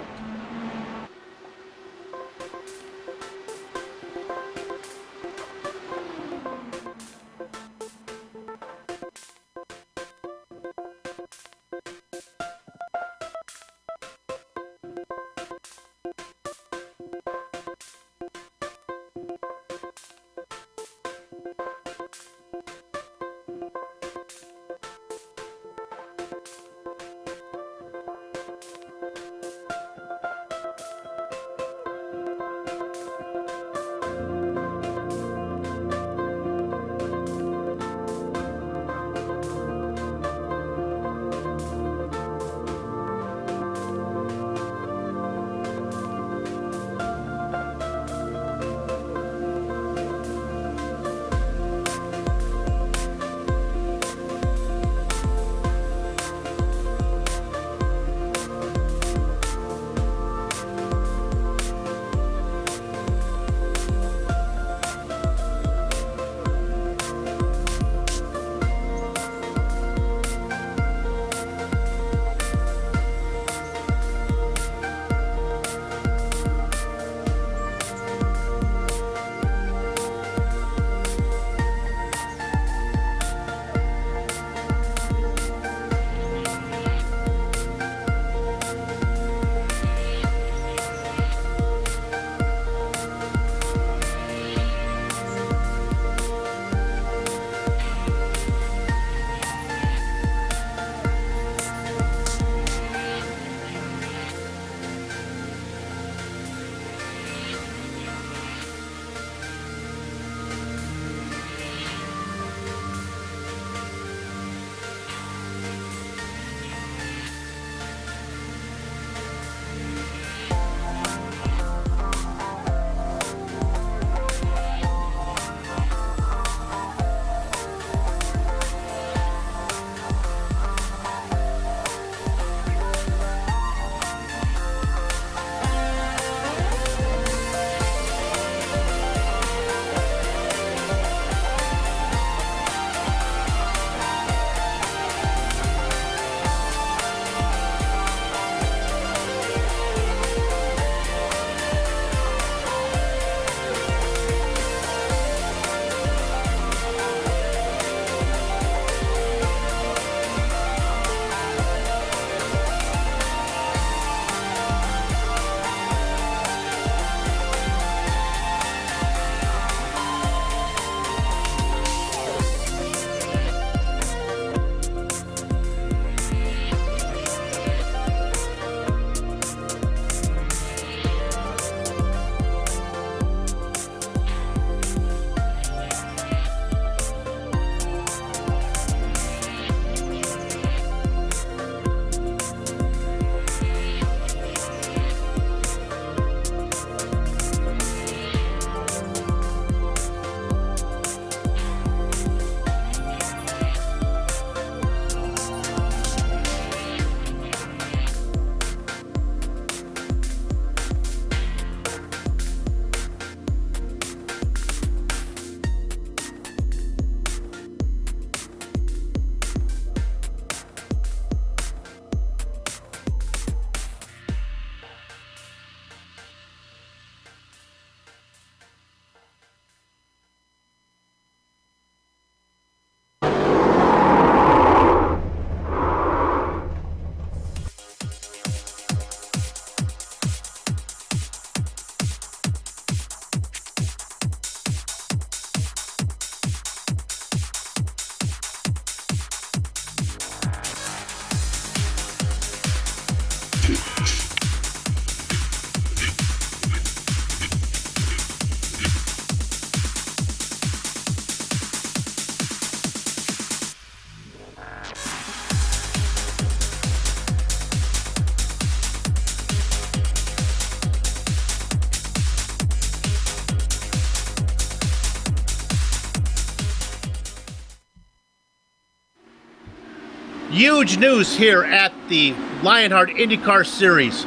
Huge news here at the Lionheart IndyCar Series.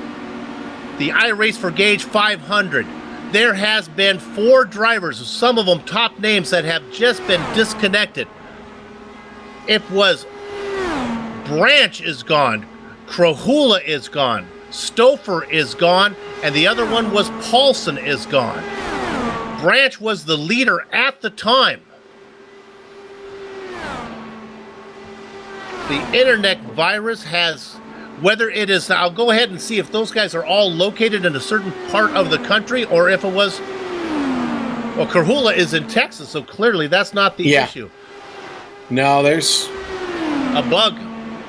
The iRace for Gauge 500. There has been 4 drivers, some of them top names, that have just been disconnected. It was Branch is gone, Krahula is gone, Stouffer is gone, and the other one was Paulson is gone. Branch was the leader at the time. The internet virus has, whether it is, I'll go ahead and see if those guys are all located in a certain part of the country, or if it was, well, Krahula is in Texas, so clearly that's not the issue. No, there's a bug.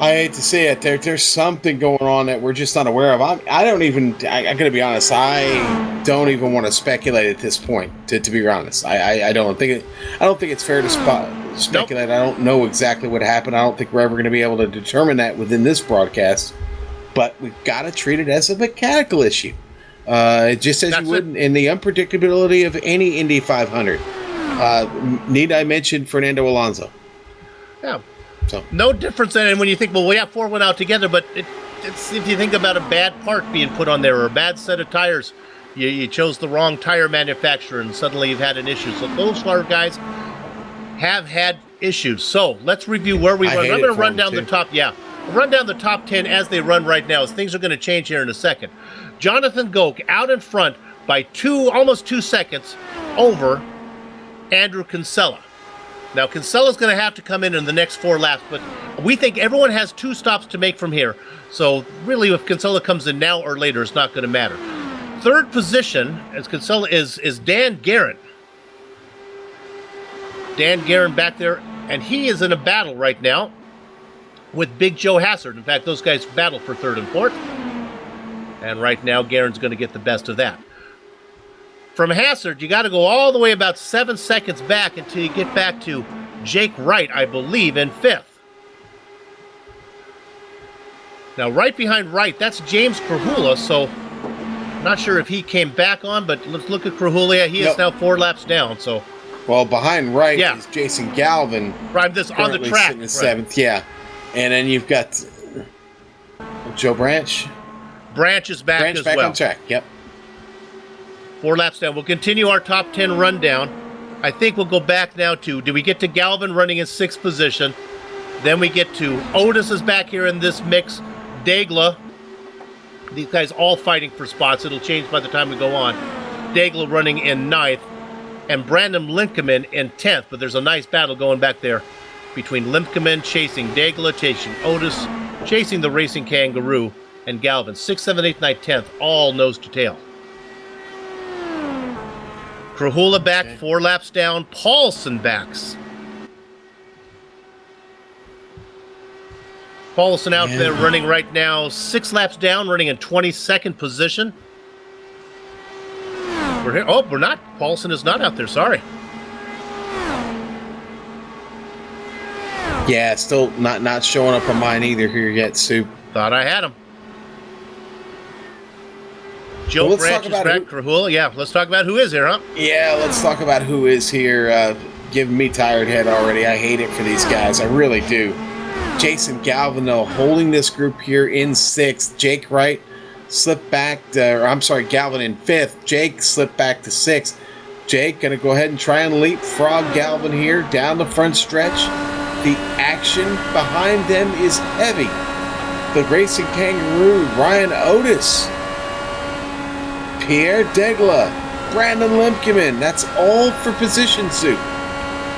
I hate to say it. There's something going on that we're just not aware of. I'm going to be honest. I don't even want to speculate at this point. To be honest, I don't think it's fair to speculate. Nope. I don't know exactly what happened. I don't think we're ever going to be able to determine that within this broadcast. But we've got to treat it as a mechanical issue, just as you would in the unpredictability of any Indy 500. Need I mention Fernando Alonso? Yeah. So no difference in, and when you think, well, we have 4 went out together, but it's if you think about a bad part being put on there or a bad set of tires, you chose the wrong tire manufacturer and suddenly you've had an issue. So those guys have had issues. So let's review where we run. I'm going to run down the top. Yeah, run down the top 10 as they run right now, as things are going to change here in a second. Jonathan Goke out in front by almost 2 seconds over Andrew Kinsella. Now, Kinsella's going to have to come in the next 4 laps, but we think everyone has 2 stops to make from here. So, really, if Kinsella comes in now or later, it's not going to matter. Third position, as Kinsella, is Dan Guerin. Dan Guerin back there, and he is in a battle right now with Big Joe Hassard. In fact, those guys battle for 3rd and 4th. And right now, Guerin's going to get the best of that. From Hassard, you got to go all the way about 7 seconds back until you get back to Jake Wright, I believe, in 5th. Now, right behind Wright, that's James Krahula, so not sure if he came back on, but let's look at Krahula. He is now 4 laps down, so. Well, behind Wright is Jason Galvin. Right, this on the track. In the 7th, yeah. And then you've got Joe Branch. Branch is back as well. Branch back on track, yep. 4 laps down. We'll continue our top 10 rundown. I think we'll go back now to, do we get to Galvin running in 6th position? Then we get to Otis is back here in this mix. Daigle. These guys all fighting for spots. It'll change by the time we go on. Daigle running in 9th. And Brandon Limkeman in 10th. But there's a nice battle going back there between Limkeman chasing Daigle, chasing Otis, chasing the Racing Kangaroo, and Galvin. 6th, 7th, 8th, 9th, 10th. All nose to tail. Krahula back, 4 laps down. Paulson backs. Paulson out there running right now 6 laps down, running in 22nd position. We're here. Oh, we're not. Paulson is not out there. Sorry. Yeah, still not showing up on mine either here yet, Soup. Thought I had him. Joe Branch is back. Krahula. Yeah, let's talk about who is here, huh? Yeah, let's talk about who is here. Giving me tired head already. I hate it for these guys. I really do. Jason Galvin, though, holding this group here in 6th. Jake Wright slipped back Galvin in 5th. Jake slipped back to 6th. Jake going to go ahead and try and leapfrog Galvin here down the front stretch. The action behind them is heavy. The Racing Kangaroo, Ryan Otis, Pierre Daigle, Brandon Limkeman. That's all for position, Soup.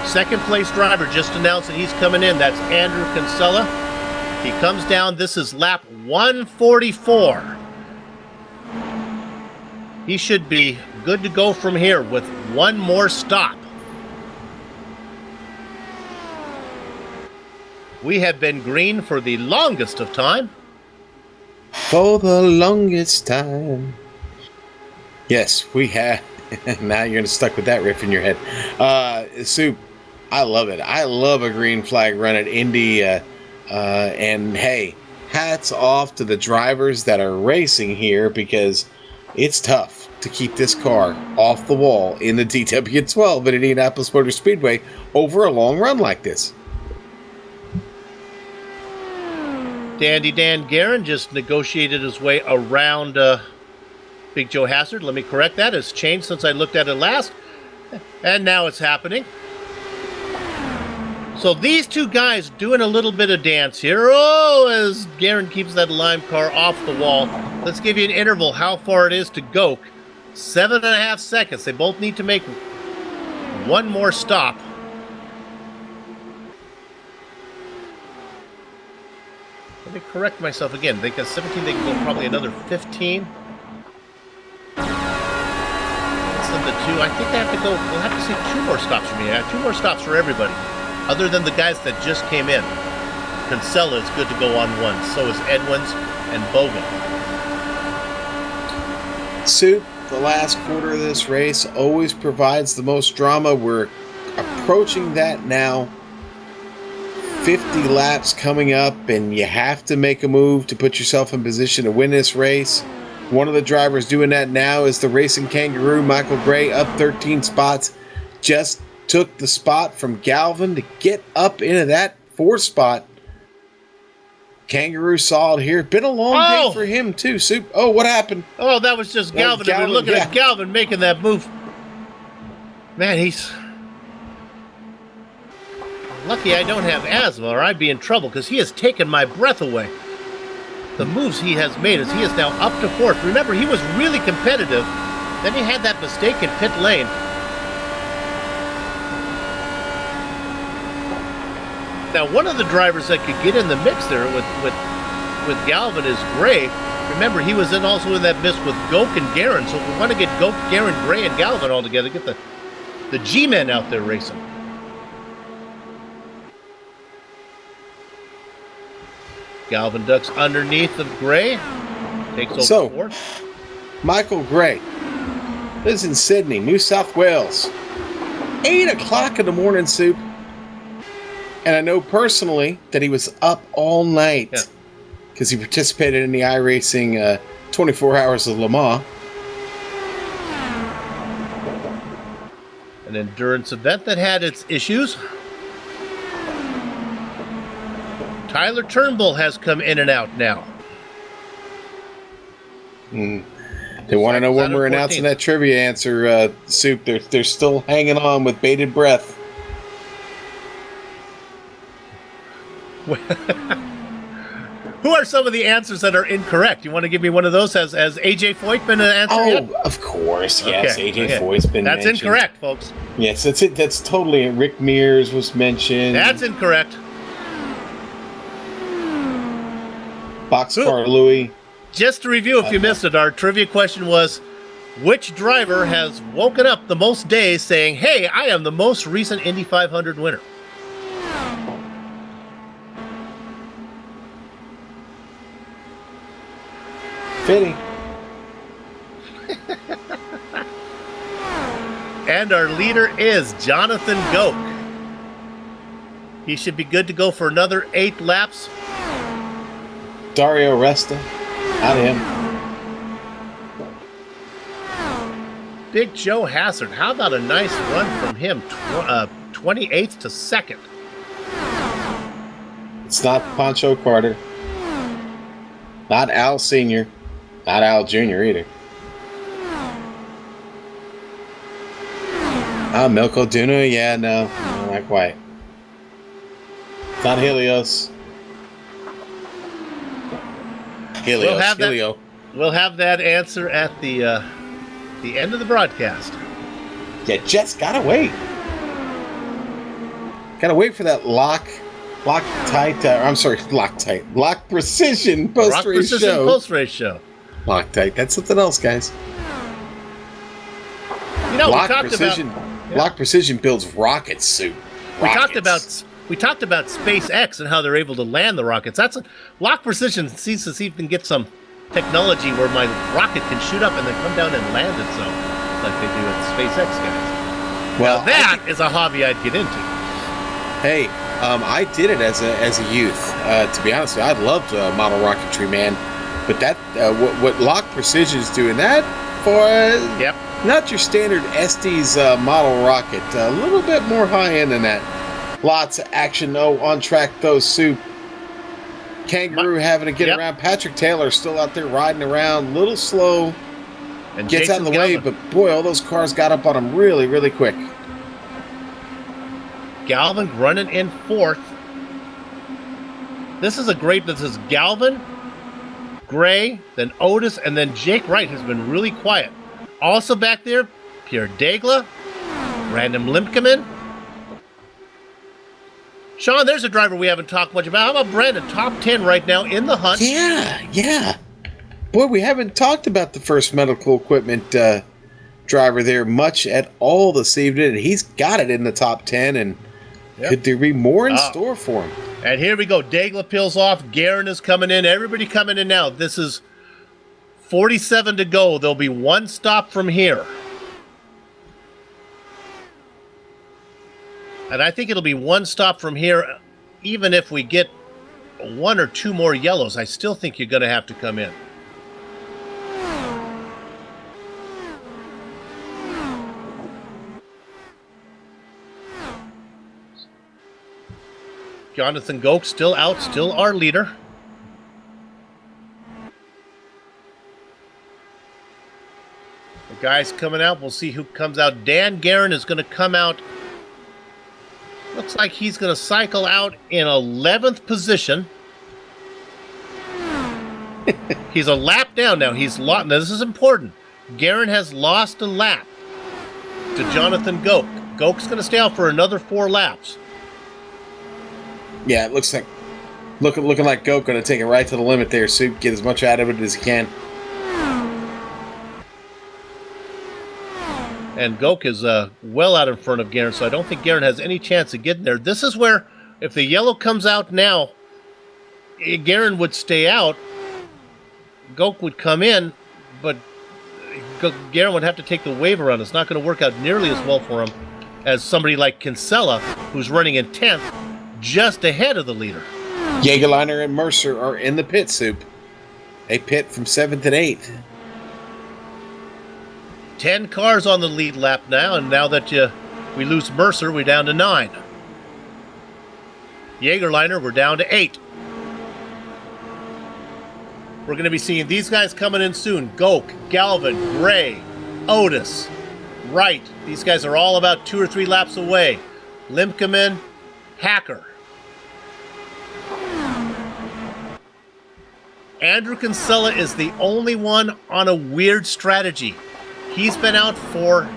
2nd place driver just announced that he's coming in. That's Andrew Kinsella. He comes down. This is lap 144. He should be good to go from here with 1 more stop. We have been green for the longest of time. For the longest time. Yes, we have. Now you're stuck with that riff in your head. Soup, I love it. I love a green flag run at Indy. And hey, hats off to the drivers that are racing here, because it's tough to keep this car off the wall in the DW12 at Indianapolis Motor Speedway over a long run like this. Dandy Dan Guerin just negotiated his way around Big Joe Hassard. Let me correct that. It's changed since I looked at it last. And now it's happening. So these two guys doing a little bit of dance here. Oh, as Guerin keeps that lime car off the wall. Let's give you an interval how far it is to Goke. 7.5 seconds. They both need to make one more stop. Let me correct myself again. They got 17, they can go probably another 15. Less than the two. I think they have to go, we'll have to see 2 more stops for me. Yeah, 2 more stops for everybody. Other than the guys that just came in. Kinsella is good to go on 1. So is Edwins and Bogan. Soup, the last quarter of this race always provides the most drama. We're approaching that now. 50 laps coming up, and you have to make a move to put yourself in position to win this race. One of the drivers doing that now is the Racing Kangaroo, Michael Gray, up 13 spots. Just took the spot from Galvin to get up into that 4th spot. Kangaroo solid here. Been a long day for him too, Soup. Oh, what happened? Oh, that was just Galvin. We're looking at Galvin making that move. Man, he's lucky I don't have asthma, or I'd be in trouble, because he has taken my breath away. The moves he has made as he is now up to 4th. Remember, he was really competitive. Then he had that mistake in pit lane. Now, one of the drivers that could get in the mix there with Galvin is Gray. Remember, he was also in that mix with Goke and Guerin. So if we want to get Goke, Guerin, Gray, and Galvin all together, get the G-men out there racing. Galvin ducks underneath of Gray. Takes over 4th. Michael Gray lives in Sydney, New South Wales. 8 o'clock in the morning, Soup. And I know personally that he was up all night because he participated in the iRacing 24 Hours of Le Mans. An endurance event that had its issues. Tyler Turnbull has come in and out now. They want to know when we're announcing that trivia answer, Soup. They're still hanging on with bated breath. Who are some of the answers that are incorrect? You want to give me one of those? Has AJ Foyt been an answer yet? Oh, of course, yes. Okay, AJ Foyt's been mentioned. That's incorrect, folks. Yes, that's it. That's totally it. Rick Mears was mentioned. That's incorrect. Boxcar Louie. Just to review, if you missed it, our trivia question was, which driver has woken up the most days saying, hey, I am the most recent Indy 500 winner? Fitting. And our leader is Jonathan Goke. He should be good to go for another 8 laps. Dario Resta. Not him. Big Joe Hassard. How about a nice run from him? 28th to 2nd. It's not Pancho Carter. Not Al Sr. Not Al Jr. either. Milko Duna? Yeah, no. Not quite. It's not Helios. We'll have that answer at the end of the broadcast. Yeah, just gotta wait. Gotta wait for that Lock Precision post-race show. Post-race show. Loctite. That's something else, guys. You know, Lock Precision builds rockets, Soup. We talked about SpaceX and how they're able to land the rockets. Lock Precision seems to see if we can get some technology where my rocket can shoot up and then come down and land itself, like they do at SpaceX, guys. Well, now that is a hobby I'd get into. Hey, I did it as a youth. To be honest with you, I loved model rocketry, man. But that what Lock Precision is doing that for not your standard Estes model rocket, a little bit more high end than that. Lots of action though on track though, Soup. Kangaroo having to get Yep. around. Patrick Taylor still out there riding around, a little slow. And Gets out of the way, but boy, all those cars got up on him really, really quick. Galvin running in fourth. This is Galvin, Gray, then Otis, and then Jake Wright has been really quiet. Also back there, Pierre Degla, Brandon Limkeman. Sean, there's a driver we haven't talked much about. How about Brandon? Top 10 right now in the hunt. Yeah. Boy, we haven't talked about the first medical equipment driver there much at all this evening. He's got it in the top 10, and could there be more in store for him? And here we go. Degla peels off. Guerin is coming in. Everybody coming in now. This is 47 to go. There'll be one stop from here. And I think it'll be one stop from here. Even if we get one or two more yellows, I still think you're going to have to come in. Jonathan Goke still out, still our leader. The guys coming out, we'll see who comes out. Dan Guerin is going to come out. Looks like he's going to cycle out in 11th position. He's a lap down now. He's lost. Now, this is important. Guerin has lost a lap to Jonathan Goke. Goke's going to stay out for another 4 laps. Yeah, it looks like looking like Goke going to take it right to the limit there, Soup. Get as much out of it as he can. And Goke is well out in front of Guerin, so I don't think Guerin has any chance of getting there. This is where, if the yellow comes out now, Guerin would stay out. Goke would come in, but Guerin would have to take the waiver on. It's not going to work out nearly as well for him as somebody like Kinsella, who's running in 10th, just ahead of the leader. Jägerliner and Mercer are in the pit, Soup. They pit from 7th and 8th. 10 cars on the lead lap now, and now that we lose Mercer, we're down to 9. Jägerliner, we're down to 8. We're going to be seeing these guys coming in soon. Goke, Galvin, Gray, Otis, Wright. These guys are all about 2 or 3 laps away. Limkeman, Hacker. Andrew Kinsella is the only one on a weird strategy. He's been out for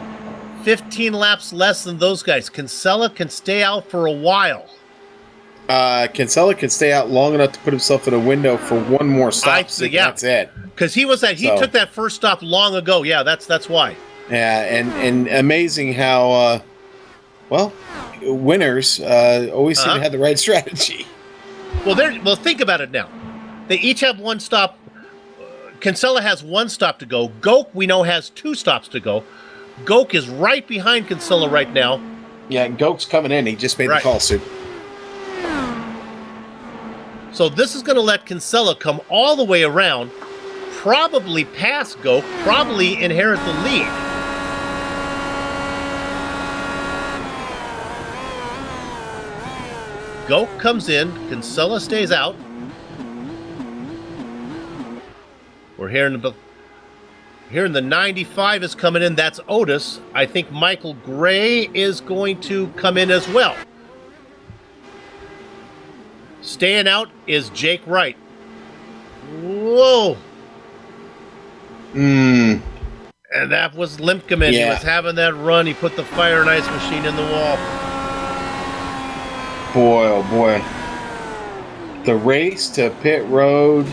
15 laps less than those guys. Kinsella can stay out for a while. Kinsella can stay out long enough to put himself in a window for one more stop. That's it. Because he took that first stop long ago. Yeah, that's why. Yeah, and amazing how winners always seem to have the right strategy. Well, think about it now. They each have one stop. Kinsella has one stop to go. Goke, we know, has 2 stops to go. Goke is right behind Kinsella right now. Yeah, and Goke's coming in. He just made the call, Soup. So this is going to let Kinsella come all the way around, probably pass Goke, probably inherit the lead. Goke comes in, Kinsella stays out. We're hearing the 95 is coming in. That's Otis. I think Michael Gray is going to come in as well. Staying out is Jake Wright. Whoa. And that was Limkeman. Yeah. He was having that run. He put the fire and ice machine in the wall. Boy, oh boy. The race to pit road,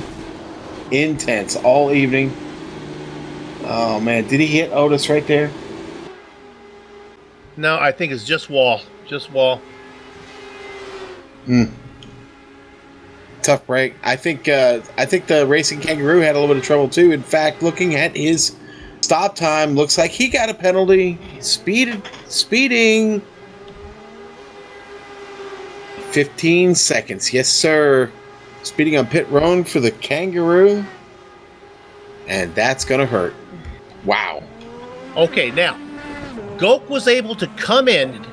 intense all evening. Oh man, did he hit Otis right there? No, I think it's just wall. Just wall. Tough break. I think the Racing Kangaroo had a little bit of trouble too. In fact, looking at his stop time, looks like he got a penalty. Speeding. 15 seconds. Yes, sir. Speeding on pit road for the Kangaroo. And that's going to hurt. Wow. Okay, now, Goke was able to come in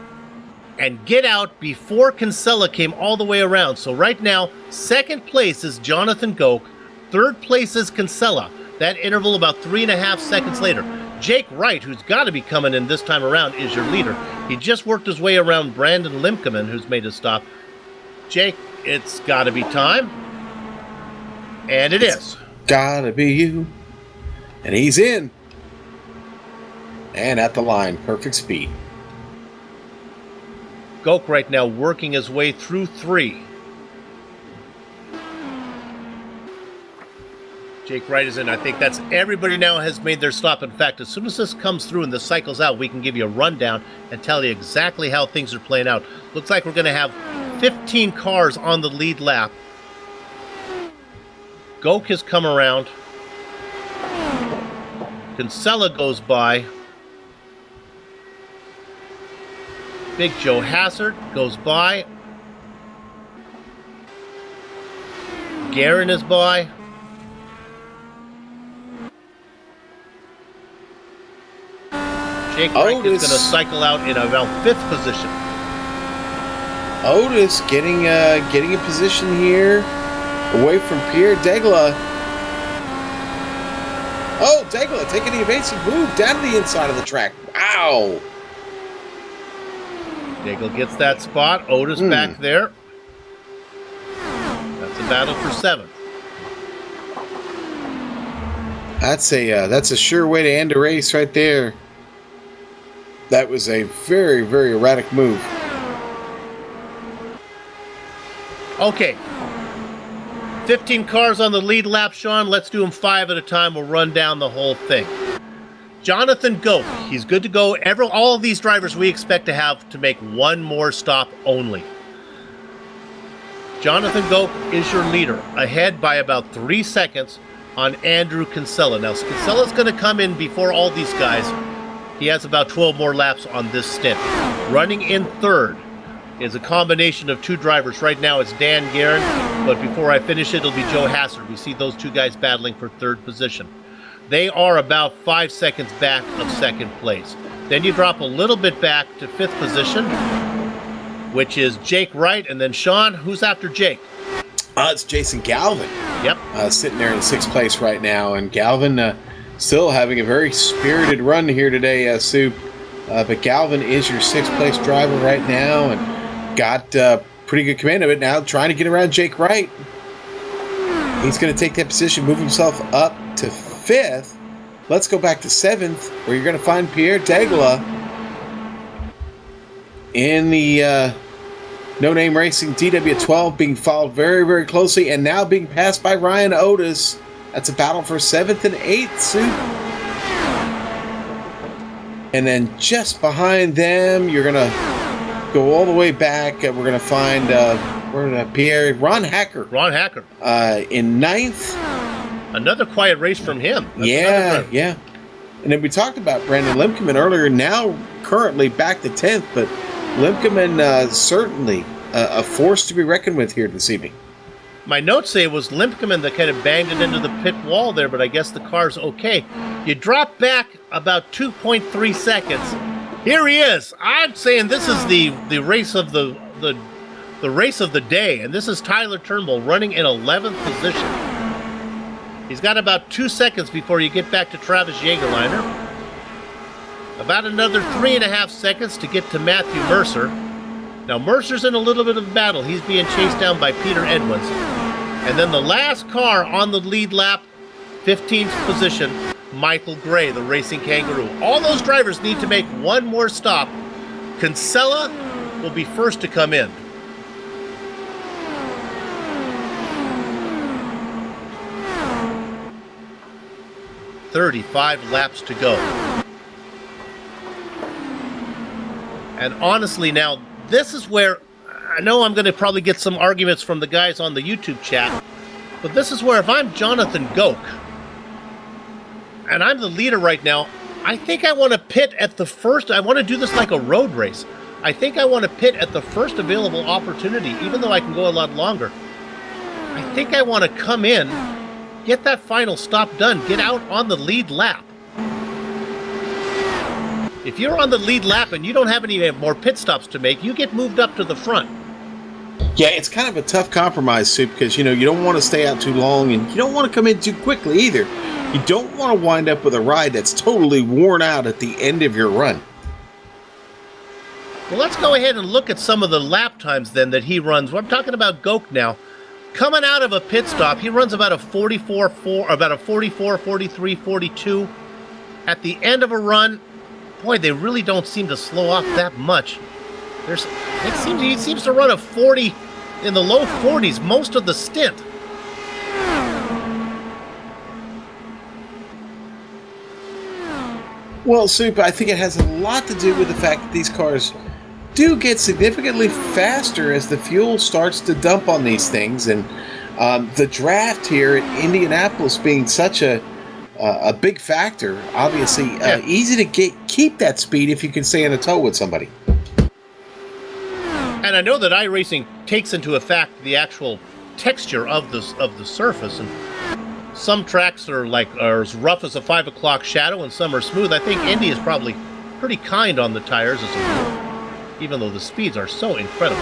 and get out before Kinsella came all the way around. So right now, second place is Jonathan Goch. Third place is Kinsella. That interval about 3.5 seconds later. Jake Wright, who's got to be coming in this time around, is your leader. He just worked his way around Brandon Limkeman, who's made a stop. Jake, it's got to be time. And it's gotta be you. And he's in. And at the line, perfect speed. Goch right now working his way through 3. Jake Wright is in. I think that's everybody now has made their stop. In fact, as soon as this comes through and this cycles out, we can give you a rundown and tell you exactly how things are playing out. Looks like we're going to have 15 cars on the lead lap. Goch has come around. Kinsella goes by. Big Joe Hassard goes by. Guerin is by. Jake Wright is going to cycle out in about 5th position. Otis getting a position here away from Pierre Degla. Oh, Degla taking the evasive move down to the inside of the track. Wow. Degla gets that spot. Otis back there. That's a battle for 7th. That's a sure way to end a race right there. That was a very, very erratic move. Okay. 15 cars on the lead lap, Sean. Let's do them 5 at a time. We'll run down the whole thing. Jonathan Goch, he's good to go. All of these drivers we expect to have to make one more stop only. Jonathan Goch is your leader, ahead by about 3 seconds on Andrew Kinsella. Now, Kinsella's going to come in before all these guys. He has about 12 more laps on this stint. Running in 3rd is a combination of 2 drivers. Right now it's Dan Guerin, but before I finish it, it'll be Joe Hassard. We see those 2 guys battling for 3rd position. They are about 5 seconds back of 2nd place. Then you drop a little bit back to 5th position, which is Jake Wright. And then Sean, who's after Jake? It's Jason Galvin. Yep. Sitting there in 6th place right now. And Galvin still having a very spirited run here today, Soup. But Galvin is your 6th place driver right now and got pretty good command of it now, trying to get around Jake Wright. He's going to take that position, move himself up to 5th. Let's go back to 7th, where you're going to find Pierre Degla in the No Name Racing DW12, being followed very, very closely, and now being passed by Ryan Otis. That's a battle for 7th and 8th, Soup. And then just behind them, you're going to go all the way back. We're going to find Ron Hacker. Ron Hacker. In 9th. Another quiet race from him. That's yeah. And then we talked about Brandon Limkeman earlier, now currently back to 10th, but Limkeman certainly a force to be reckoned with here this evening. My notes say it was Limkeman that kind of banged it into the pit wall there, but I guess the car's okay. You drop back about 2.3 seconds. Here he is. I'm saying this is the race of the race of the day, and this is Tyler Turnbull running in 11th position. He's got about 2 seconds before you get back to Travis Jagerliner. About another 3.5 seconds to get to Matthew Mercer. Now, Mercer's in a little bit of a battle. He's being chased down by Peter Edwards. And then the last car on the lead lap, 15th position, Michael Gray, the Racing Kangaroo. All those drivers need to make one more stop. Kinsella will be first to come in. "35 laps to go." And honestly now, this is where I know I'm going to probably get some arguments from the guys on the YouTube chat, but this is where if I'm Jonathan Goch, and I'm the leader right now, I think I want to pit at the first. I want to do this like a road race. I think I want to pit at the first available opportunity, even though I can go a lot longer. I think I want to come in, get that final stop done, get out on the lead lap. If you're on the lead lap and you don't have any more pit stops to make, you get moved up to the front. Yeah, it's kind of a tough compromise, Soup, because, you don't want to stay out too long, and you don't want to come in too quickly either. You don't want to wind up with a ride that's totally worn out at the end of your run. Well, let's go ahead and look at some of the lap times then that he runs. I'm talking about Goke now. Coming out of a pit stop, he runs about a 44, 43, 42. At the end of a run, boy, they really don't seem to slow off that much. He seems to run a 40 in the low 40s most of the stint. Well, Soup, I think it has a lot to do with the fact that these cars do get significantly faster as the fuel starts to dump on these things, and the draft here at Indianapolis being such a big factor, obviously easy to keep that speed if you can stay in a tow with somebody. And I know that iRacing takes into effect the actual texture of the surface, and some tracks are as rough as a 5 o'clock shadow, and some are smooth. I think Indy is probably pretty kind on the tires as a rule, even though the speeds are so incredible.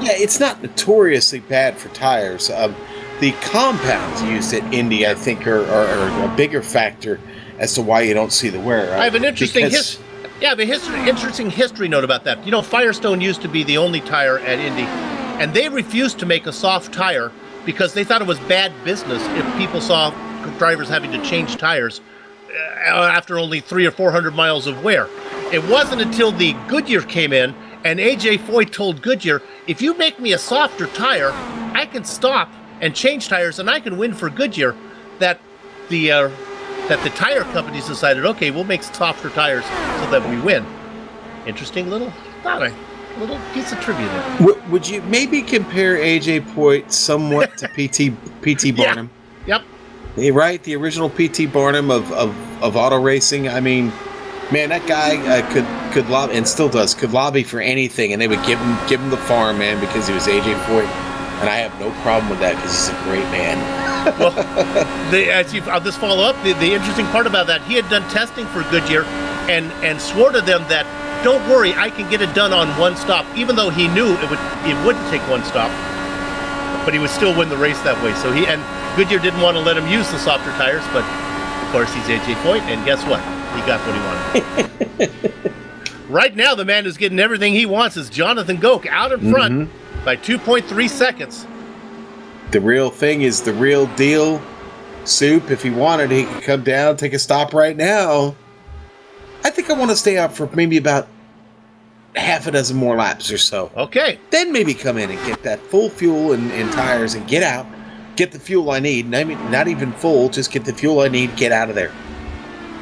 Yeah, it's not notoriously bad for tires. The compounds used at Indy, I think, are a bigger factor as to why you don't see the wear. I have an interesting interesting history note about that. Firestone used to be the only tire at Indy, and they refused to make a soft tire because they thought it was bad business if people saw drivers having to change tires after only 300 or 400 miles of wear. It wasn't until the Goodyear came in and A.J. Foyt told Goodyear, if you make me a softer tire, I can stop and change tires and I can win for Goodyear, that the tire companies decided, okay, we'll make softer tires so that we win. Interesting little piece of trivia there. Would you maybe compare A.J. Foyt somewhat to P.T. Barnum? Yep. Right? The original P.T. Barnum of auto racing. I mean, man, that guy could lobby, and still does, could lobby for anything, and they would give him the farm, man, because he was A.J. Foyt. And I have no problem with that because he's a great man. Well, I'll just follow up. The interesting part about that, he had done testing for Goodyear and swore to them that, don't worry, I can get it done on one stop, even though he knew it wouldn't take one stop, but he would still win the race that way. So Goodyear didn't want to let him use the softer tires, but of course he's A.J. Foyt, and guess what? He got what he wanted. Right now, the man who's getting everything he wants is Jonathan Goke out in front by 2.3 seconds. The real thing is the real deal. Soup, if he wanted, he could come down, take a stop right now. I think I want to stay out for maybe about half a dozen more laps or so. Okay. Then maybe come in and get that full fuel and tires and get out. Get the fuel I need. I mean, not even full, just get the fuel I need, get out of there.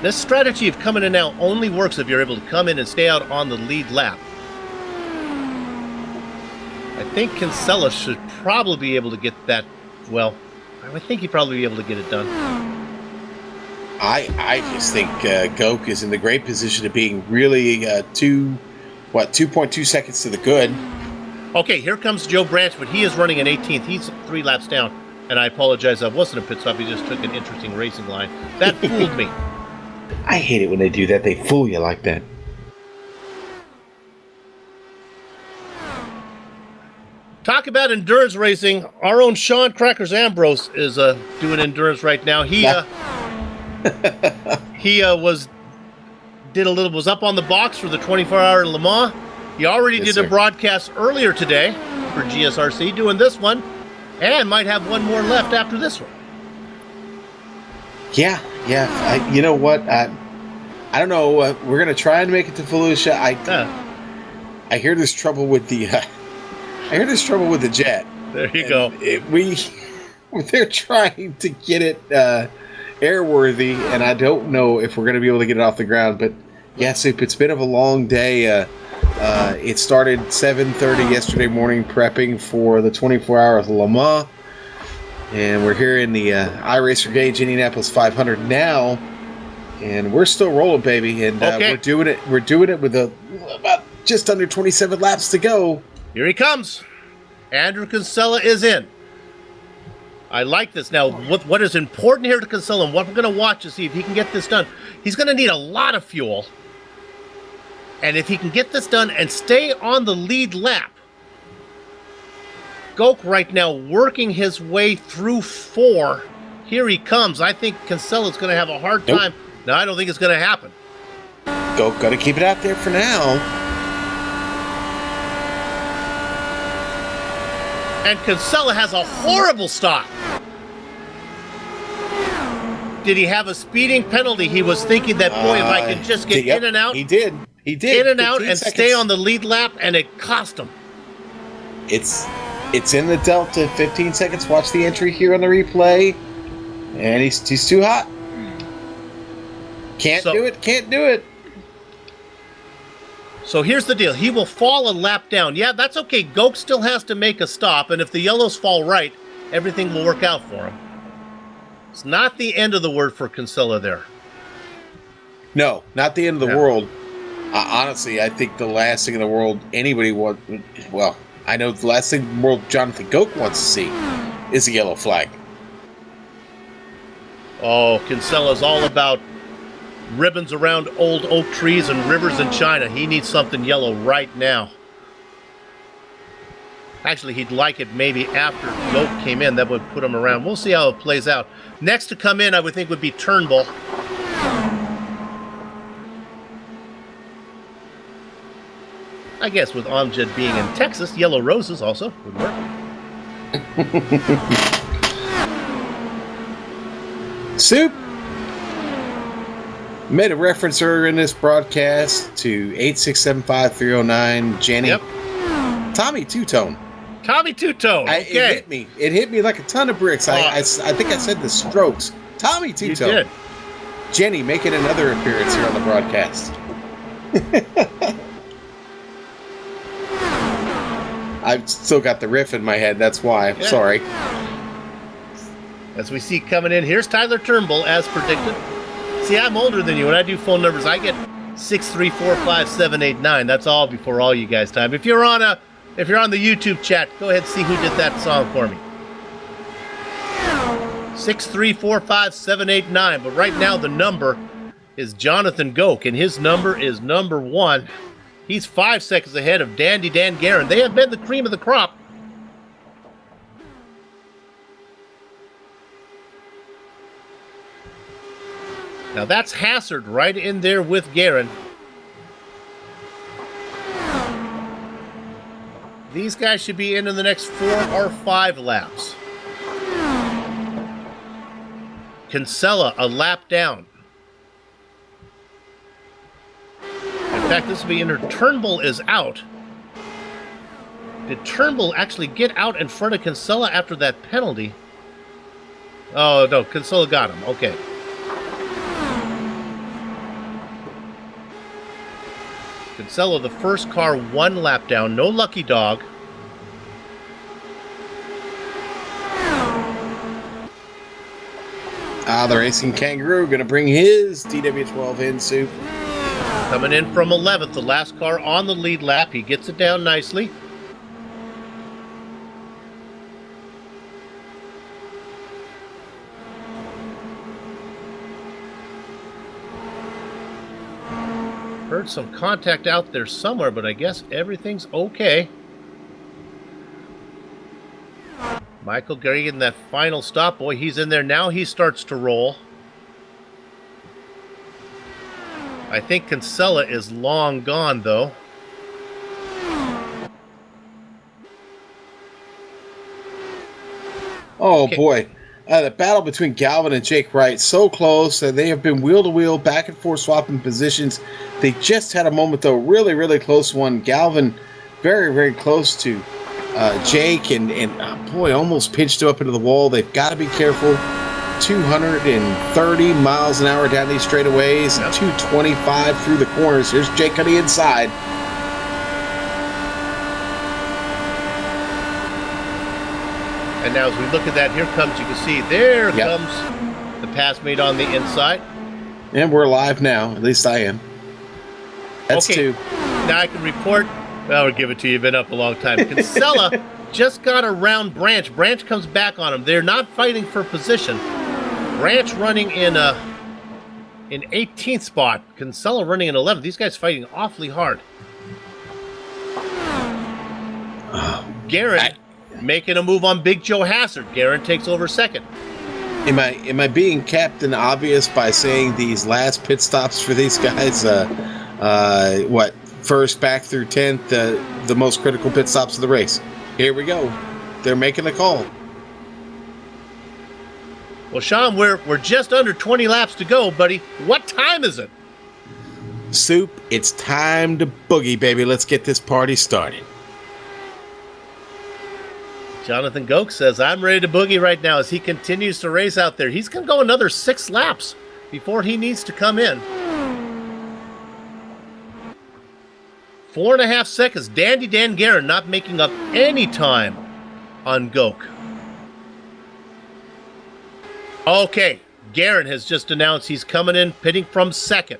This strategy of coming in now only works if you're able to come in and stay out on the lead lap. I think Kinsella should probably be able to get that. Well, I would think he'd probably be able to get it done. I just think Goke is in the great position of being really 2.2 seconds to the good. Okay, here comes Joe Branch, but he is running an 18th. He's 3 laps down. And I apologize, I wasn't a pit stop. He just took an interesting racing line. That fooled me. I hate it when they do that. They fool you like that. Talk about endurance racing. Our own Sean Crackers Ambrose is doing endurance right now. He was up on the box for the 24-hour Le Mans. He already did a broadcast earlier today for GSRC, doing this one, and might have one more left after this one. Yeah. You know what? I don't know. We're gonna try and make it to Fallujah. I hear there's trouble with the. I hear there's trouble with the jet. There you go. They're trying to get it airworthy, and I don't know if we're going to be able to get it off the ground. But yeah, Soup, it's been a long day. It started 7:30 yesterday morning prepping for the 24-hour Le Mans, and we're here in the iRacer Gauge Indianapolis 500 now, and we're still rolling, baby. And okay. We're doing it with about just under 27 laps to go. Here he comes. Andrew Kinsella is in. I like this. Now, what is important here to Kinsella, and what we're going to watch to see if he can get this done, he's going to need a lot of fuel. And if he can get this done and stay on the lead lap, Goke right now working his way through 4. Here he comes. I think Kinsella's going to have a hard time. No, I don't think it's going to happen. Goke got to keep it out there for now. And Kinsella has a horrible stop. Did he have a speeding penalty? He was thinking that, boy, if I could just get in and out. He did. He did. In and out and 15 stay seconds. on the lead lap, and it cost him. It's in the Delta. 15 seconds. Watch the entry here on the replay. And he's too hot. Can't do it. Can't do it. So here's the deal. He will fall a lap down. Yeah, that's okay. Goke still has to make a stop, and if the yellows fall right, everything will work out for him. It's not the end of the word for Kinsella there. No, not the end of the world. Honestly, I think the last thing in the world anybody wants... Well, I know the last thing in the world Jonathan Goke wants to see is a yellow flag. Oh, Kinsella's all about ribbons around old oak trees and rivers in China. He needs something yellow right now. Actually, he'd like it maybe after Goke came in. That would put him around. We'll see how it plays out. Next to come in, I would think, would be Turnbull. I guess with Amjad being in Texas, yellow roses also would work. Soup made a reference earlier in this broadcast to 8675309 Jenny. Yep. Tommy Two-Tone. Tommy Two-Tone. Okay. It hit me. It hit me like a ton of bricks. I think I said the Strokes. Tommy Two-Tone. You did. Jenny making another appearance here on the broadcast. I've still got the riff in my head. That's why. I'm sorry. As we see coming in, here's Tyler Turnbull, as predicted. See, I'm older than you. When I do phone numbers, I get 6345789. That's all before all you guys' time. If you're on the YouTube chat, go ahead and see who did that song for me. 6345789. But right now the number is Jonathan Goke, and his number is number 1. He's 5 seconds ahead of Dandy Dan Guerin. They have been the cream of the crop. Now that's Hassard right in there with Guerin. These guys should be in the next 4 or 5 laps. Kinsella a lap down. In fact, this will be in her. Turnbull is out. Did Turnbull actually get out in front of Kinsella after that penalty? Oh, no, Kinsella got him. Okay. Kinsella, the first car, 1 lap down. No lucky dog. The Racing Kangaroo going to bring his DW12 in, Soup. Coming in from 11th, the last car on the lead lap. He gets it down nicely. Heard some contact out there somewhere, but I guess everything's okay. Michael getting that final stop. Boy, he's in there now. He starts to roll. I think Kinsella is long gone, though. Oh, okay. Boy. The battle between Galvin and Jake Wright, so close. They have been wheel-to-wheel, back and forth swapping positions. They just had a moment, though, really, really close one. Galvin very, very close to Jake, and boy, almost pinched up into the wall. They've got to be careful. 230 miles an hour down these straightaways, and 225 through the corners. Here's Jake on the inside. And now as we look at that, here comes, you can see, there comes the pass made on the inside. And we're live now. At least I am. That's 2. Now I can report. Well, I'll give it to you. You've been up a long time. Kinsella just got around Branch. Branch comes back on him. They're not fighting for position. Branch running in in 18th spot. Kinsella running in 11th. These guys fighting awfully hard. Guerin making a move on Big Joe Hassard. Guerin takes over second. Am I being Captain Obvious by saying these last pit stops for these guys? First back through 10th, the most critical pit stops of the race. Here we go. They're making a call. Well, Sean, we're just under 20 laps to go, buddy. What time is it? Soup, it's time to boogie, baby. Let's get this party started. Jonathan Goke says, I'm ready to boogie right now as he continues to race out there. He's going to go another 6 laps before he needs to come in. 4.5 seconds. Dandy Dan Guerin not making up any time on Goke. Okay, Guerin has just announced he's coming in, pitting from second.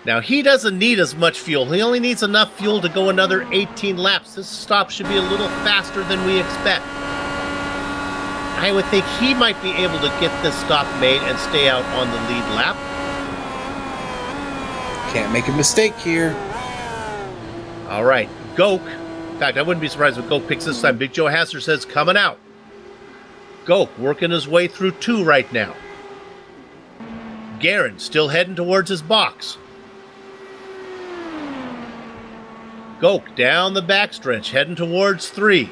Now, he doesn't need as much fuel. He only needs enough fuel to go another 18 laps. This stop should be a little faster than we expect. I would think he might be able to get this stop made and stay out on the lead lap. Can't make a mistake here. All right, Goke. In fact, I wouldn't be surprised if Goke picks this time. Big Joe Hassard says coming out. Goke working his way through 2 right now. Guerin still heading towards his box. Goke down the backstretch, heading towards 3.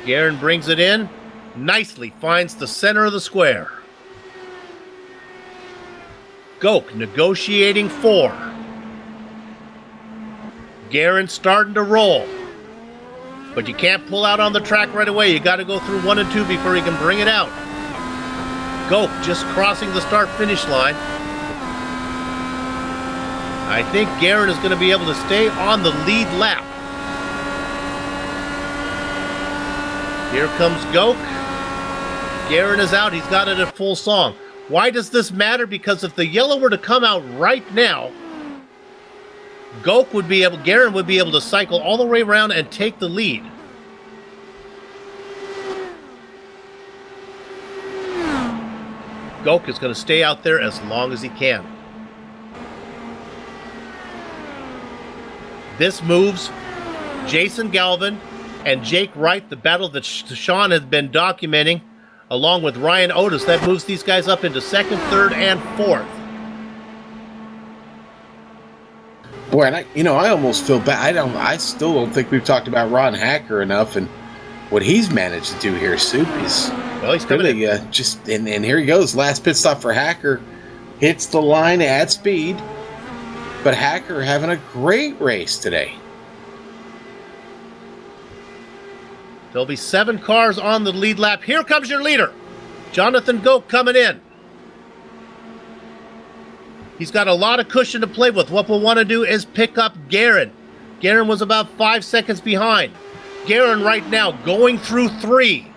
Guerin brings it in, nicely finds the center of the square. Goke negotiating 4. Guerin starting to roll. But you can't pull out on the track right away. You got to go through 1 and 2 before you can bring it out. Goke just crossing the start-finish line. I think Guerin is going to be able to stay on the lead lap. Here comes Goke. Guerin is out. He's got it at full song. Why does this matter? Because if the yellow were to come out right now, Guerin would be able to cycle all the way around and take the lead. Goke is going to stay out there as long as he can. This moves Jason Galvin and Jake Wright, the battle that Sean has been documenting, along with Ryan Otis. That moves these guys up into 2nd, 3rd, and 4th. Boy, and I almost feel bad. I still don't think we've talked about Ron Hacker enough, and what he's managed to do here. Soup is he's coming really in. And here he goes. Last pit stop for Hacker, hits the line at speed. But Hacker having a great race today. There'll be 7 cars on the lead lap. Here comes your leader, Jonathan Goke, coming in. He's got a lot of cushion to play with. What we'll want to do is pick up Guerin. Guerin was about 5 seconds behind. Guerin right now going through 3.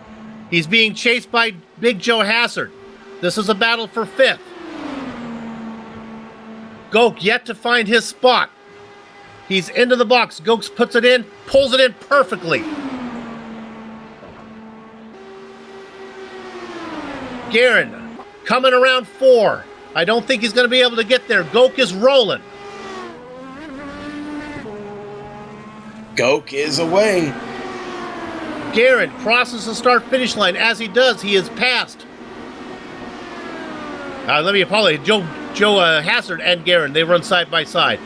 He's being chased by Big Joe Hassard. This is a battle for 5th. Goke yet to find his spot. He's into the box. Goke puts it in, pulls it in perfectly. Guerin coming around 4. I don't think he's going to be able to get there. Goke is rolling. Goke is away. Guerin crosses the start-finish line. As he does, he is passed. Let me apologize. Joe Hassard and Guerin, they run side by side.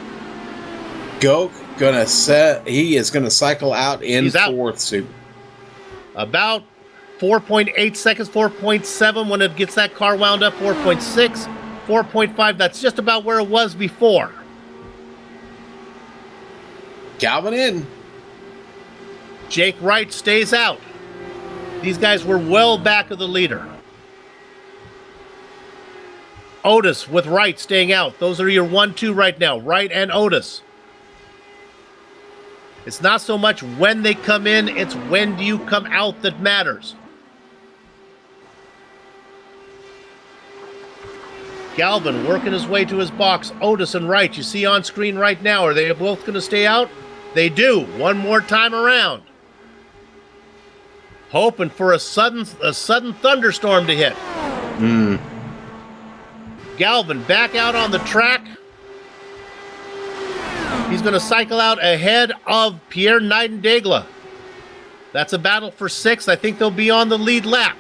Goke he is gonna cycle out in 4th, Soup. About 4.8 seconds, 4.7 when it gets that car wound up, 4.6, 4.5. That's just about where it was before. Galvin in. Jake Wright stays out. These guys were well back of the leader. Otis with Wright staying out. Those are your 1-2 right now, Wright and Otis. It's not so much when they come in, it's when do you come out that matters. Galvin working his way to his box. Otis and Wright, you see on screen right now. Are they both going to stay out? They do, one more time around. Hoping for a sudden thunderstorm to hit. Galvin back out on the track. He's going to cycle out ahead of Pierre Nightingale. That's a battle for 6th. I think they'll be on the lead lap.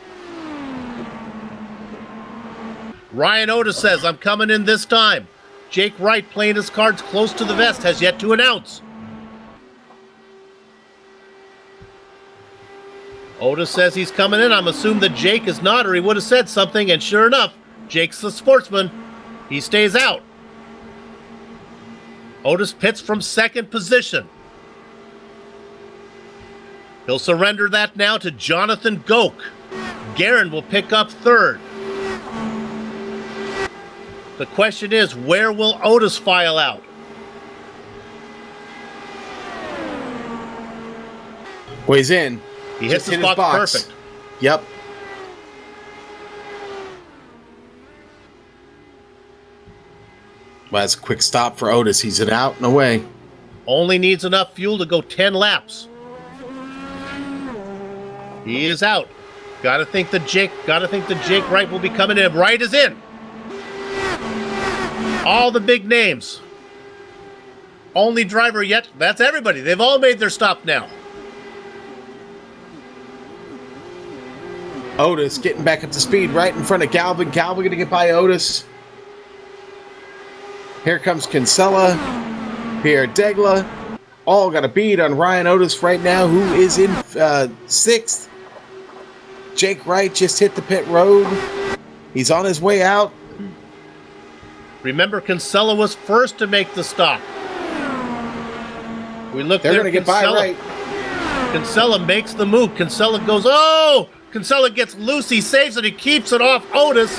Ryan Otis says, I'm coming in this time. Jake Wright, playing his cards close to the vest, has yet to announce. Otis says he's coming in. I'm assuming that Jake is not, or he would have said something, and sure enough, Jake's the sportsman. He stays out. Otis pits from 2nd position. He'll surrender that now to Jonathan Goke. Guerin will pick up 3rd. The question is, where will Otis file out? Well, he's in. He hits the hit spot box. perfect. Yep. Well, that's a quick stop for Otis. He's an out and away. Only needs enough fuel to go 10 laps. He is out. Gotta think that Jake Wright will be coming in. Wright is in. All the big names. Only driver yet. That's everybody. They've all made their stop now. Otis getting back up to speed right in front of Galvin. Galvin going to get by Otis. Here comes Kinsella. Pierre Degla. All got a bead on Ryan Otis right now, who is in 6th. Jake Wright just hit the pit road. He's on his way out. Remember, Kinsella was first to make the stop. We look. They're going to get by Wright. Kinsella makes the move. Kinsella goes, oh! Kinsella gets loose. He saves it. He keeps it off Otis.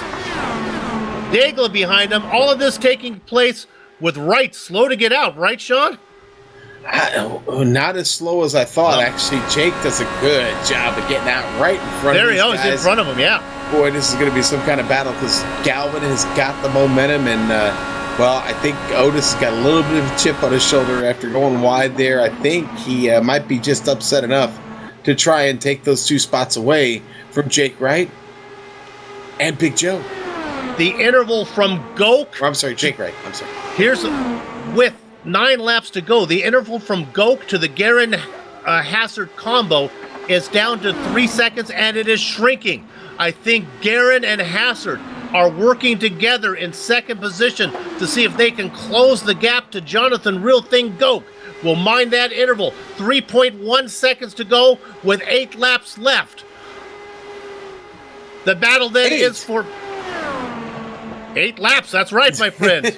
Daigle behind him. All of this taking place with Wright slow to get out. Right, Sean? Not as slow as I thought. Actually, Jake does a good job of getting out right in front of these guys. He's in front of him, yeah. Boy, this is going to be some kind of battle because Galvin has got the momentum. And, well, I think Otis has got a little bit of a chip on his shoulder after going wide there. I think he might be just upset enough to try and take those 2 spots away from Jake Wright and Big Joe. The interval from Goke. I'm sorry, Jake Wright. I'm sorry. Here's with 9 laps to go. The interval from Goke to the Guerin Hassard combo is down to 3 seconds, and it is shrinking. I think Guerin and Hassard are working together in 2nd position to see if they can close the gap to Jonathan Real Thing Goke. We'll mind that interval. 3.1 seconds to go with 8 laps left. The battle then is for 8 laps. That's right, my friend.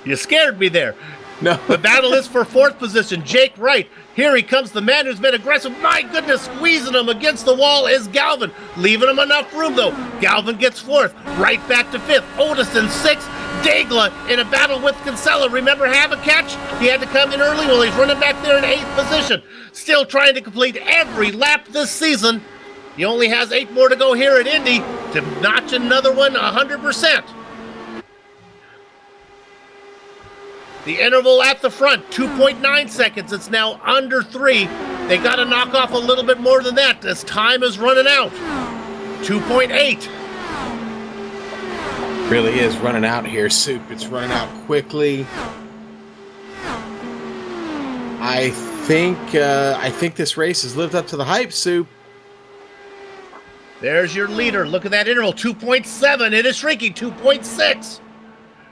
You scared me there. No. The battle is for 4th position. Jake Wright. Here he comes, the man who's been aggressive. My goodness, squeezing him against the wall is Galvin. Leaving him enough room, though. Galvin gets 4th. Right back to 5th. Otis in 6th. Daigle in a battle with Kinsella. Remember Havacatch? He had to come in early. Well, he's running back there in 8th position. Still trying to complete every lap this season. He only has 8 more to go here at Indy to notch another one 100%. The interval at the front, 2.9 seconds. It's now under 3. They got to knock off a little bit more than that as time is running out. 2.8. Really is running out here, Soup. It's running out quickly. I think this race has lived up to the hype, Soup. There's your leader. Look at that interval, 2.7. It is shrinking, 2.6.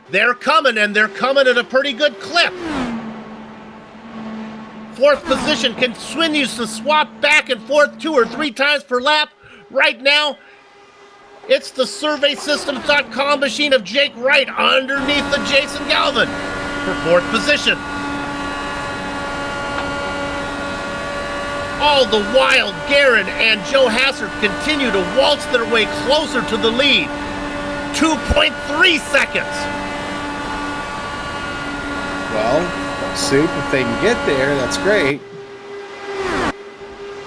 They're coming, and they're coming at a pretty good clip. 4th position continues to swap back and forth 2 or 3 times per lap. Right now, it's the SurveySystems.com machine of Jake Wright underneath the Jason Galvin for 4th position. All the while, Guerin and Joe Hassard continue to waltz their way closer to the lead. 2.3 seconds. Well, Soup, if they can get there, that's great.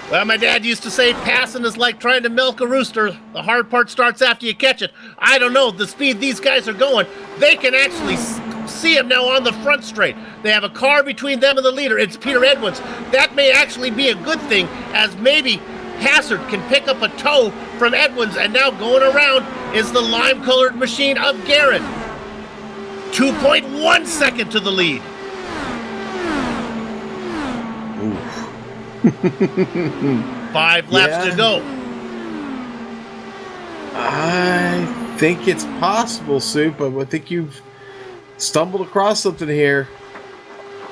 Well, my dad used to say passing is like trying to milk a rooster. The hard part starts after you catch it. I don't know, the speed these guys are going, they can actually see him now on the front straight. They have a car between them and the leader. It's Peter Edwards. That may actually be a good thing, as maybe Hassard can pick up a tow from Edwards, and now going around is the lime-colored machine of Guerin. 2.1 second to the lead. 5 laps to go. I think it's possible, Soup. I think you've stumbled across something here.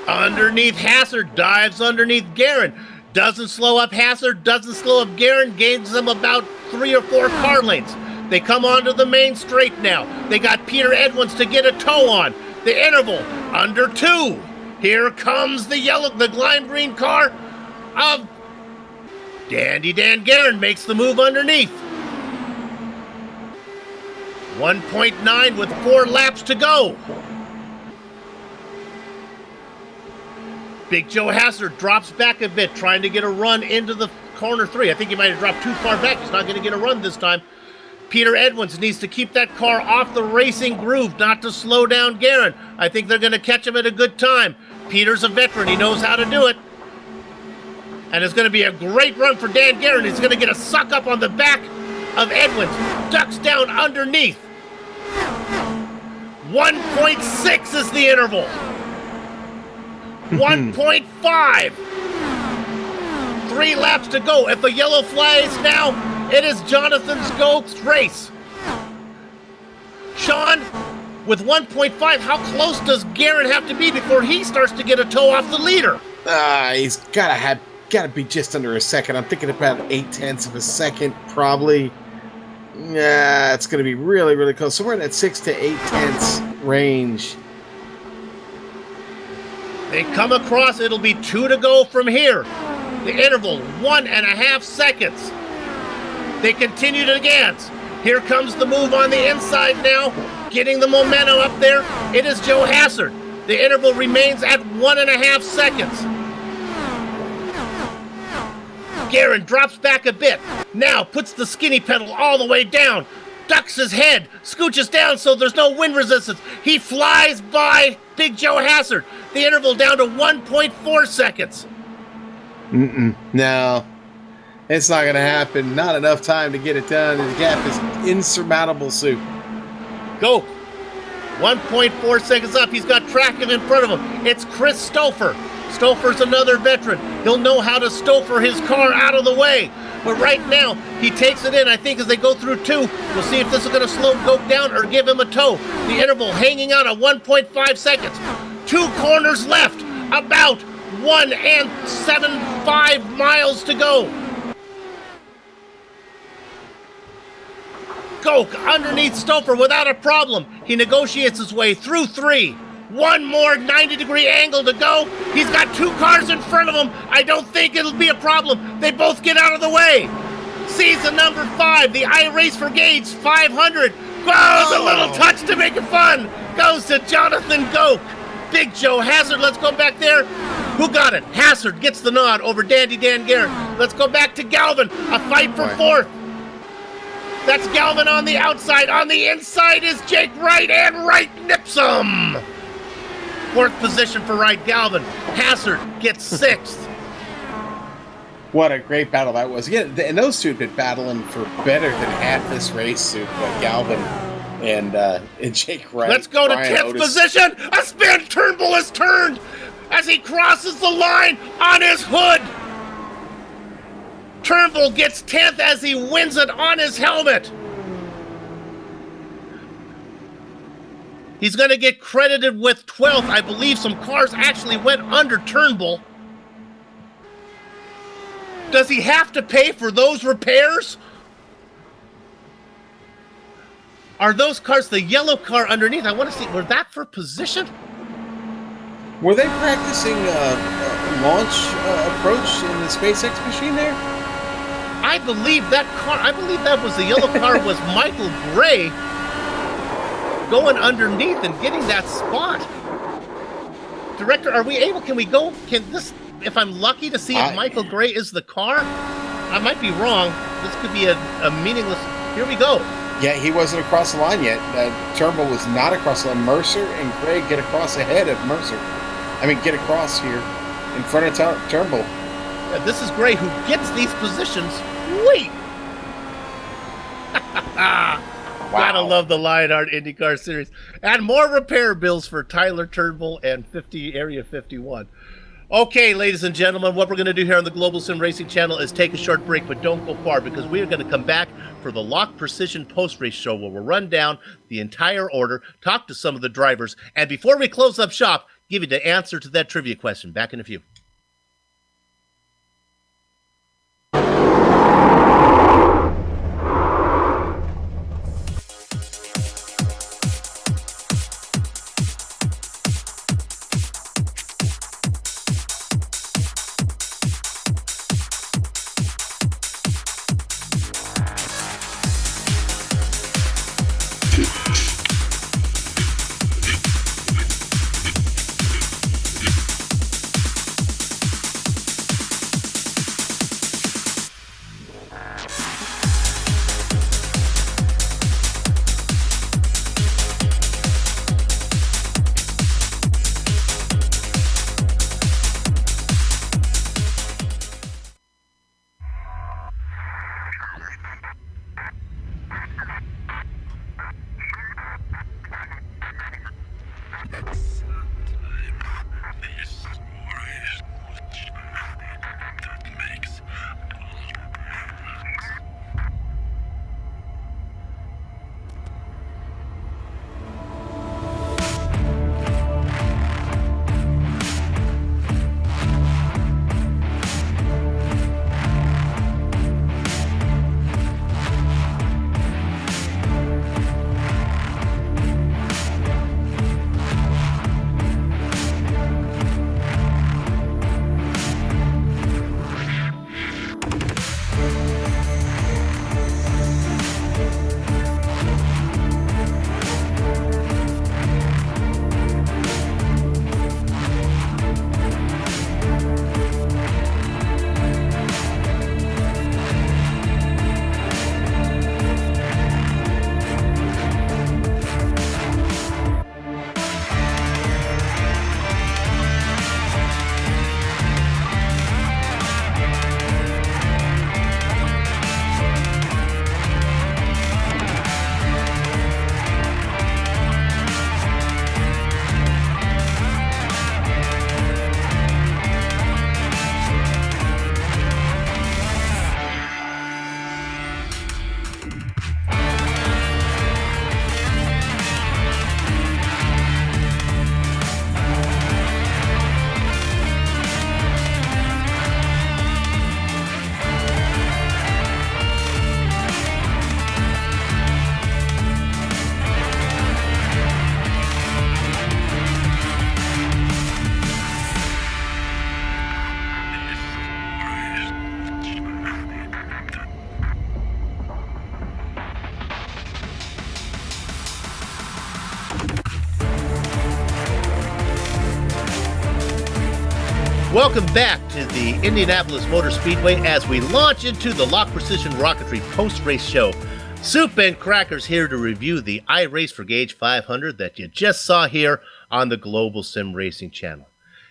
Underneath Hassard, dives underneath Guerin. Doesn't slow up Hassard, doesn't slow up Guerin, gains them about 3 or 4 car lengths. They come onto the main straight now. They got Peter Edwards to get a tow on. The interval, under 2. Here comes the lime green car of Dandy Dan Guerin, makes the move underneath. 1.9 with 4 laps to go. Big Joe Hassard drops back a bit, trying to get a run into the corner 3. I think he might have dropped too far back. He's not going to get a run this time. Peter Edwards needs to keep that car off the racing groove, not to slow down Guerin. I think they're going to catch him at a good time. Peter's a veteran. He knows how to do it. And it's going to be a great run for Dan Guerin. He's going to get a suck up on the back of Edwards. Ducks down underneath. 1.6 is the interval. 1.5. 3 laps to go. If a yellow flies now, it is Jonathan Goch's race. Sean, with 1.5, how close does Guerin have to be before he starts to get a tow off the leader? He's got to be just under a second. I'm thinking about 0.8 of a second, probably. Yeah, it's going to be really, really close. So we're in that 6 to 0.8 range. They come across. It'll be 2 to go from here. The interval, 1.5 seconds. They continue to advance. Here comes the move on the inside now, getting the momentum up there. It is Joe Hassard. The interval remains at 1.5 seconds. Guerin drops back a bit. Now puts the skinny pedal all the way down. Ducks his head, scooches down so there's no wind resistance. He flies by Big Joe Hassard. The interval down to 1.4 seconds. No. It's not going to happen. Not enough time to get it done. The gap is insurmountable, Soup. Go. 1.4 seconds up. He's got traffic in front of him. It's Chris Stouffer. Stouffer's another veteran. He'll know how to Stouffer his car out of the way. But right now, he takes it in, I think, as they go through 2. We'll see if this is going to slow Goch down or give him a tow. The interval hanging out at 1.5 seconds. 2 corners left. About 1.75 miles to go. Goch underneath Stouffer without a problem. He negotiates his way through 3. 1 more 90-degree angle to go. He's got 2 cars in front of him. I don't think it'll be a problem. They both get out of the way. Season number 5, the iRace for Gauge 500. Goes a little touch to make it fun. Goes to Jonathan Goch. Big Joe Hassard, let's go back there. Who got it? Hassard gets the nod over Dandy Dan Guerin. Let's go back to Galvin. A fight for 4th. That's Galvin on the outside. On the inside is Jake Wright, and Wright nips him. 4th position for Wright Galvin. Hassard gets 6th. What a great battle that was. Yeah, and those two have been battling for better than half this race, Soup. Galvin and Jake Wright. Let's go to Brian 10th Otis. position. A spin. Turnbull is turned as he crosses the line on his hood. Turnbull gets 10th as he wins it on his helmet. He's going to get credited with 12th. I believe some cars actually went under Turnbull. Does he have to pay for those repairs? Are those cars, the yellow car underneath, I want to see, were that for position? Were they practicing launch approach in the SpaceX machine there? I believe that was the yellow car was Michael Gray going underneath and getting that spot. Director, can we go, if I'm lucky to see if Michael Gray is the car? I might be wrong. This could be a meaningless, here we go. Yeah, he wasn't across the line yet. Turnbull was not across the line. Mercer and Gray get across ahead of Mercer. Get across here in front of Turnbull. Yeah, this is Gray who gets these positions late. Wow. Gotta love the Lionheart IndyCar Series. And more repair bills for Tyler Turnbull and Area 51. Okay, ladies and gentlemen, what we're going to do here on the Global Sim Racing Channel is take a short break, but don't go far, because we are going to come back for the Lock Precision post-race show, where we'll run down the entire order, talk to some of the drivers, and before we close up shop, give you the answer to that trivia question. Back in a few. Welcome back to the Indianapolis Motor Speedway as we launch into the Lock Precision Rocketry post-race show. Soup and Crackers here to review the iRace for Gauge 500 that you just saw here on the Global Sim Racing Channel.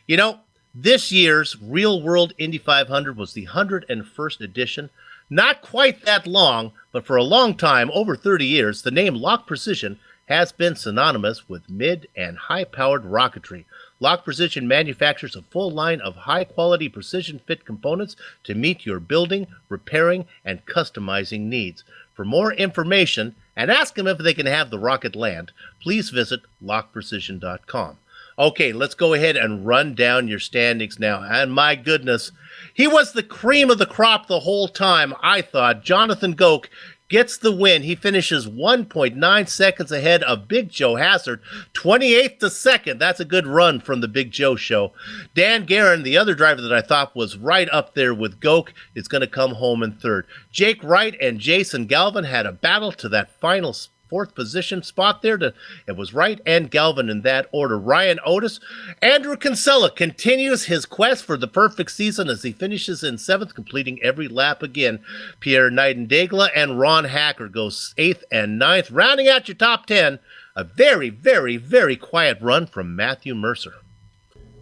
You know, this year's Real World Indy 500 was the 101st edition. Not quite that long, but for a long time, over 30 years, the name Lock Precision has been synonymous with mid and high-powered rocketry. Lock Precision manufactures a full line of high-quality precision-fit components to meet your building, repairing, and customizing needs. For more information, and ask them if they can have the rocket land, please visit lockprecision.com. Okay, let's go ahead and run down your standings now. And my goodness, he was the cream of the crop the whole time, I thought. Jonathan Goke gets the win. He finishes 1.9 seconds ahead of Big Joe Hazard, 28th to 2nd. That's a good run from the Big Joe show. Dan Guerin, the other driver that I thought was right up there with Goke, is going to come home in 3rd. Jake Wright and Jason Galvin had a battle to that final fourth position spot there. It was Wright and Galvin in that order. Ryan Otis. Andrew Kinsella continues his quest for the perfect season as he finishes in seventh, completing every lap again. Pierre Nightingale and Ron Hacker goes eighth and ninth. Rounding out your top 10, a very, very, very quiet run from Matthew Mercer.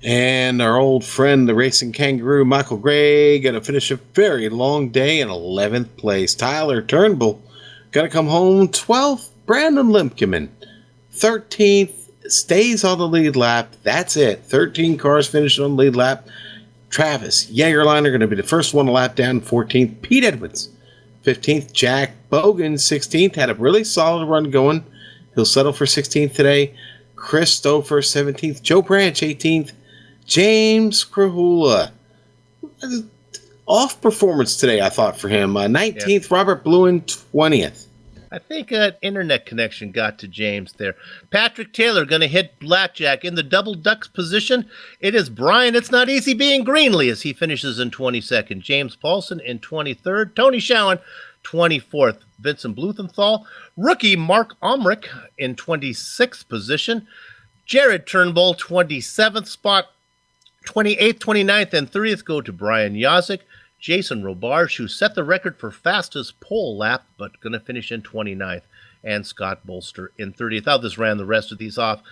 And our old friend, the racing kangaroo, Michael Gray, going to finish a very long day in 11th place. Tyler Turnbull going to come home 12th. Brandon Limpkeman, 13th, stays on the lead lap. That's it. 13 cars finished on the lead lap. Travis Jagerliner going to be the first one to lap down, 14th. Pete Edwards, 15th. Jack Bogan, 16th. Had a really solid run going. He'll settle for 16th today. Chris Stouffer, 17th. Joe Branch, 18th. James Krahula, off performance today, I thought, for him. 19th, Robert Bluen, 20th. I think an internet connection got to James there. Patrick Taylor going to hit blackjack in the double ducks position. It is Brian It's Not Easy Being Greenlee as he finishes in 22nd. James Paulson in 23rd. Tony Schowen, 24th. Vincent Bluthenthal. Rookie Mark Omrick in 26th position. Jared Turnbull, 27th spot. 28th, 29th, and 30th go to Brian Yazik. Jason Robarge, who set the record for fastest pole lap, but going to finish in 29th. And Scott Bolster in 30th. I'll just ran the rest of these off.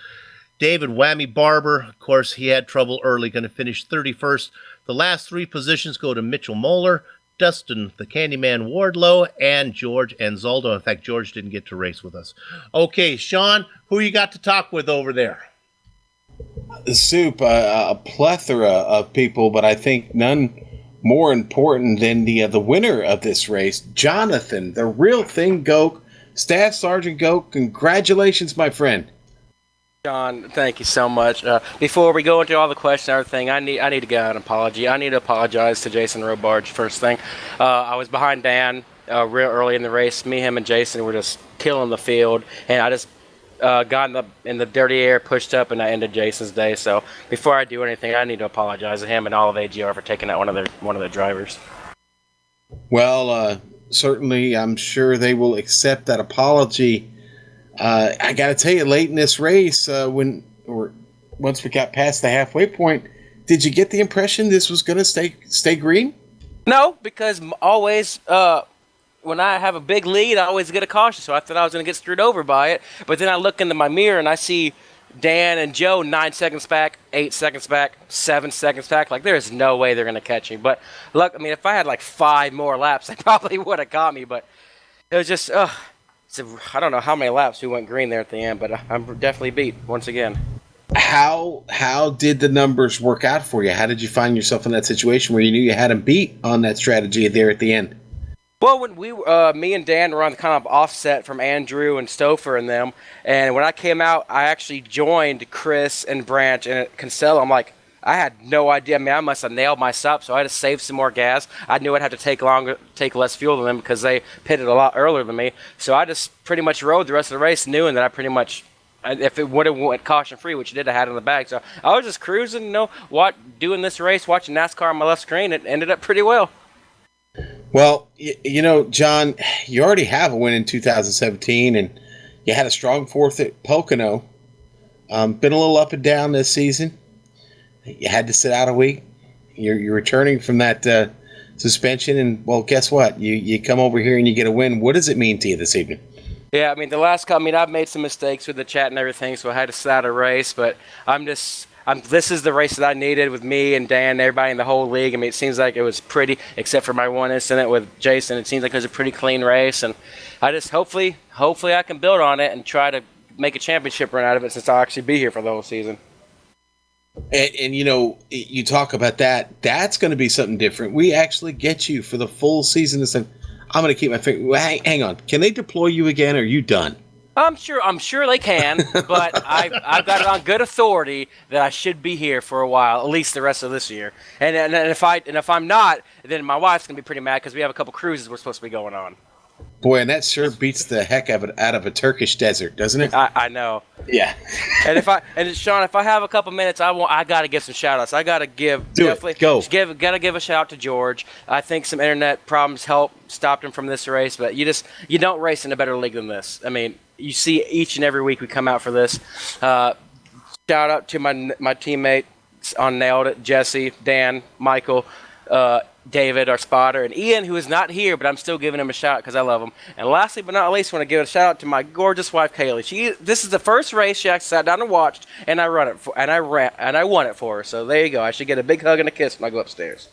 David Whammy Barber, of course, he had trouble early, going to finish 31st. The last three positions go to Mitchell Moeller, Dustin the Candyman Wardlow, and George Anzaldo. In fact, George didn't get to race with us. Okay, Sean, who you got to talk with over there? The Soup, a plethora of people, but I think none more important than the winner of this race, Jonathan, the real thing, Goke, Staff Sergeant Goke. Congratulations, my friend. John, thank you so much. Before we go into all the questions and everything, I need to get an apology. I need to apologize to Jason Robarge first thing. I was behind Dan real early in the race. Me, him, and Jason were just killing the field, and I just got in the dirty air, pushed up, and I ended Jason's day. So before I do anything, I need to apologize to him and all of AGR for taking out one of their drivers. Well, certainly, I'm sure they will accept that apology. I got to tell you, late in this race, once we got past the halfway point, did you get the impression this was going to stay green? No, because always. When I have a big lead, I always get a caution, so I thought I was going to get screwed over by it. But then I look into my mirror, and I see Dan and Joe 9 seconds back, 8 seconds back, 7 seconds back. Like, there's no way they're going to catch me. But, look, I mean, if I had, 5 more laps, they probably would have caught me. But it was just, I don't know how many laps we went green there at the end, but I'm definitely beat once again. How did the numbers work out for you? How did you find yourself in that situation where you knew you had them beat on that strategy there at the end? Well, when me and Dan were on kind of offset from Andrew and Stouffer and them, and when I came out, I actually joined Chris and Branch and Kinsella. I'm like, I had no idea. I mean, I must have nailed my stop, so I had to save some more gas. I knew I'd have to take less fuel than them because they pitted a lot earlier than me. So I just pretty much rode the rest of the race, knowing that I pretty much, if it would have went caution-free, which it did, I had in the bag. So I was just cruising, doing this race, watching NASCAR on my left screen. It ended up pretty well. Well, John, you already have a win in 2017, and you had a strong fourth at Pocono. Been a little up and down this season. You had to sit out a week. You're returning from that suspension, and, well, guess what? You come over here and you get a win. What does it mean to you this evening? Yeah, I mean, I've made some mistakes with the chat and everything, so I had to sit out a race, but this is the race that I needed with me and Dan and everybody in the whole league. I mean, it seems like it was pretty, except for my one incident with Jason, it seems like it was a pretty clean race. And I just hopefully I can build on it and try to make a championship run out of it since I'll actually be here for the whole season. And you talk about that. That's going to be something different. We actually get you for the full season. I'm going to keep my finger. Well, hang on. Can they deploy you again, or are you done? I'm sure they can, but I've got it on good authority that I should be here for a while, at least the rest of this year. And if I'm not, then my wife's gonna be pretty mad because we have a couple cruises we're supposed to be going on. Boy, and that sure beats the heck out of a Turkish desert, doesn't it? I know. Yeah. and Sean, if I have a couple minutes, I gotta give some shout outs. I gotta give gotta give a shout out to George. I think some internet problems stopped him from this race, but you don't race in a better league than this. I mean, you see each and every week we come out for this. Shout out to my teammate on Nailed It, Jesse, Dan, Michael, David, our spotter, and Ian, who is not here, but I'm still giving him a shout out because I love him. And lastly but not least, I want to give a shout out to my gorgeous wife, Kaylee. This is the first race she actually sat down and watched, and I won it for her. So there you go. I should get a big hug and a kiss when I go upstairs.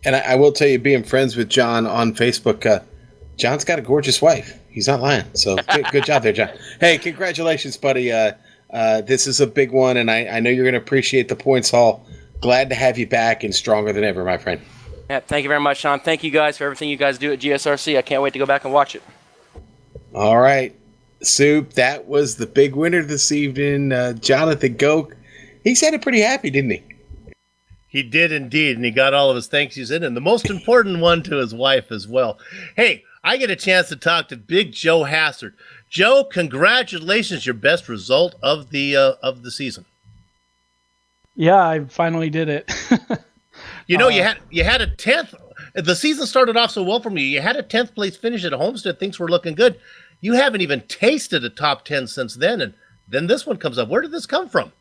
And I will tell you, being friends with John on Facebook, John's got a gorgeous wife. He's not lying. So good job there, John. Hey, congratulations, buddy. This is a big one, and I know you're going to appreciate the points haul. Glad to have you back and stronger than ever, my friend. Yeah, thank you very much, Sean. Thank you guys for everything you guys do at GSRC. I can't wait to go back and watch it. All right, Soup, that was the big winner this evening. Jonathan Goke, he sounded pretty happy, didn't he? He did indeed, and he got all of his thank yous in, and the most important one to his wife as well. Hey, I get a chance to talk to Big Joe Hassard. Joe, congratulations, your best result of the season. Yeah, I finally did it. You know, you had a 10th. The season started off so well for me. You had a 10th place finish at Homestead. Things were looking good. You haven't even tasted a top 10 since then, and then this one comes up. Where did this come from?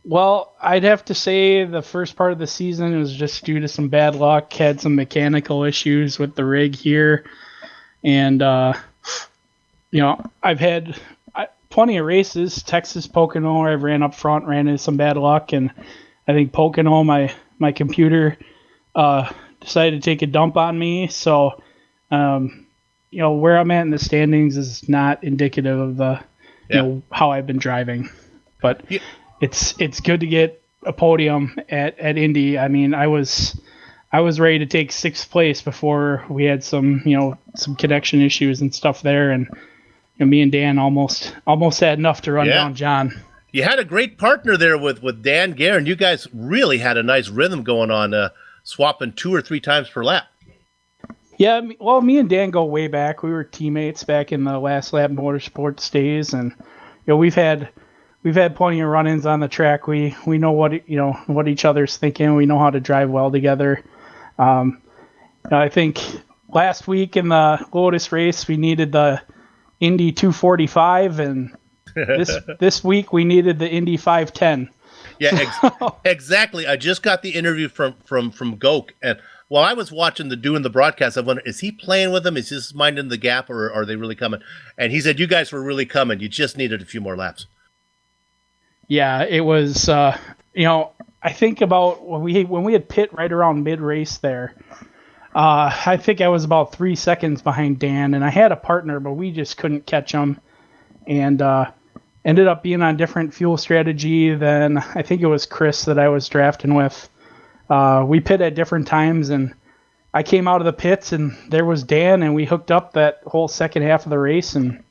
Well, I'd have to say the first part of the season was just due to some bad luck. Had some mechanical issues with the rig here, and I've had plenty of races. Texas, Pocono, I've ran up front, ran into some bad luck, and I think Pocono, my computer decided to take a dump on me. So, where I'm at in the standings is not indicative of the, how I've been driving. But it's good to get a podium at Indy. I mean, I was ready to take 6th place before we had some connection issues and stuff there, and me and Dan almost had enough to run down John. You had a great partner there with Dan Guerin. You guys really had a nice rhythm going on, swapping 2 or 3 times per lap. Yeah, well, me and Dan go way back. We were teammates back in the Last Lap Motorsports days, and we've had plenty of run-ins on the track. We know what each other's thinking. We know how to drive well together. I think last week in the Lotus race we needed the Indy 245, and this week we needed the Indy 510. Yeah, exactly. I just got the interview from Goke, and while I was doing the broadcast, I wondered, is he playing with them? Is he just minding the gap, or are they really coming? And he said, you guys were really coming. You just needed a few more laps. Yeah, it was. I think about when we had pit right around mid race there. I think I was about 3 seconds behind Dan, and I had a partner, but we just couldn't catch him, and ended up being on different fuel strategy than I think it was Chris that I was drafting with. We pit at different times, and I came out of the pits, and there was Dan, and we hooked up that whole second half of the race, and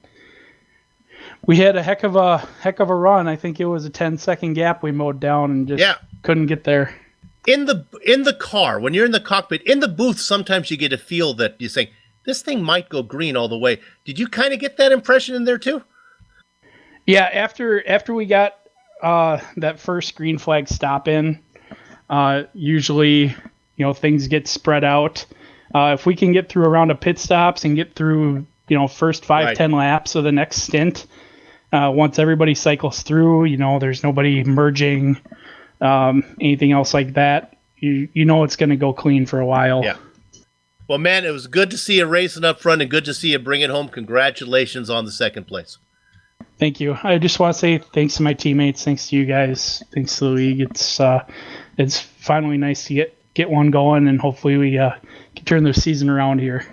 we had a heck of a run. I think it was a 10-second gap we mowed down and just couldn't get there. In the car, when you're in the cockpit, in the booth, sometimes you get a feel that you say, this thing might go green all the way. Did you kind of get that impression in there too? Yeah, after we got that first green flag stop in, usually things get spread out. If we can get through a round of pit stops and get through first 5-10 laps of the next stint, once everybody cycles through, there's nobody merging, anything else like that, it's going to go clean for a while. Yeah. Well, man, it was good to see you racing up front and good to see you bring it home. Congratulations on the 2nd place. Thank you. I just want to say thanks to my teammates, thanks to you guys, thanks to the league. It's finally nice to get one going, and hopefully we can turn the season around here.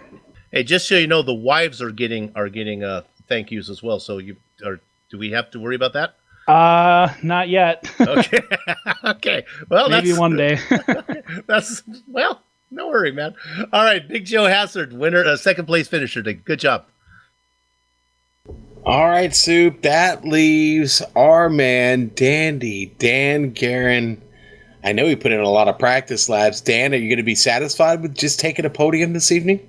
Hey, just so you know, the wives are getting thank yous as well. So do we have to worry about that? Not yet. Okay. Okay. Well, maybe one day. No worry, man. All right, Big Joe Hassard, winner, 2nd place finisher today. Good job. All right, Soup. That leaves our man, Dandy Dan Guerin. I know he put in a lot of practice laps. Dan, are you going to be satisfied with just taking a podium this evening?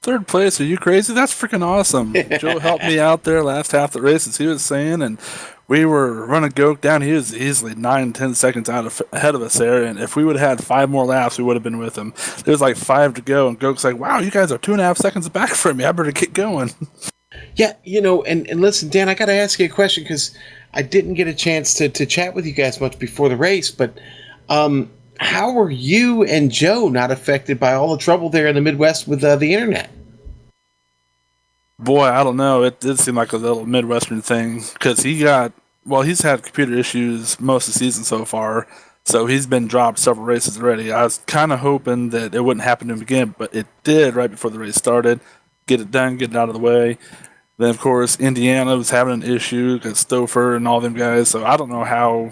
3rd place? Are you crazy? That's freaking awesome. Joe helped me out there last half the race, as he was saying, and we were running Goke down. He was easily 9-10 seconds ahead of us there, and if we would have had 5 more laps, we would have been with him. There was like 5 to go, and Goke's like, wow, you guys are 2.5 seconds back from me. I better get going. Yeah, and listen, Dan, I got to ask you a question because I didn't get a chance to chat with you guys much before the race, but how were you and Joe not affected by all the trouble there in the Midwest with the internet? Boy, I don't know. It did seem like a little Midwestern thing because he's had computer issues most of the season so far, so he's been dropped several races already. I was kind of hoping that it wouldn't happen to him again, but it did right before the race started. Get it done, get it out of the way. Then, of course, Indiana was having an issue because Stouffer and all them guys, so I don't know how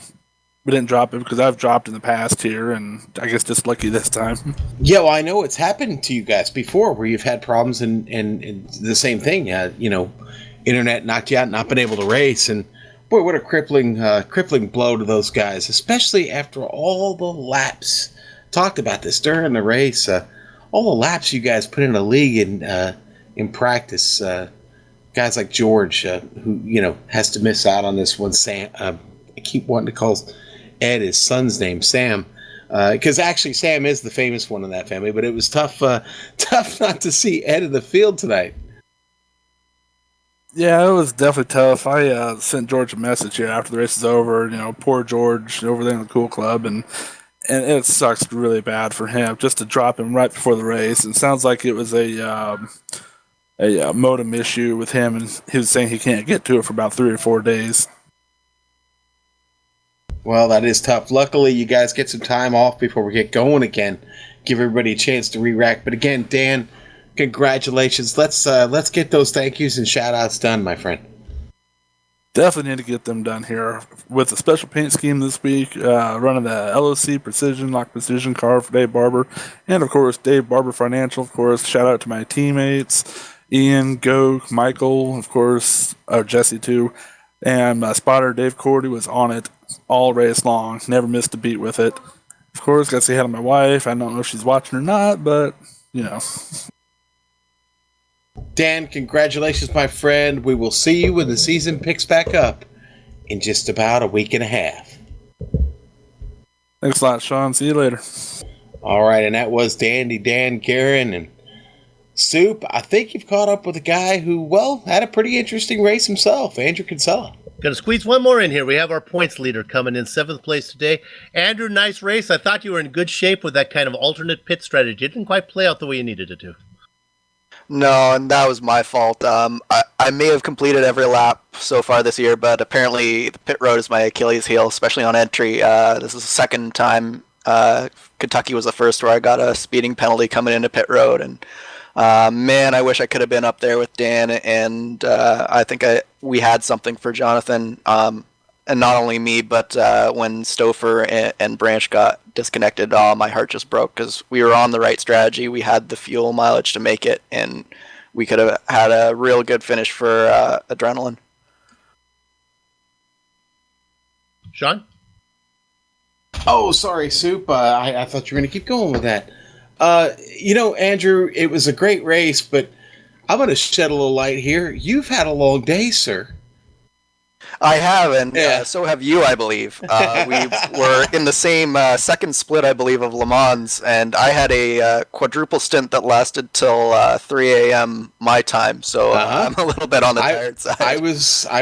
we didn't drop it because I've dropped in the past here, and I guess just lucky this time. Yeah, well, I know it's happened to you guys before where you've had problems and the same thing. Internet knocked you out, not been able to race, and boy, what a crippling blow to those guys, especially after all the laps. Talked about this during the race. All the laps you guys put in a league in practice. Guys like George, who has to miss out on this one. Sam, I keep wanting to call Ed his son's name, Sam, because actually Sam is the famous one in that family. But it was tough not to see Ed in the field tonight. Yeah, it was definitely tough. I sent George a message here after the race is over. Poor George over there in the Cool Club, and it sucks really bad for him just to drop him right before the race. And it sounds like it was a modem issue with him, and he was saying he can't get to it for about 3 or 4 days. Well, that is tough. Luckily, you guys get some time off before we get going again. Give everybody a chance to re-rack. But again, Dan, congratulations. Let's get those thank yous and shout-outs done, my friend. Definitely need to get them done here with a special paint scheme this week. Running the LOC Precision Lock Precision car for Dave Barber, and of course Dave Barber Financial. Of course, shout out to my teammates, Ian, Goke, Michael, of course, Jesse too, and my spotter Dave Cordy was on it all race long. Never missed a beat with it. Of course, got to say hi to my wife. I don't know if she's watching or not, but Dan, congratulations, my friend. We will see you when the season picks back up in just about a week and a half. Thanks a lot, Sean. See you later. All right, and that was Dandy Dan Guerin. And Soup, I think you've caught up with a guy who, had a pretty interesting race himself, Andrew Kinsella. Going to squeeze one more in here. We have our points leader coming in 7th place today. Andrew, nice race. I thought you were in good shape with that kind of alternate pit strategy. It didn't quite play out the way you needed it to. No, and that was my fault. I may have completed every lap so far this year, but apparently the pit road is my Achilles heel, especially on entry. This is the second time. Kentucky was the first where I got a speeding penalty coming into pit road, and man, I wish I could have been up there with Dan, and I think we had something for Jonathan, and not only me, but when Stouffer and Branch got disconnected, my heart just broke because we were on the right strategy. We had the fuel mileage to make it, and we could have had a real good finish for Adrenaline. Sean? Oh, sorry, Soup. I thought you were going to keep going with that. Andrew, it was a great race, but I'm going to shed a little light here. You've had a long day, sir. I have, and so have you, I believe. We were in the same second split, I believe, of Le Mans, and I had a quadruple stint that lasted till 3 a.m. my time, so I'm a little bit on the tired side. I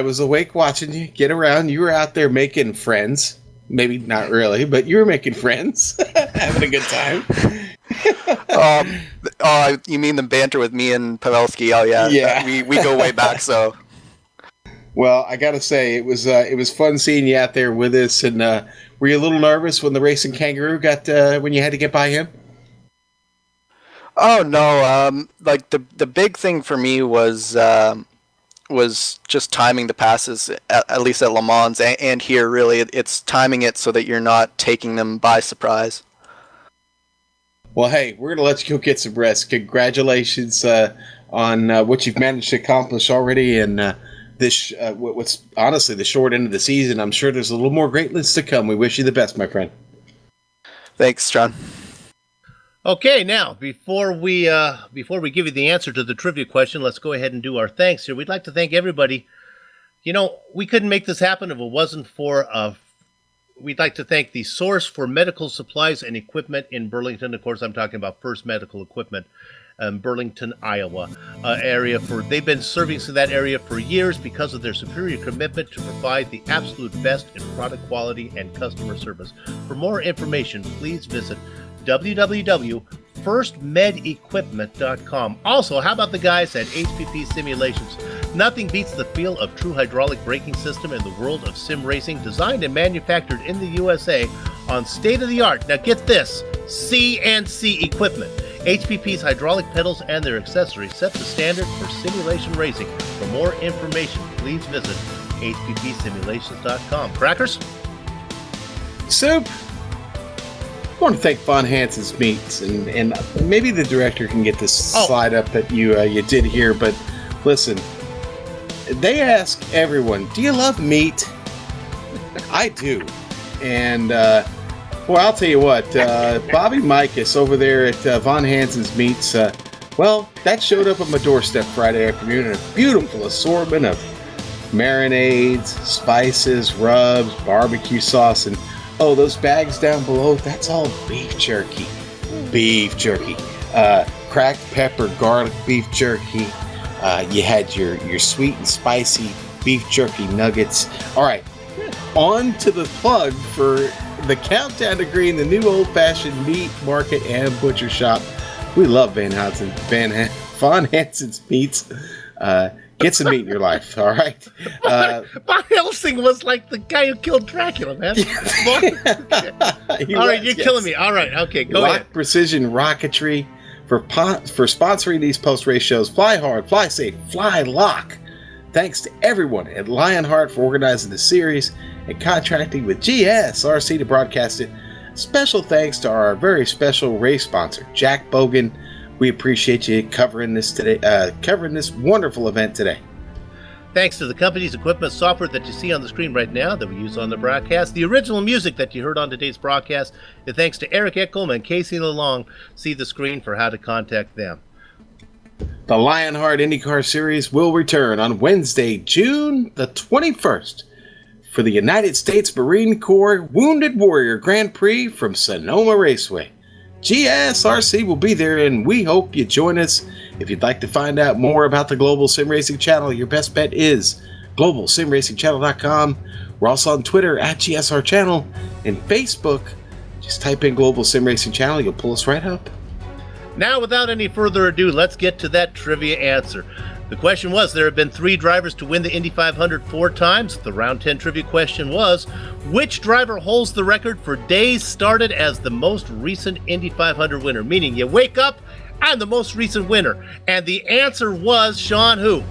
was awake watching you get around. You were out there making friends. Maybe not really, but you were making friends, having a good time. You mean the banter with me and Pavelski? Oh yeah, yeah. We go way back. So, well, I gotta say it was fun seeing you out there with us. And were you a little nervous when the racing kangaroo got when you had to get by him? Oh no, like the big thing for me was just timing the passes, at least at Le Mans and here. Really, it's timing it so that you're not taking them by surprise. Well, hey, we're going to let you go get some rest. Congratulations on what you've managed to accomplish already, and this what's honestly the short end of the season. I'm sure there's a little more greatness to come. We wish you the best, my friend. Thanks, John. Okay, now before we give you the answer to the trivia question, let's go ahead and do our thanks here. We'd like to thank everybody. We couldn't make this happen if it wasn't for we'd like to thank the source for medical supplies and equipment in Burlington. Of course, I'm talking about First Medical Equipment. Burlington, Iowa area. They've been servicing that area for years because of their superior commitment to provide the absolute best in product quality and customer service. For more information, please visit www.firstmedequipment.com. Also, how about the guys at HPP Simulations? Nothing beats the feel of true hydraulic braking system in the world of sim racing, designed and manufactured in the USA on state-of-the-art, now get this, CNC equipment. HPP's hydraulic pedals and their accessories set the standard for simulation racing. For more information, please visit hppsimulations.com. Crackers? Soup. I want to thank Von Hansen's Meats, and maybe the director can get this slide up that you did here, but listen, they ask everyone, do you love meat? I do. And, well, I'll tell you what, Bobby Mikas over there at Von Hansen's Meats, well, that showed up on my doorstep Friday afternoon in a beautiful assortment of marinades, spices, rubs, barbecue sauce, and oh, those bags down below, that's all beef jerky. Beef jerky. Cracked pepper, garlic beef jerky. You had your sweet and spicy beef jerky nuggets. All right, on to the plug for the Countdown to Green, the new old-fashioned meat market and butcher shop. We love Von Hansen's Meats. Get some meat in your life, all right? Von Helsing was like the guy who killed Dracula, man. All right, you're killing me. All right, okay, go ahead. Precision Rocketry for sponsoring these post-race shows. Fly hard, fly safe, fly lock. Thanks to everyone at Lionheart for organizing the series and contracting with GSRC to broadcast it. Special thanks to our very special race sponsor, Jack Bogan. We appreciate you covering this today, covering this wonderful event today. Thanks to the company's equipment software that you see on the screen right now that we use on the broadcast, the original music that you heard on today's broadcast, and thanks to Eric Eckelman and Casey Lalong. See the screen for how to contact them. The Lionheart IndyCar Series will return on Wednesday, June the 21st for the United States Marine Corps Wounded Warrior Grand Prix from Sonoma Raceway. GSRC will be there, and we hope you join us. If you'd like to find out more about the Global Sim Racing Channel, your best bet is globalsimracingchannel.com. We're also on Twitter at GSR Channel and Facebook. Just type in Global Sim Racing Channel, you'll pull us right up. Now, without any further ado, let's get to that trivia answer. The question was, there have been 3 drivers to win the Indy 500 4 times. The round 10 trivia question was, which driver holds the record for days started as the most recent Indy 500 winner? Meaning you wake up, I'm the most recent winner. And the answer was, Sean, who?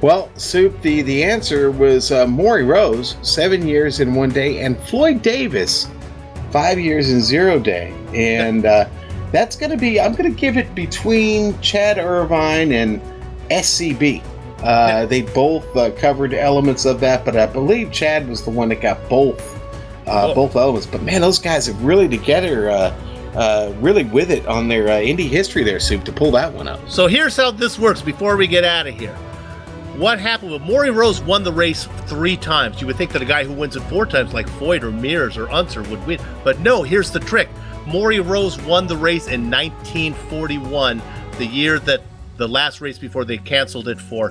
Well, Soup, the answer was Maury Rose, 7 years in 1 day, and Floyd Davis, 5 years in 0 day. And that's going to be, I'm going to give it between Chad Irvine and SCB. They both covered elements of that, but I believe Chad was the one that got both elements. But man, those guys are really together, really with it on their Indy history there, Soup, to pull that one up. So here's how this works before we get out of here. What happened with Maury Rose won the race 3 times. You would think that a guy who wins it 4 times, like Foyt or Mears or Unser, would win. But no, here's the trick. Maury Rose won the race in 1941, the year that the last race before they canceled it for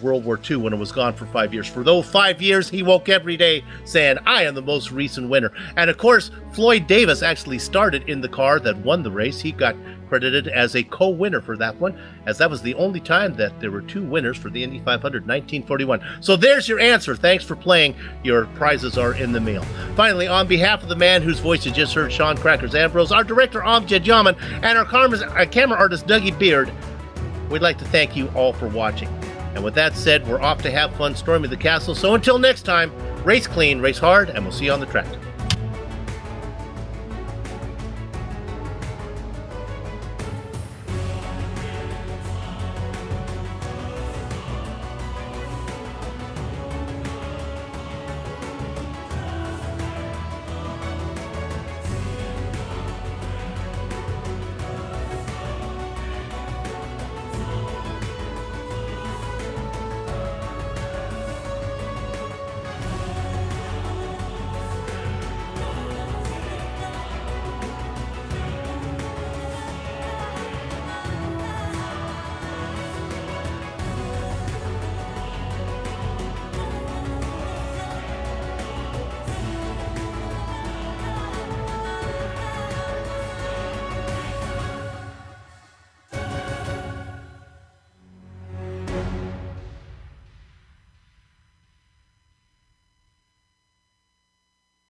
World War II, when it was gone for 5 years. For those 5 years, he woke every day saying, I am the most recent winner. And of course, Floyd Davis actually started in the car that won the race. He got credited as a co-winner for that one, as that was the only time that there were 2 winners for the Indy 500, 1941. So there's your answer. Thanks for playing. Your prizes are in the mail. Finally, on behalf of the man whose voice you just heard, Sean Crackers Ambrose, our director, Amjad Yaman, and our camera artist, Dougie Beard, we'd like to thank you all for watching. And with that said, we're off to have fun storming the castle. So until next time, race clean, race hard, and we'll see you on the track.